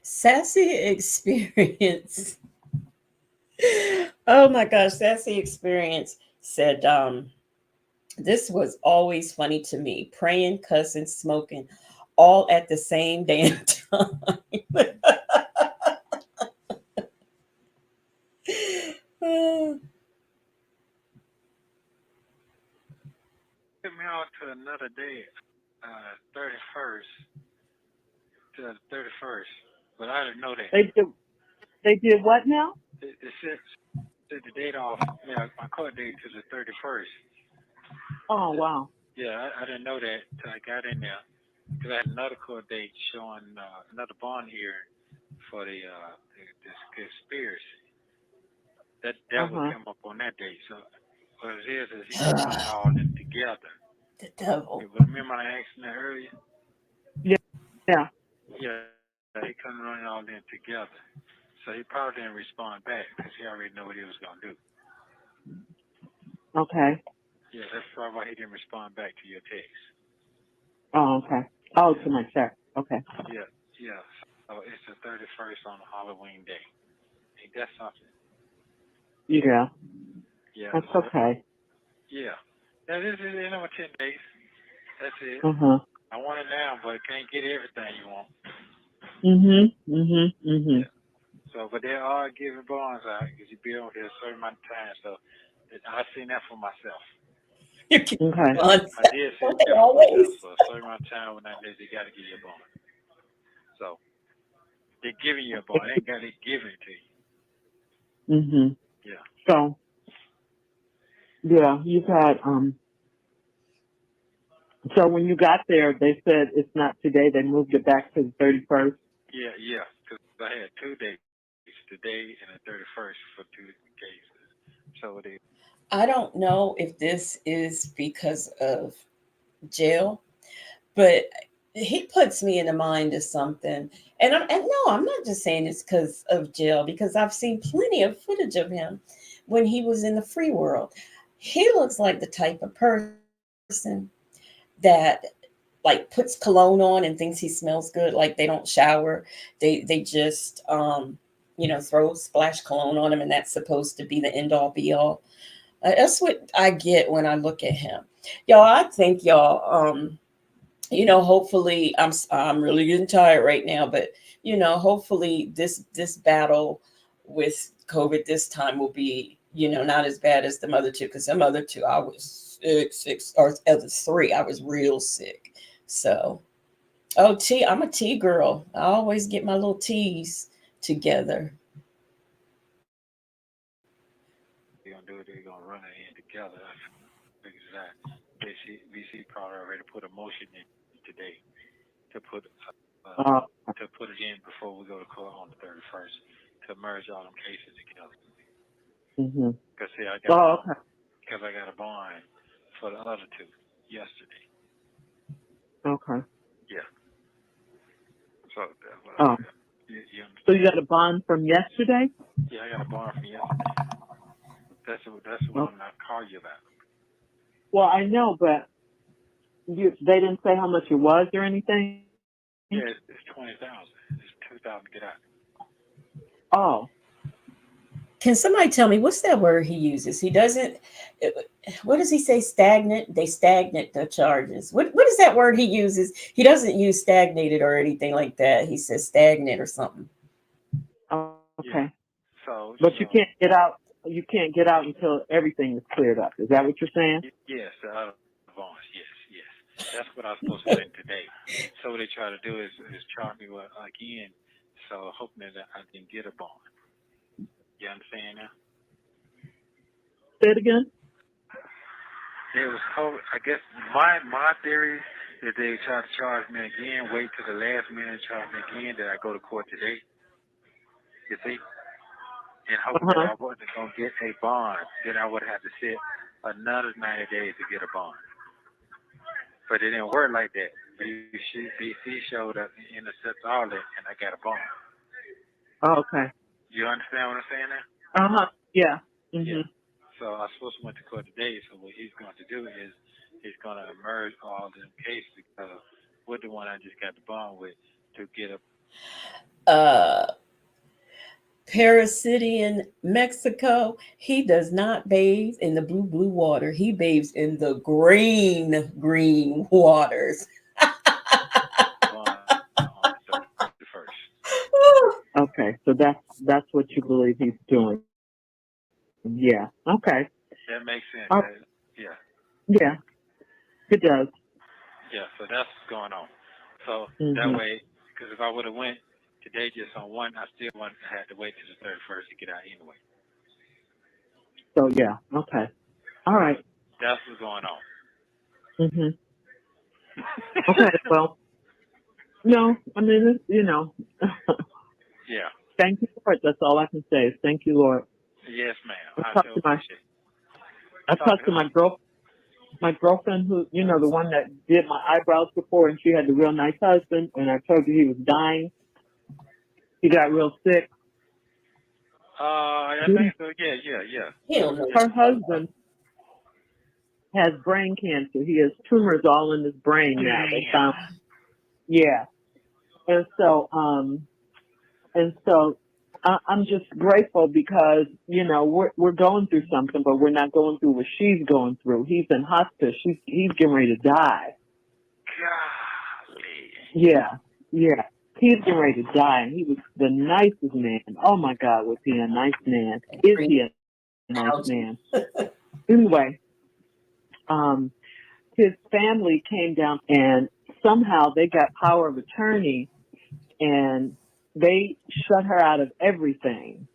Sassy Experience. Oh my gosh, Sassy Experience said, this was always funny to me. Praying, cussing, smoking, all at the same damn time. took me out to another day, 31st to the 31st. But I didn't know that. They did what now? It said the date off, my court date to the 31st. Oh, wow. Yeah, I didn't know that until I got in there. Because I had another court date showing another bond hearing for this conspiracy. That devil come up on that date. So what it is he can run it all in together. The devil. But remember I asked that earlier? Yeah. Yeah, he couldn't run it all in together. So he probably didn't respond back because he already knew what he was going to do. Okay. Yeah, that's probably why he didn't respond back to your text. Oh, okay. Oh, to my check. Okay. Yeah. So it's the 31st on Halloween day. Ain't that something? Yeah. Yeah. That's okay. Yeah. Now, this is in over 10 days. That's it. Uh-huh. I want it now, but can't get everything you want. Mm-hmm. Yeah. So, but they are giving bonds out because you be over here a certain amount of time. So, I've seen that for myself. Okay. I did see that for myself. So, a certain amount of time when I did, they got to give you a bond. So, they're giving you a bond. They ain't got to give it to you. Mm-hmm. Yeah. So, yeah, you've had, so when you got there, they said it's not today. They moved it back to the 31st. Yeah. Because I had 2 days, today and the 31st for 2 cases. So, I don't know if this is because of jail, but he puts me in the mind of something. And no, I'm not just saying it's because of jail, because I've seen plenty of footage of him when he was in the free world. He looks like the type of person that like puts cologne on and thinks he smells good. Like they don't shower. They just throw splash cologne on him, and that's supposed to be the end all be all. That's what I get when I look at him. Y'all, I think y'all hopefully I'm really getting tired right now, but hopefully this battle with COVID this time will be, not as bad as the other two, because them other two I was sick, or other three I was real sick. So, I'm a tea girl. I always get my little teas together. they're going to do it, they're going to run it in together. Exactly. BC probably already put a motion in today to put it in before we go to court on the 31st to merge all them cases together. Because see, I got a bond for the other two yesterday. Okay. Yeah. So So you got a bond from yesterday? Yeah, I got a bond from yesterday. That's what I'm not calling you about. Well, I know, but they didn't say how much it was or anything? Yeah, it's 20,000. It's 2,000 to get out. Oh. Can somebody tell me what's that word he uses? He doesn't. What does he say? Stagnant. They stagnate the charges. What is that word he uses? He doesn't use stagnated or anything like that. He says stagnant or something. Okay. Yeah. But you can't get out. You can't get out until everything is cleared up. Is that what you're saying? Yes, the other bonds. Yes. That's what I was supposed to win today. So what they try to do is charge me again. So hoping that I can get a bond. You understand now? Say it again. It was I guess my theory is they try to charge me again, wait till the last minute, charge me again, that I go to court today. You see? and hoping that I wasn't going to get a bond. Then I would have to sit another 90 days to get a bond. But it didn't work like that. BC showed up and intercepted all that, and I got a bond. Oh, okay. You understand what I'm saying now? Yeah. Yeah. So I supposed to went to court today. So what he's going to do is he's going to merge all them cases with the one I just got the bond with to get a. Paris City in Mexico, he does not bathe in the blue water. He bathes in the green waters. Bond on the 31st. Okay, so that's what you believe he's doing. Yeah. Okay. That makes sense. Yeah. Yeah. It does. Yeah. So that's what's going on. So that way, because if I would have went today just on one, I still wouldn't have had to wait till the 31st to get out anyway. So yeah. Okay. All right. That's what's going on. Okay. Well, no, I mean, Yeah. Thank you, Lord. That's all I can say is thank you, Lord. Yes, ma'am. I talked to my girlfriend who, the one that did my eyebrows before, and she had the real nice husband, and I told you he was dying. He got real sick. I think so. Yeah. Her husband has brain cancer. He has tumors all in his brain now. They found, and so I'm just grateful because we're going through something, but we're not going through what she's going through. He's in hospice. He's getting ready to die. Golly. Yeah. He's getting ready to die, and he was the nicest man. Oh my God, was he a nice man? Is he a nice man? Anyway, his family came down, and somehow they got power of attorney, and they shut her out of everything.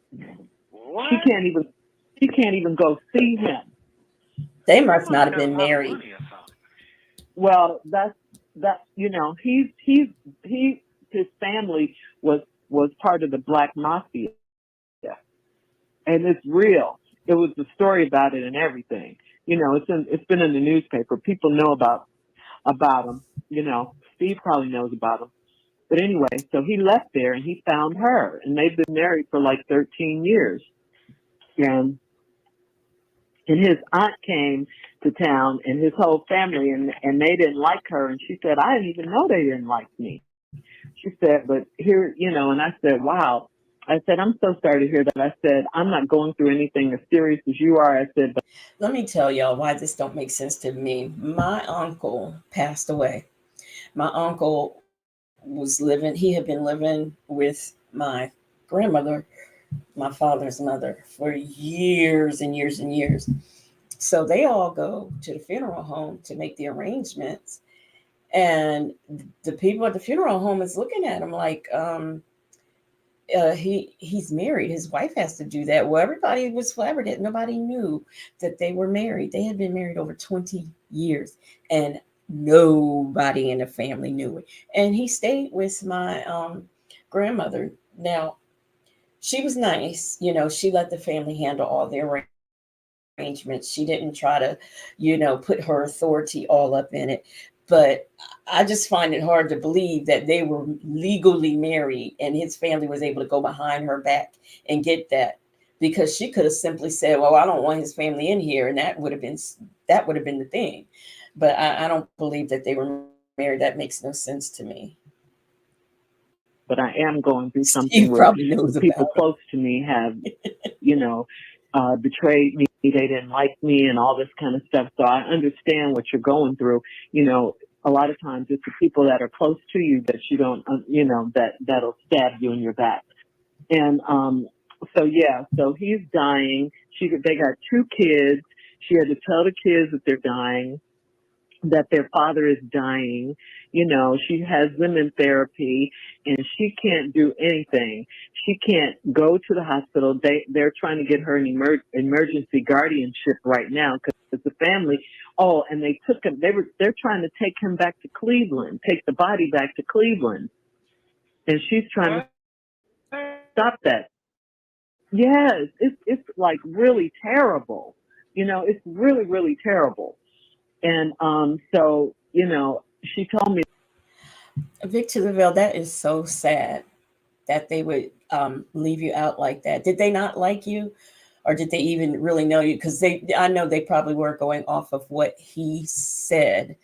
What? She can't even go see him. They must not have been married. Well, his family was part of the black mafia, and it's real. It was the story about it and everything. It's been in the newspaper. People know about him. Steve probably knows about him. But anyway, so he left there and he found her, and they've been married for like 13 years. And his aunt came to town and his whole family, and they didn't like her. And she said, I didn't even know they didn't like me. She said, but here, and I said, wow. I said, I'm so sorry to hear that. I said, I'm not going through anything as serious as you are. I said, but Let me tell y'all why this don't make sense to me. My uncle passed away. My uncle he had been living with my grandmother, my father's mother, for years and years and years. So they all go to the funeral home to make the arrangements. And the people at the funeral home is looking at him like, he's married. His wife has to do that. Well, everybody was flabbergasted. Nobody knew that they were married. They had been married over 20 years, and nobody in the family knew it. And he stayed with my grandmother. Now, she was nice. She let the family handle all the arrangements. She didn't try to, put her authority all up in it. But I just find it hard to believe that they were legally married and his family was able to go behind her back and get that, because she could have simply said, well, I don't want his family in here. And that would have been the thing. But I don't believe that they were married. That makes no sense to me. But I am going through something where people close to me have, betrayed me. They didn't like me and all this kind of stuff. So I understand what you're going through. A lot of times it's the people that are close to you that you don't, that'll stab you in your back. And so he's dying. They got 2 kids. She had to tell the kids that they're dying, that their father is dying. She has them in therapy, and she can't do anything. She can't go to the hospital. They're trying to get her an emergency guardianship right now because the family. Oh, and they took him. They're trying to take him back to Cleveland, take the body back to Cleveland, and she's trying to stop that. Yes, it's like really terrible. It's really, really terrible. And so, she told me. Victor Lavelle, that is so sad that they would leave you out like that. Did they not like you, or did they even really know you? Because I know they probably were going off of what he said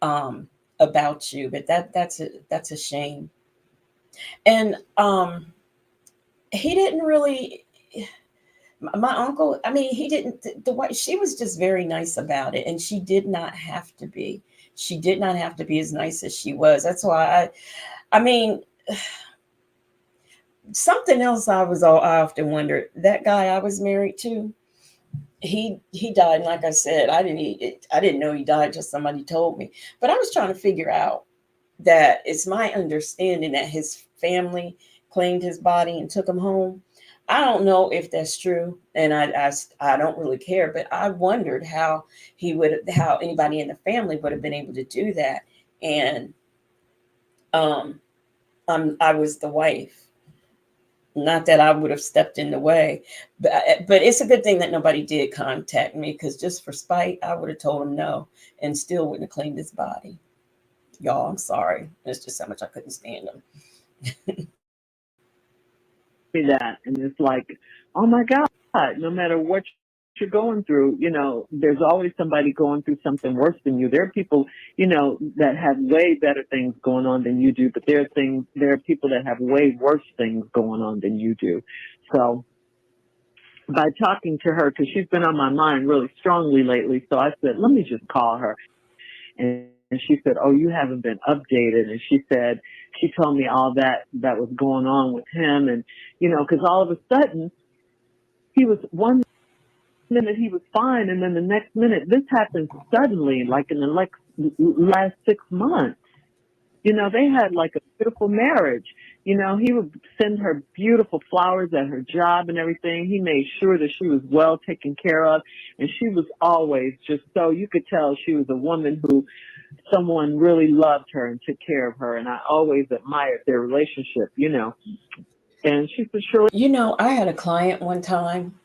um, about you. But that's a shame. And he didn't really. My uncle, I mean, he didn't. The wife, she was just very nice about it, and she did not have to be. She did not have to be as nice as she was. That's why I mean, something else I often wondered. That guy I was married to, he died, and like I said, I didn't know he died till somebody told me. But I was trying to figure out that it's my understanding that his family claimed his body and took him home. I don't know if that's true, and I don't really care. But I wondered how anybody in the family would have been able to do that, and um, I was the wife. Not that I would have stepped in the way, but it's a good thing that nobody did contact me, because just for spite, I would have told him no and still wouldn't have claimed his body. Y'all, I'm sorry. It's just how much I couldn't stand him. Me that, and it's like, oh my God, no matter what you're going through, there's always somebody going through something worse than you. There are people, that have way better things going on than you do, but there are people that have way worse things going on than you do. So by talking to her, because she's been on my mind really strongly lately, so I said, let me just call her. And she said, oh, you haven't been updated. And she told me all that was going on with him. And, because all of a sudden he was one minute he was fine. And then the next minute, this happened suddenly, like in the last 6 months. They had like a beautiful marriage. He would send her beautiful flowers at her job and everything. He made sure that she was well taken care of. And she was always just so, you could tell she was a woman who someone really loved her and took care of her. And I always admired their relationship, And she said, sure. I had a client one time.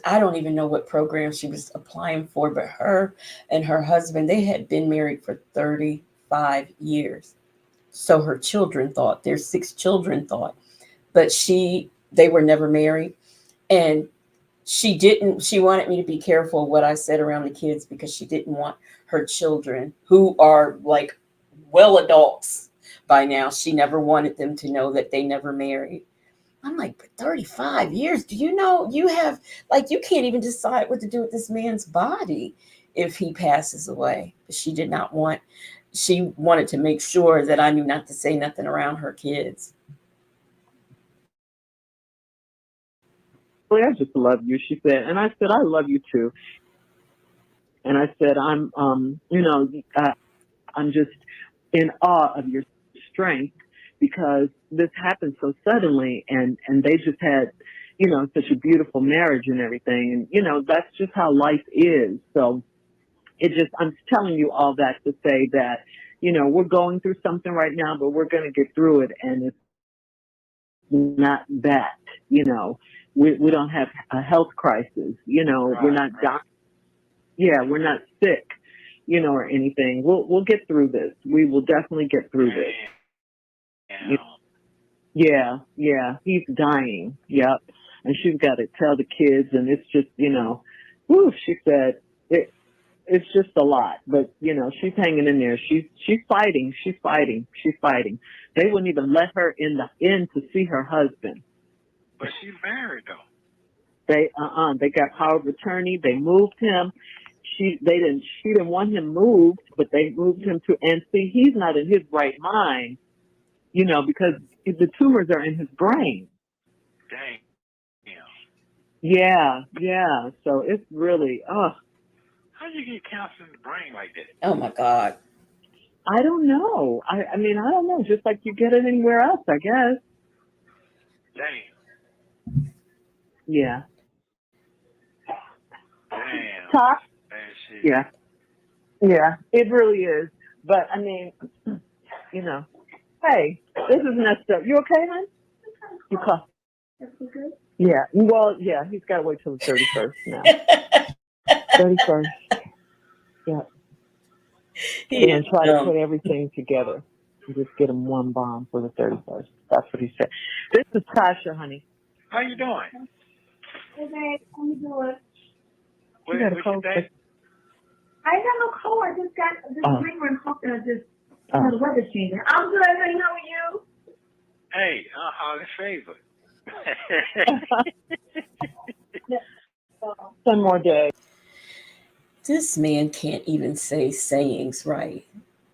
I don't even know what program she was applying for, but her and her husband, they had been married for 35 years. So her children thought, their 6 children thought, but they were never married. And she wanted me to be careful of what I said around the kids, because she didn't want her children, who are like well adults by now, she never wanted them to know that they never married. I'm like, but 35 years, do you know you have, like, you can't even decide what to do with this man's body if he passes away. She did not want, she wanted to make sure that I knew not to say nothing around her kids. I just love you, she said. And I said, I love you too. And I said, I'm just in awe of your strength, because this happened so suddenly, and they just had, such a beautiful marriage and everything. And, that's just how life is. So I'm telling you all that to say that, we're going through something right now, but we're going to get through it. And it's not that, we don't have a health crisis, we're not dying. Yeah, we're not sick, or anything. We'll get through this. We will definitely get through this. Yeah, he's dying. Yep. And she's got to tell the kids, and it's just, she said, it's just a lot, but she's hanging in there. She's fighting. They wouldn't even let her in to see her husband. But she's married though. They got power of attorney. They moved him. She didn't want him moved, but they moved him to, and see, he's not in his right mind, because the tumors are in his brain. Dang. Yeah. So it's really, how do you get cancer in the brain like that? Oh my God. I don't know. I mean, I don't know. Just like you get it anywhere else, I guess. Dang. Yeah. Damn. Talk. Shit. Yeah, it really is. But I mean, hey, this is Nesto. You okay, hon? You call. Yeah. Well, yeah, he's got to wait till the 31st now. 31st. Yeah. He They're is going to try to dumb. put everything together and just get him one bomb for the 31st. That's what he said. This is Tasha, honey. How you doing? Hey, babe, how you doing? You got a What's your cold? day? I ain't got no cold. I just got this ringer and cough that I just Oh. the weather changing. I'm good. How are you? Hey, highly favored. 10 more days. This man can't even say sayings right.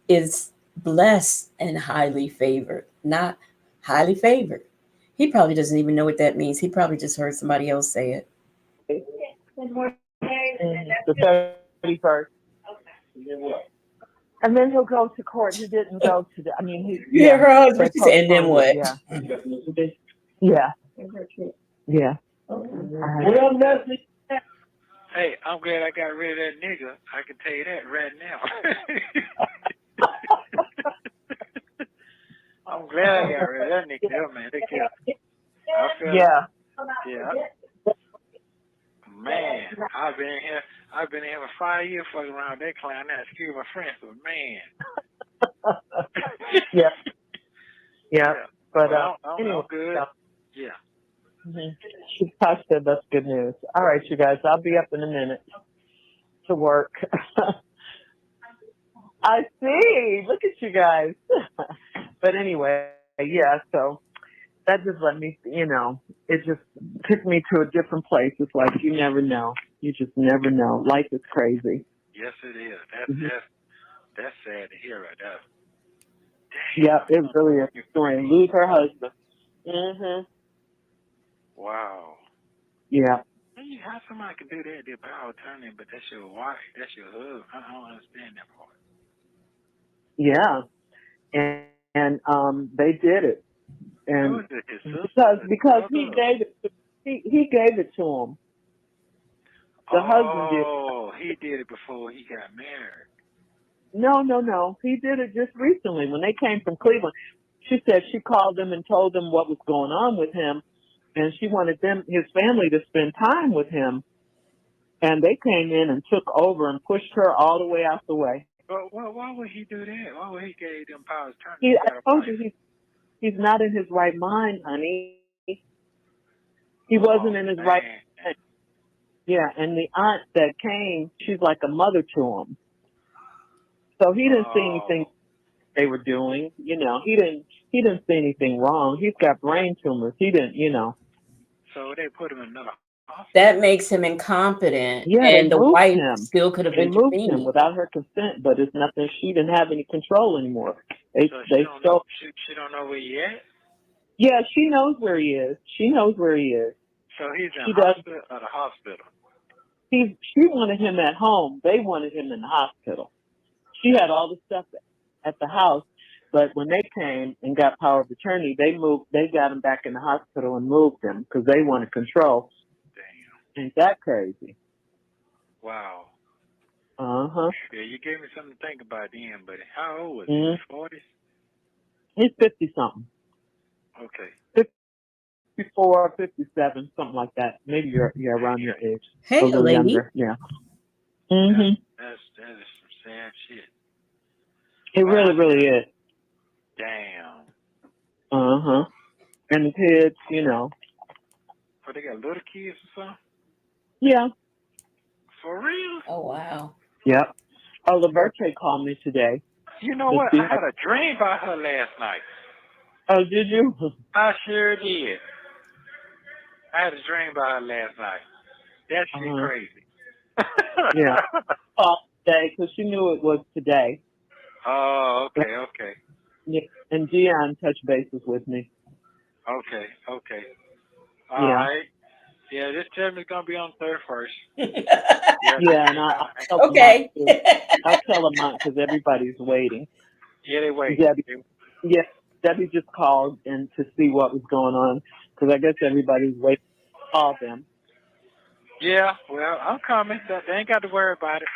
Is blessed and highly favored, not highly favored. He probably doesn't even know what that means. He probably just heard somebody else say it. 10 more days. The 31st. And then he'll go to court. He didn't go to the, I mean, You hear her they husband? She said, and then postponed what? it, yeah. Yeah. Well, Leslie. Hey, I'm glad I got rid of that nigga. I can tell you that right now. I'm glad I got rid of that nigga. Yeah, man. Look here. I feel Yeah. Yeah. Man, I've been in here for 5 years fucking around that clown. Now, excuse my French, but man. Yeah. Yeah. But well, I'm anyway, good. Yeah. Mm-hmm. Tasha said that's good news. All right, you guys. I'll be up in a minute to work. I see. Look at you guys. But anyway, yeah. So that just let me, it just took me to a different place. It's like you never know. You just never know. Life is crazy. Yes, it is. That's sad to hear right there. Yeah, it really is. Story. Lose her husband. Mhm. Wow. Yeah. How somebody can do that? They're power of attorney, but that's your wife. That's your husband. I don't understand that part. Yeah. And they did it. And Was it his sister? because he gave it to him. The husband did. Oh, he did it before he got married. No. He did it just recently when they came from Cleveland. She said she called them and told them what was going on with him, and she wanted his family, to spend time with him. And they came in and took over and pushed her all the way out the way. But why would he do that? Why would he give them power of attorney? I told you he's not in his right mind, honey. He wasn't in his right mind. Yeah, and the aunt that came, she's like a mother to him. So he didn't see anything they were doing. He didn't see anything wrong. He's got brain tumors. He didn't, So they put him in another hospital. That makes him incompetent. Yeah, and the wife him. still could have They moved intervened. him without her consent, but it's nothing. She didn't have any control anymore. She don't know where he at? Yeah, she knows where he is. She knows where he is. So he's in the hospital. She wanted him at home. They wanted him in the hospital. She had all the stuff at the house, but when they came and got power of attorney, they got him back in the hospital and moved him because they wanted control. Damn. Ain't that crazy? Wow. Uh-huh. Yeah, you gave me something to think about then, but how old was he? In his 40s? He's 50-something. Okay. 54, 57, something like that. Maybe you're around your age. Hey, a little lady. younger. Yeah. Mm-hmm. That is some sad shit. It really, really is. Damn. Uh-huh. And the kids, But they got little kids or something? Yeah. For real? Oh, wow. Yep. Oh, Laverte called me today. You know what? I had a dream about her last night. Oh, did you? I sure did. I had a dream about her last night. That shit crazy. Yeah. Oh, today, because she knew it was today. Oh, okay. Yeah. And Dion touched bases with me. Okay. All right. Yeah, this term is going to be on 31st. Yeah, and I'll tell okay. I'll tell them not because everybody's waiting. Yeah, they wait. Debbie just called and to see what was going on because I guess everybody's waiting to call them. Yeah, well, I'm coming. They ain't got to worry about it.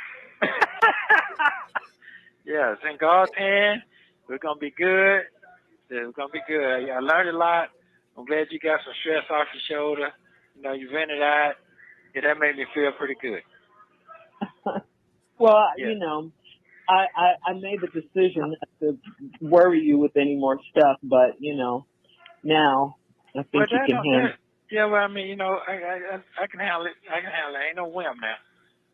Yeah, it's in God's hand. We're going to be good. It's going to be good. Yeah, I learned a lot. I'm glad you got some stress off your shoulder. You know, you vented out. Yeah, that made me feel pretty good. Well, Yeah. you know, I made the decision not to worry you with any more stuff, but you know, now I think you can handle. Yeah, well, I mean, you know, I can handle it. I can handle it. Ain't no whim now.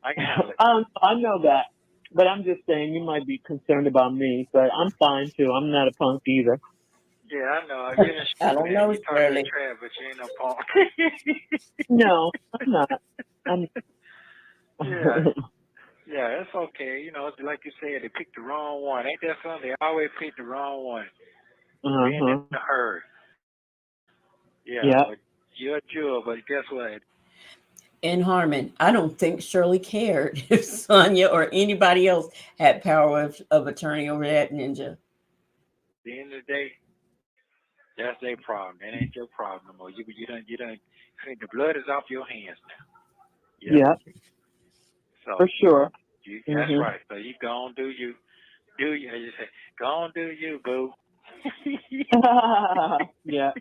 I can handle it. I know that, but I'm just saying you might be concerned about me, but I'm fine too. I'm not a punk either. Yeah, I know. You're in I don't know, you talk Shirley. that trash, but you ain't no punk. No, I'm not. I'm. Yeah. Yeah, it's okay. You know, like you said, they picked the wrong one. Ain't that something? They always pick the wrong one. Being in the herd. Yeah, Yeah. but you're a Jew, but guess what? And Harmon, I don't think Shirley cared if Sonia or anybody else had power of attorney over that ninja. At the end of the day, that's their problem. That ain't your problem no more. You done. The blood is off your hands now. Yeah. So For sure. That's right. So you go on, do you? Do you? As you say, go on, do you, boo? Yeah.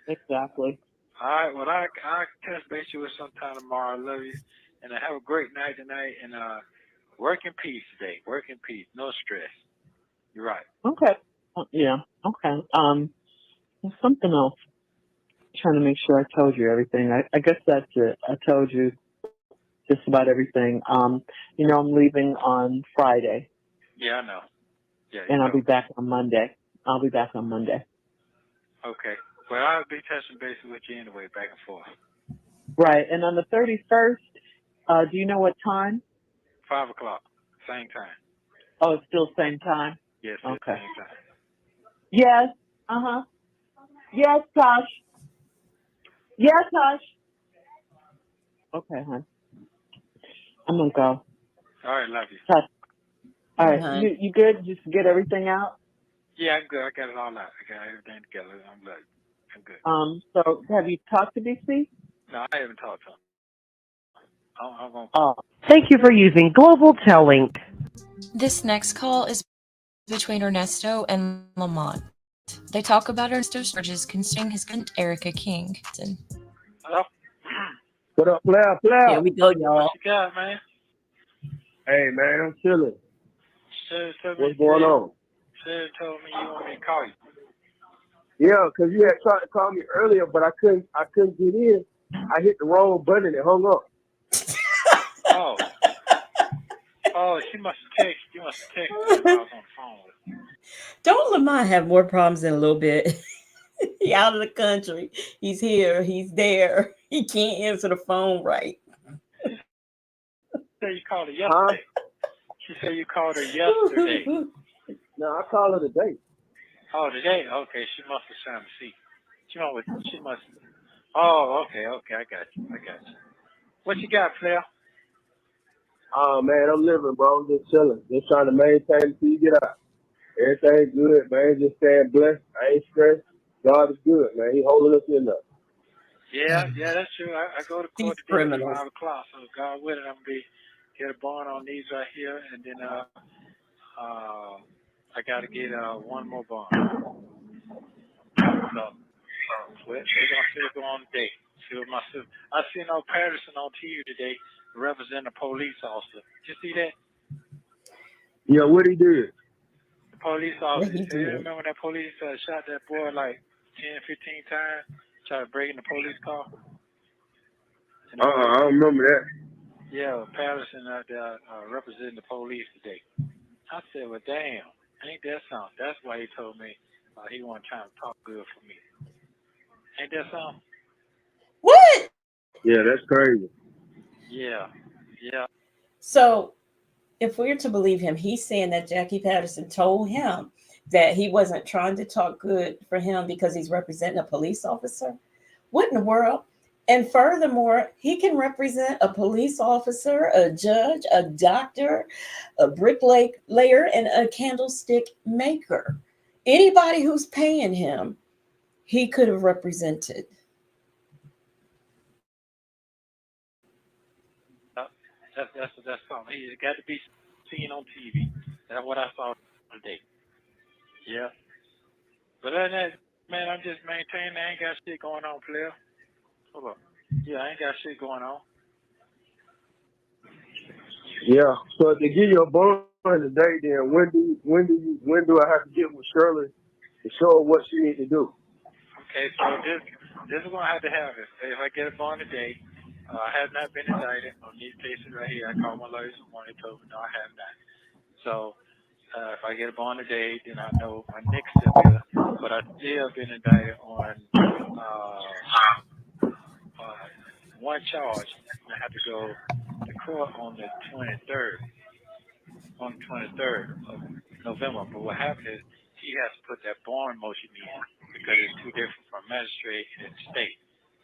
Exactly. All right. Well, I touch base you with sometime tomorrow. I love you, and have a great night tonight. And work in peace today. Work in peace. No stress. You're right. Okay. Yeah. Okay. There's something else. Trying to make sure I told you everything. I guess that's it. I told you just about everything. You know, I'm leaving on Friday. Yeah, I know. Yeah. And I'll be back on Monday. Okay. Well, I'll be touching base with you anyway, back and forth. Right. And on the 31st, do you know what time? 5 o'clock. Same time. Oh, it's still same time? Yes, okay. Same time. Yes. Uh-huh. Yes, Tosh. Yes, Tosh. Okay, hon. I'm going to go. All right, love you. Tosh. All right. You good? Just get everything out? Yeah, I'm good. I got it all out. I got everything together. I'm good. I'm good. So have you talked to DC? No, I haven't talked to him. I'm going to. Thank you for using Global Telling. This next call is between Ernesto and Lamont. They talk about Ernesto's charges concerning his aunt Erica King. Hello? What up, player? Here we go, y'all. What you got, man? Hey, man, I'm chilling. What's going on? Sir told me you want me to call you. Yeah, 'cause you had tried to call me earlier, but I couldn't get in. I hit the wrong button and it hung up. Oh, she must have texted. You must have texted when I was on the phone with her. Don't Lamont have more problems in a little bit? He out of the country. He's here. He's there. He can't answer the phone right. She said you called her yesterday. She said you called her yesterday. No, I called her today. Oh, today? Okay, she must have trying to see. She must. Oh, okay, I got you. What you got, player? Oh, man, I'm living, bro. I'm just chilling. Just trying to maintain until you get out. Everything's good, man. Just staying blessed. I ain't stressed. God is good, man. He holding us in there. Yeah, that's true. I go to court These today at criminals. 5 o'clock, so God willing, I'm going to get a bond on these right here, and then I got to get one more bond. So we're going to see what's going on today. See what I seen Patterson on TV today representing a police officer. Did you see that? Yeah, what he did? The police officer. You remember that police shot that boy like 10, 15 times, tried to break in the police car? I don't remember that. Yeah, Patterson out there representing the police today. I said, well, damn, ain't that something? That's why he told me he wasn't trying to talk good for me. Ain't that something? What? Yeah, that's crazy. Yeah. So if we're to believe him, he's saying that Jackie Patterson told him that he wasn't trying to talk good for him because he's representing a police officer. What in the world? And furthermore, he can represent a police officer, a judge, a doctor, a bricklayer, and a candlestick maker. Anybody who's paying him, he could have represented. That's something. He's got to be seen on TV. That's what I saw today. Yeah. But other than that, Man, I'm just maintaining. I ain't got shit going on, player. Hold up. Yeah, I ain't got shit going on. Yeah. So to give you a bond today, then when do I have to get with Shirley to show her what she needs to do? Okay, so this is gonna have to happen. If I get a bond today, I have not been indicted on these cases right here. I called my lawyers this morning, told me no, I have not. So if I get a bond today, then I know my next step is. But I still been indicted on one charge, and I have to go to court on the 23rd. On the 23rd of November. But what happened is he has to put that bond motion in because it's too different from magistrate and state.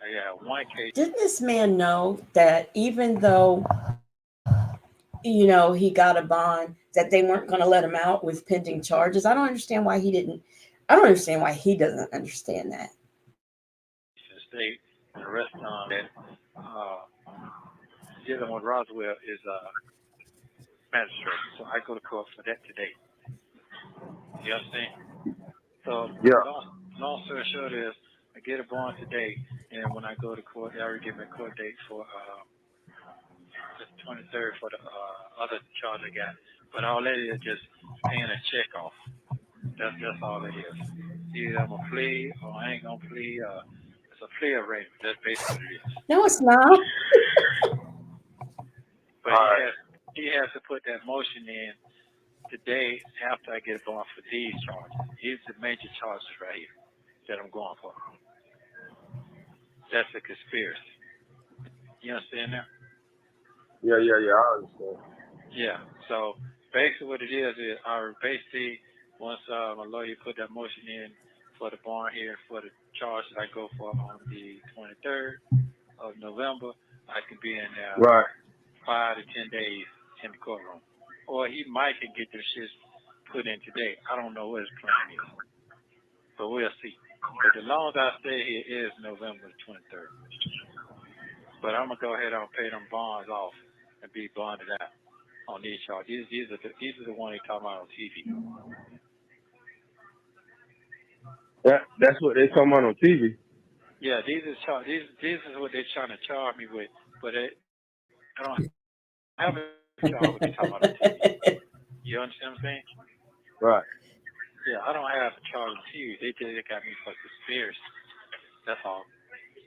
I got one case. Didn't this man know that even though, he got a bond, that they weren't going to let him out with pending charges? I don't understand why he didn't. I don't understand why he doesn't understand that. State and the rest of that dealing with Roswell is magistrate. So I go to court for that today. You understand? So Yeah. long story short is I get a bond today, and when I go to court, they already give me a court date for the 23rd for the other charge I got. But all that is just paying a check off. That's all it is. Either I'm gonna plea or I ain't gonna plea. It's a plea arrangement. That's basically what it is. No, it's not. But he has to put that motion in today after I get a bond for these charges. These are the major charges right here that I'm going for. That's a conspiracy. You understand now? Yeah, I understand. Yeah. So basically what it is once my lawyer put that motion in for the bond here for the charges I go for on the 23rd of November, I can be in there Right. 5 to 10 days in the courtroom. Or he might can get their shit put in today. I don't know what his plan is. But we'll see. But the longest I stay here is November the 23rd. But I'm gonna go ahead and pay them bonds off and be bonded out on these charges. These are the ones they talking about on TV. That's what they talking about on TV. Yeah, these is what they're trying to charge me with, but I don't have a charge what they're talking about on TV. You understand what I'm saying? Right. Yeah, I don't have a charge on TV. They got me for conspiracy. That's all.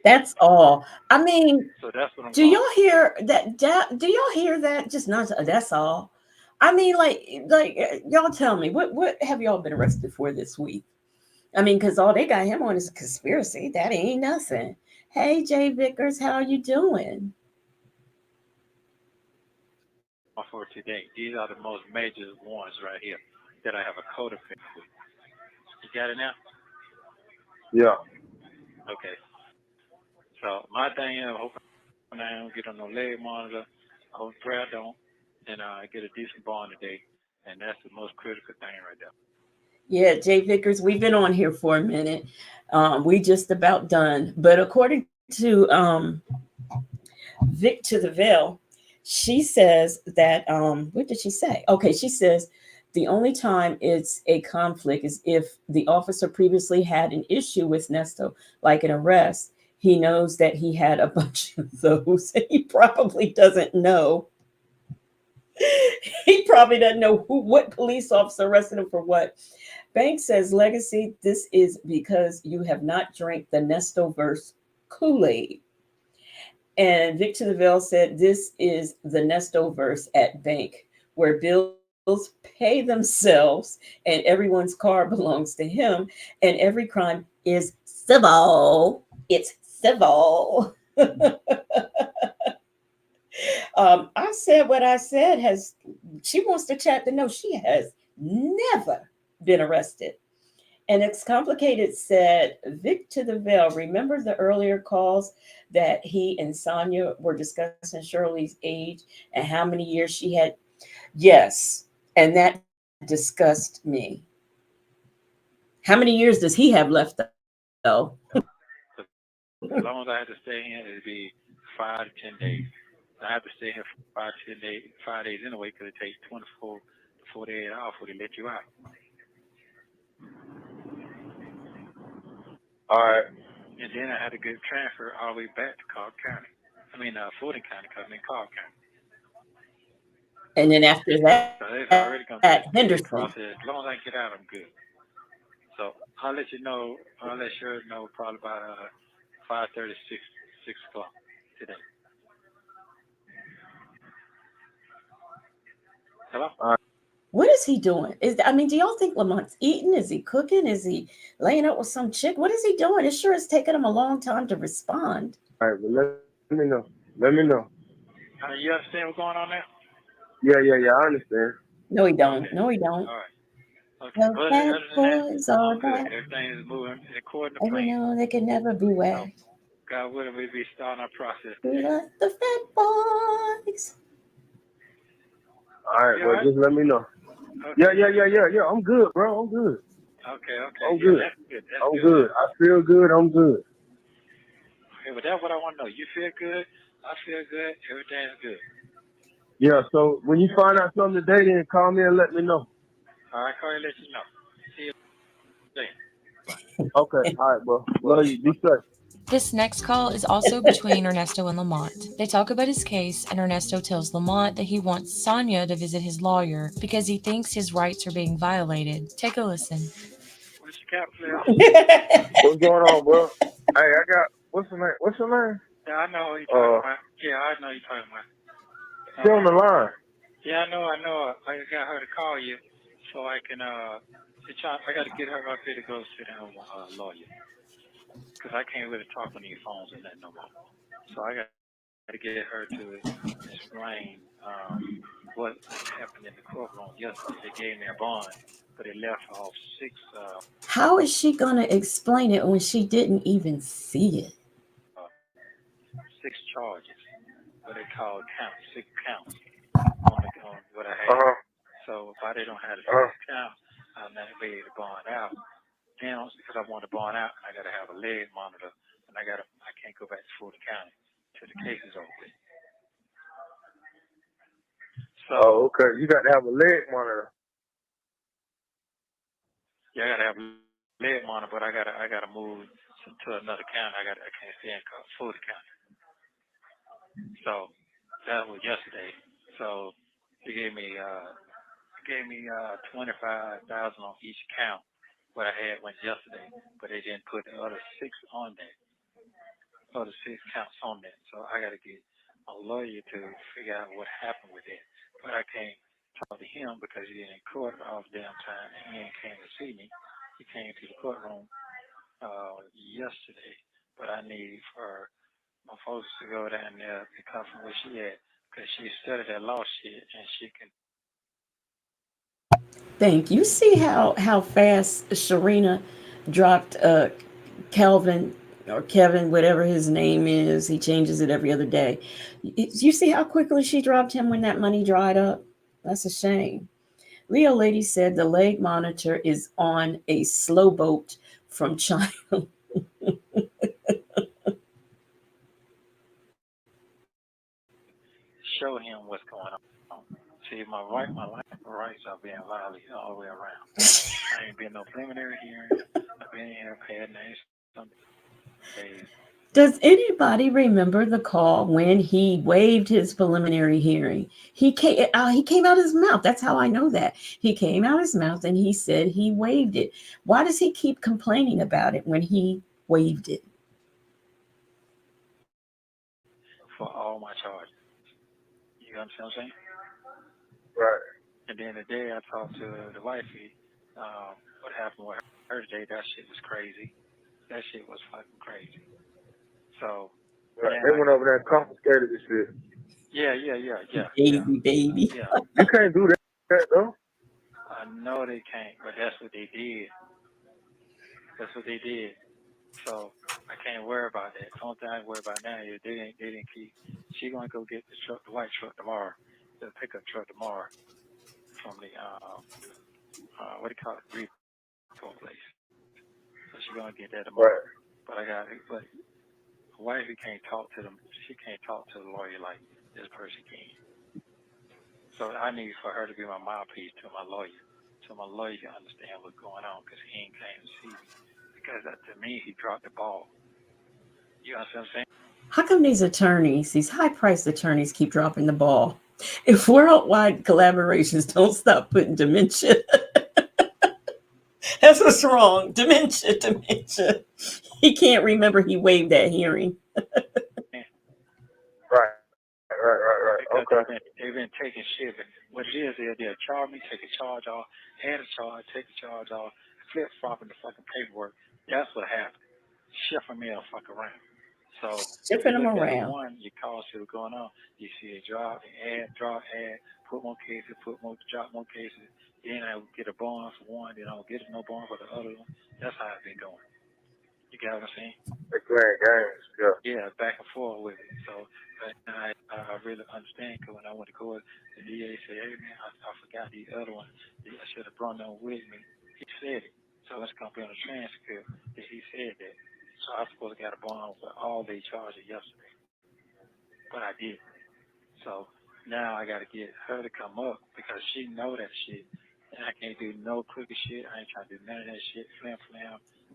That's all. I mean, So that's what I'm do y'all hear that? Do y'all hear that? Just not. That's all. I mean, y'all tell me what have y'all been arrested for this week? I mean, because all they got him on is a conspiracy. That ain't nothing. Hey, Jay Vickers, how you doing? for today. These are the most major ones right here that I have a codependent with. You got it now? Yeah. Okay. So my thing is, I hope I don't get on no leg monitor. I hope pray I don't. And I get a decent bond today. And that's the most critical thing right there. Yeah, Jay Vickers, we've been on here for a minute. We just about done. But according to Vic to the Veil, she says that, what did she say? Okay, she says the only time it's a conflict is if the officer previously had an issue with Nesto, like an arrest. He knows that he had a bunch of those, and he probably doesn't know. He probably doesn't know what police officer arrested him for what. Bank says, Legacy, this is because you have not drank the Nesto verse Kool-Aid. And Victor Lavelle said, this is the Nesto verse at Bank, where bills pay themselves and everyone's car belongs to him, and every crime is civil. It's civil. I said what I said. She wants the chat to know she has never been arrested. And It's Complicated said, Vic to the Veil, remember the earlier calls that he and Sonia were discussing Shirley's age and how many years she had? Yes. And that disgusted me. How many years does he have left, though? As long as I have to stay here, it'd be 5 to 10 days. I have to stay here for 5 to 10 days, 5 days anyway, because it takes 24 to 48 hours before they let you out. All right. And then I had to get transferred all the way back to Cobb County. Fulton County, because I'm in Cobb County. And then after So they're that, already going to be a speedy Henderson. process. As long as I get out, I'm good. So I'll let you know. I'll let you know probably about 5:30, 6 o'clock today. Hello? What is he doing? Do y'all think Lamont's eating? Is he cooking? Is he laying up with some chick? What is he doing? It sure has taken him a long time to respond. All right, well, let me know. Let me know. You understand what's going on there? Yeah, I understand. No, he don't. Okay. No, he don't. All right. Okay. The But bad other than that, boys are I'm good. bad. Everything is moving according to And we plan. know they can never be So, whacked. God willing, we'll be starting our process We today. love the fat boys. All right, You well, all right? just let me know. Okay. Yeah. I'm good, bro. I'm good. Okay. I'm Yeah, good. that's good. That's I'm good. good. I feel good. I'm good. Okay, but that's what I want to know. You feel good? I feel good. Everything's good. Yeah, so when you find out something today, then call me and let me know. All right, Corey, let you know. See you later. Bye. Okay, all right, bro. Love you. Be safe. This next call is also between Ernesto and Lamont. They talk about his case, and Ernesto tells Lamont that he wants Sonia to visit his lawyer because he thinks his rights are being violated. Take a listen. What's your cap, player? What's going on, bro? Hey, I got what's your name? What's your name? Yeah, I know what you're talking about. Yeah, I know you're talking about. She on the line. Yeah, I know. I got her to call you so I can, I got to get her up here to go sit down with a lawyer. Because I can't really talk on these phones and that no more. So I got to get her to explain what happened in the courtroom yesterday. They gave me a bond, but they left off How is she going to explain it when she didn't even see it? 6 charges, what they call counts, 6 counts on what I had. So if I don't have the 6 counts, I'm not ready to bond out. Now, because I want to bond out, I got to have a leg monitor, and I can't go back to Fulton County till the case is over. So, okay. You got to have a leg monitor. yeah, I got to have a leg monitor, but I got to move to another county. I can't stay in Fulton County. So that was yesterday. So they gave me 25,000 on each count. What I had went yesterday, but they didn't put the other 6 on that. Other 6 counts on that. So I got to get a lawyer to figure out what happened with it. But I can't talk to him because he in court all the damn time, and he ain't came to see me. He came to the courtroom yesterday, but I need for my folks to go down there to come from where she at, because she studied that law shit and she can. Thank you. See how fast Sharina dropped Kelvin or Kevin, whatever his name is. He changes it every other day. You see how quickly she dropped him when that money dried up? That's a shame. Leo Lady said the leg monitor is on a slow boat from China. Show him what's going on. See, my rights are being violated all the way around. I ain't been no preliminary hearing. I've been here paying names some days. Does anybody remember the call when he waived his preliminary hearing? He came out his mouth. That's how I know that. He came out his mouth and he said he waived it. Why does he keep complaining about it when he waived it? For all my charges. You understand what I'm saying? Right. And then the day I talked to the wifey, what happened with her today, that shit was crazy. That shit was fucking crazy. So, Right. They went over there and confiscated this shit. Yeah. Baby. Yeah. You can't do that though. I know they can't, but that's what they did. So I can't worry about that. The only thing I worry about now is they didn't keep. She gonna go get the white truck tomorrow, the pickup truck tomorrow from the what do you call it, repo place. So she gonna get that tomorrow. Right. But the wife can't talk to them. She can't talk to the lawyer like this person can. So I need for her to be my mouthpiece to my lawyer, so my lawyer can understand what's going on, because he ain't came to see me. The because to me, he dropped the ball. You understand what I'm saying? How come these attorneys, these high-priced attorneys, keep dropping the ball? If worldwide collaborations don't stop putting dementia, that's what's wrong. Dementia. He can't remember he waived that hearing. Right. Because Okay. they've been taking shit. What it is, they'll charge me, take a charge off, add a charge, take a charge off, flip-flopping the fucking paperwork. That's what happened. Shifting me a fuck around. So if you Shipping them look at around. one, you call, see what's going on. You see a drop, add, put more cases, drop more cases. Then I would get a bond for one, then I don't get no bond for the other one. That's how it's been going. You got what I'm saying? They playing games. Yeah. Yeah, back and forth with it. So I really understand because when I went to court, the DA said, hey, man, I forgot the other one. I should have brought them with me. He said it. So it's going to be on the transcript that he said that. So I was supposed to get a bond for all they charges yesterday. But I did. So now I got to get her to come up because she know that shit. And I can't do no crooked shit. I ain't trying to do none of that shit. Flam.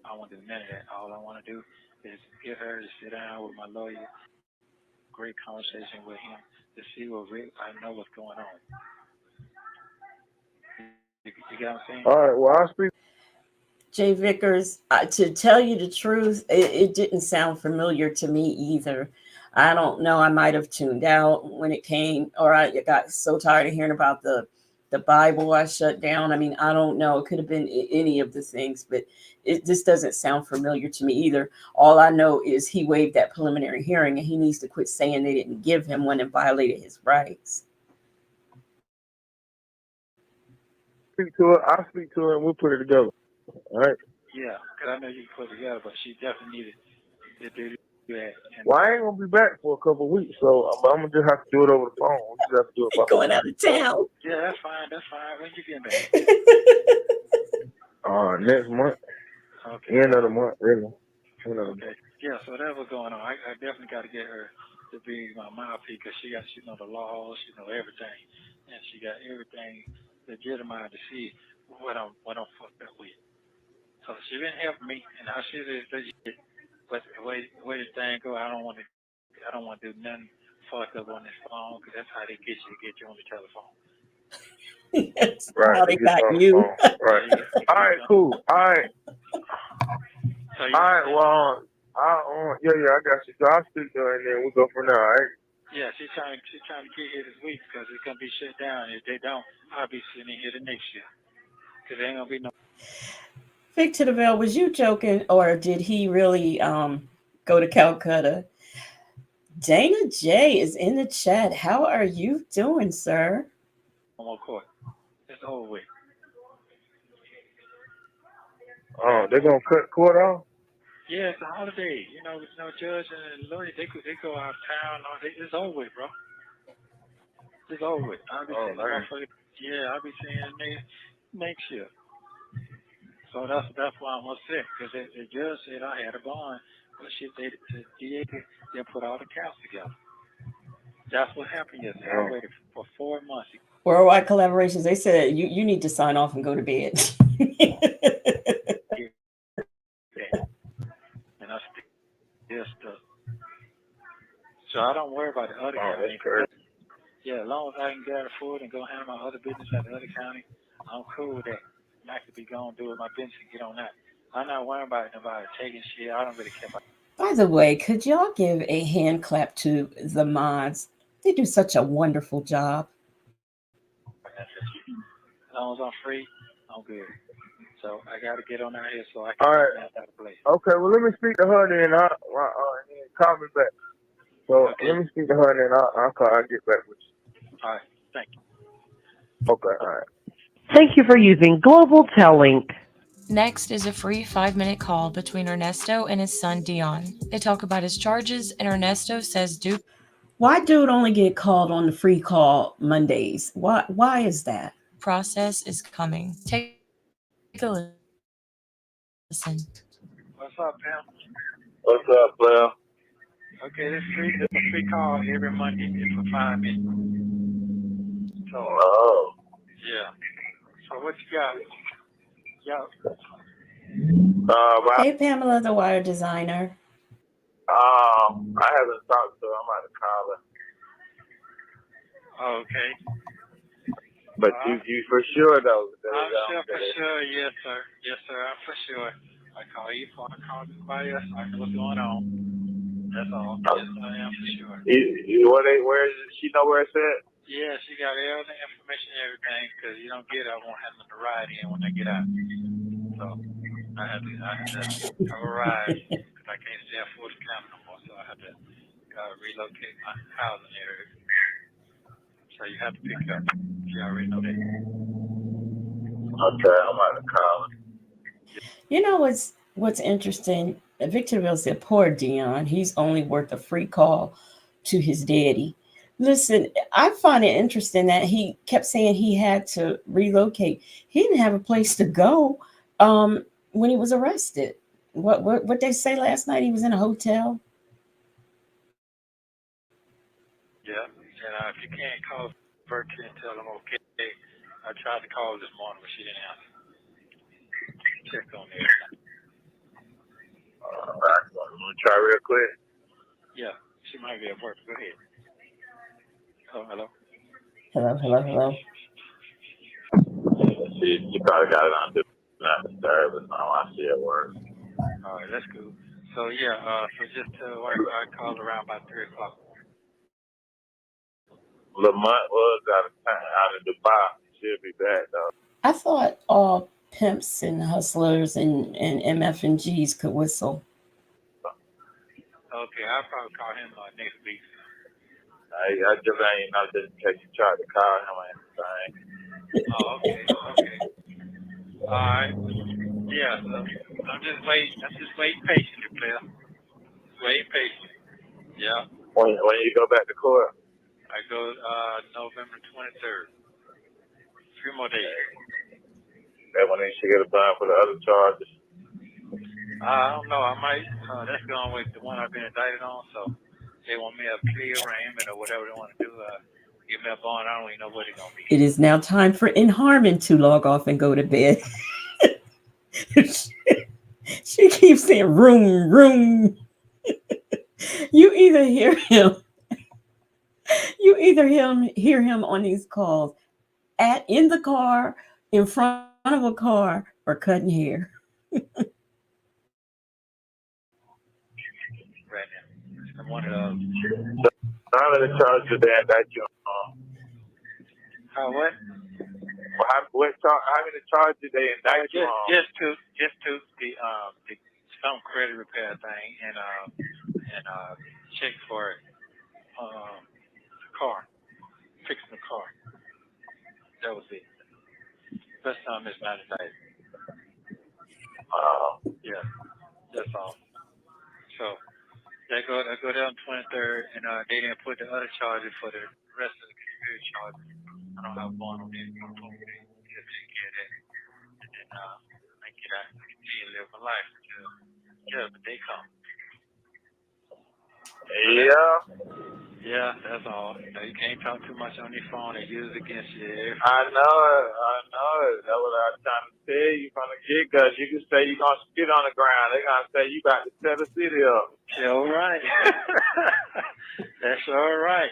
I don't want to do none of that. All I want to do is get her to sit down with my lawyer, great conversation with him to see what I know what's going on. You got what I'm saying? All right. Well, I'll speak. Jay Vickers, to tell you the truth, it didn't sound familiar to me either. I don't know. I might have tuned out when it came, or I got so tired of hearing about the Bible I shut down. I mean, I don't know. It could have been any of the things, but this doesn't sound familiar to me either. All I know is he waived that preliminary hearing, and he needs to quit saying they didn't give him one and violated his rights. I'll speak to her and we'll put it together. All right. Yeah, because I know you can put it together, but she definitely needed to do that. Well, I ain't gonna be back for a couple of weeks, so I'm gonna just have to do it over the phone. We just have to do it by Going out of town. Yeah, that's fine. When you get back? Next month. Okay. End of the month, really. Okay. Yeah, so that was going on. I definitely got to get her to be my mouthpiece because she know the laws, she know everything, and she got everything legitimized to see what I'm fucked up with. So she been helping me, and I should have. But the way this thing go, I don't want to do nothing fucked up on this phone because that's how they get you on the telephone. That's right. how they got you. Right. All right. Cool. All right. So, all right. Well, I got you. So I'll speak to her and then we'll go from there. All right. Yeah, she's trying to get here this week because it's gonna be shut down. If they don't, I'll be sitting here the next year because there ain't gonna be no. Vic to the Veil, was you joking, or did he really go to Calcutta? Dana J is in the chat. How are you doing, sir? No more court. It's over with. Oh, they're gonna cut court off? Yeah, it's a holiday. You know, there's no judge and lawyer. They go out of town. It's over with, bro. It's over with. I'll be seeing I'll be seeing next year. So that's why I'm upset because the judge said I had a bond, but the DA didn't put all the counts together. That's what happened yesterday. I waited for 4 months. Worldwide collaborations. They said you need to sign off and go to bed. And I still stuck. So I don't worry about the other county. Yeah, as long as I can get food and go handle my other business at the other county, I'm cool with that. I could be going to do my business and get on that. I'm not worrying about nobody taking shit. I don't really care about. By the way, could y'all give a hand clap to the mods? They do such a wonderful job. As long as I'm free, I'm good. So I got to get on out here so I can get out of place. Okay, well, let me speak to her then. And call me back. So let me speak to her and then I'll get back with you. All right, thank you. Okay, all right. Thank you for using Global Tellink. Next is a free 5-minute call between Ernesto and his son Dion. They talk about his charges, and Ernesto says Why dude only get called on the free call Mondays? Why is that? Process is coming. Take a listen. What's up, Pam? What's up, Pam? Okay, this is a free call every Monday for 5 minutes. So, yeah. So what you got? Hey, Pamela, the wire designer. I haven't talked to her. I'm about to call her. Okay. But you for sure though. I'm for sure. Yes, sir. Yes, sir. I'm for sure. I call you before I call anybody else. I know what's going on. That's all. Yes, I am for sure. Where is it? She know where it's at? Yeah, she got all the information and everything. Because you don't get it, I won't have nothing to ride in when I get out. So I had to have a ride because I can't stay at Fort County no more. So I had to relocate my housing area. So you have to pick up. You already know that. Okay, I'm about to call her. You know what's interesting? Victorville said, "Poor Dion. He's only worth a free call to his daddy." Listen, I find it interesting that he kept saying he had to relocate. He didn't have a place to go when he was arrested. What they say last night? He was in a hotel. Yeah, and if you can't call Bertie and tell him okay, I tried to call this morning, but she didn't answer. Check on everything. All right, so I'm gonna try real quick. Yeah, she might be at work. Go ahead. Oh, hello. Hello. She probably got it on do not disturb, but no, I see it work. All right, that's cool. So yeah, so just tell her I called around by 3:00. Lamont was out of Dubai. She'll be back though. I thought all pimps and hustlers and MF&Gs could whistle. Okay, I'll probably call him next week. I just ain't know just in case you tried to call him or anything. Oh, okay. All right. Yeah, so I'm just waiting patiently, player. Wait patiently. Yeah. When you go back to court? I go November 23rd. 3 more days. That when they should get a bond for the other charges. I don't know. I might. That's going with the one I've been indicted on. So they want me a plea arraignment or whatever they want to do. Give me a bond. I don't even know what it's going to be. It is now time for In Harmon to log off and go to bed. She keeps saying room. You either hear him on these calls in the car, in front of a car, or cutting hair. Right now. I'm one of those. How many charges did they indict you on? What? How many charges did they indict you on? Just to the some credit repair thing and check for the car, fixing the car. That was it. First time it's not indicted. Yeah, that's all. So they go down 23rd, and they didn't put the other charges for the rest of the conspiracy charges. I don't have one on this. I'm supposed to take care of that, and then I get out and continue to live my life until the day comes. Yeah, that's all. You can't talk too much on your phone and use it against you. I know it. That's what I was trying to tell you from the get-go. You can say you're going to spit on the ground. They're going to say you about to set a city up. That's all right. That's all right.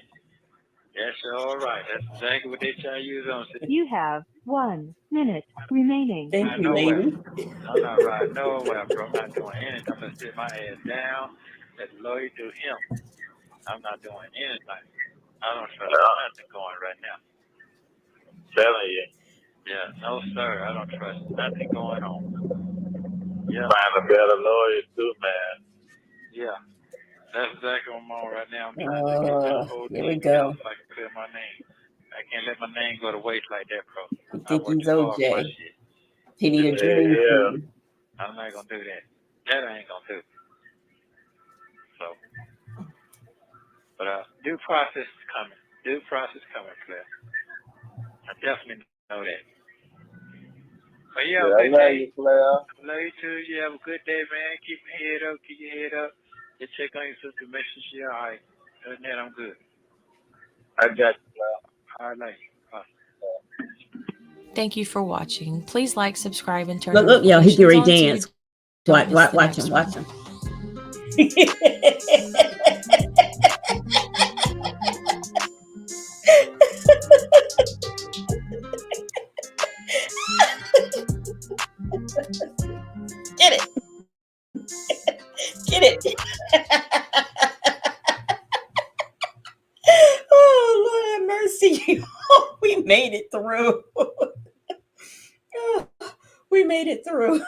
That's all right. That's exactly what they try to use on. You have 1 minute remaining. Thank you, lady. I'm not riding nowhere, bro. I'm not doing anything. I'm going to sit my ass down. Let the lawyer do him. I'm not doing anything. I don't trust nothing going right now. Telling you. Yeah, no, sir. I don't trust nothing going on. Yeah. Find a better lawyer, too, man. Yeah. That's exactly what I'm on right now. I'm trying to get the whole here we thing go. so I can clear my name. I can't let my name go to waste like that, bro. You think he's OJ? Shit. He need a dream team. I'm not going to do that. That I ain't going to do. So, but due process is coming. Due process coming, player. I definitely know that. But yeah, I love you, player. I love you too. You have a good day, man. Keep your head up. Keep your head up. Just check on your sister. Make sure she's all right. Other than that, I'm good. I got you, player. I like you. Thank you for watching. Please like, subscribe, and turn Look, y'all, he notifications can on so you dance. Don't miss the Watch next him. one. Watch him. Get it. Get it. Oh, Lord have mercy. We made it through. We made it through.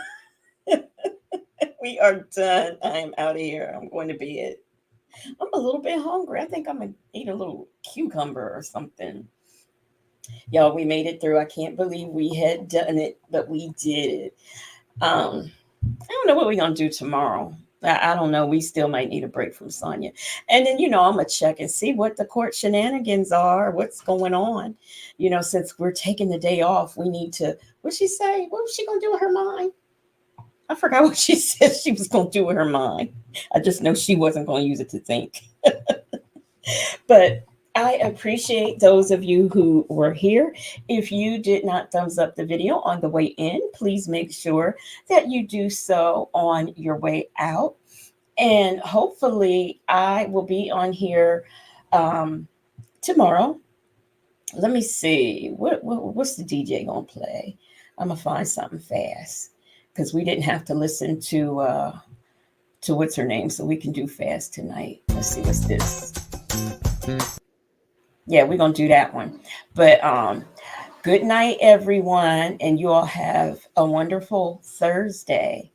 We are done. I am out of here. I'm going to bed. I'm a little bit hungry. I think I'm going to eat a little cucumber or something. Y'all, we made it through. I can't believe we had done it, but we did it. I don't know what we're going to do tomorrow. I don't know. We still might need a break from Sonia. And then, I'm going to check and see what the court shenanigans are, what's going on. Since we're taking the day off, we need to, what'd she say? What was she going to do with her mind? I forgot what she said she was going to do with her mind. I just know she wasn't going to use it to think. But I appreciate those of you who were here. If you did not thumbs up the video on the way in, please make sure that you do so on your way out. And hopefully I will be on here tomorrow. Let me see. What's the DJ going to play? I'm going to find something fast because we didn't have to listen to what's her name, so we can do fast tonight. Let's see, what's this? Yeah, we're going to do that one. But good night, everyone. And you all have a wonderful Thursday.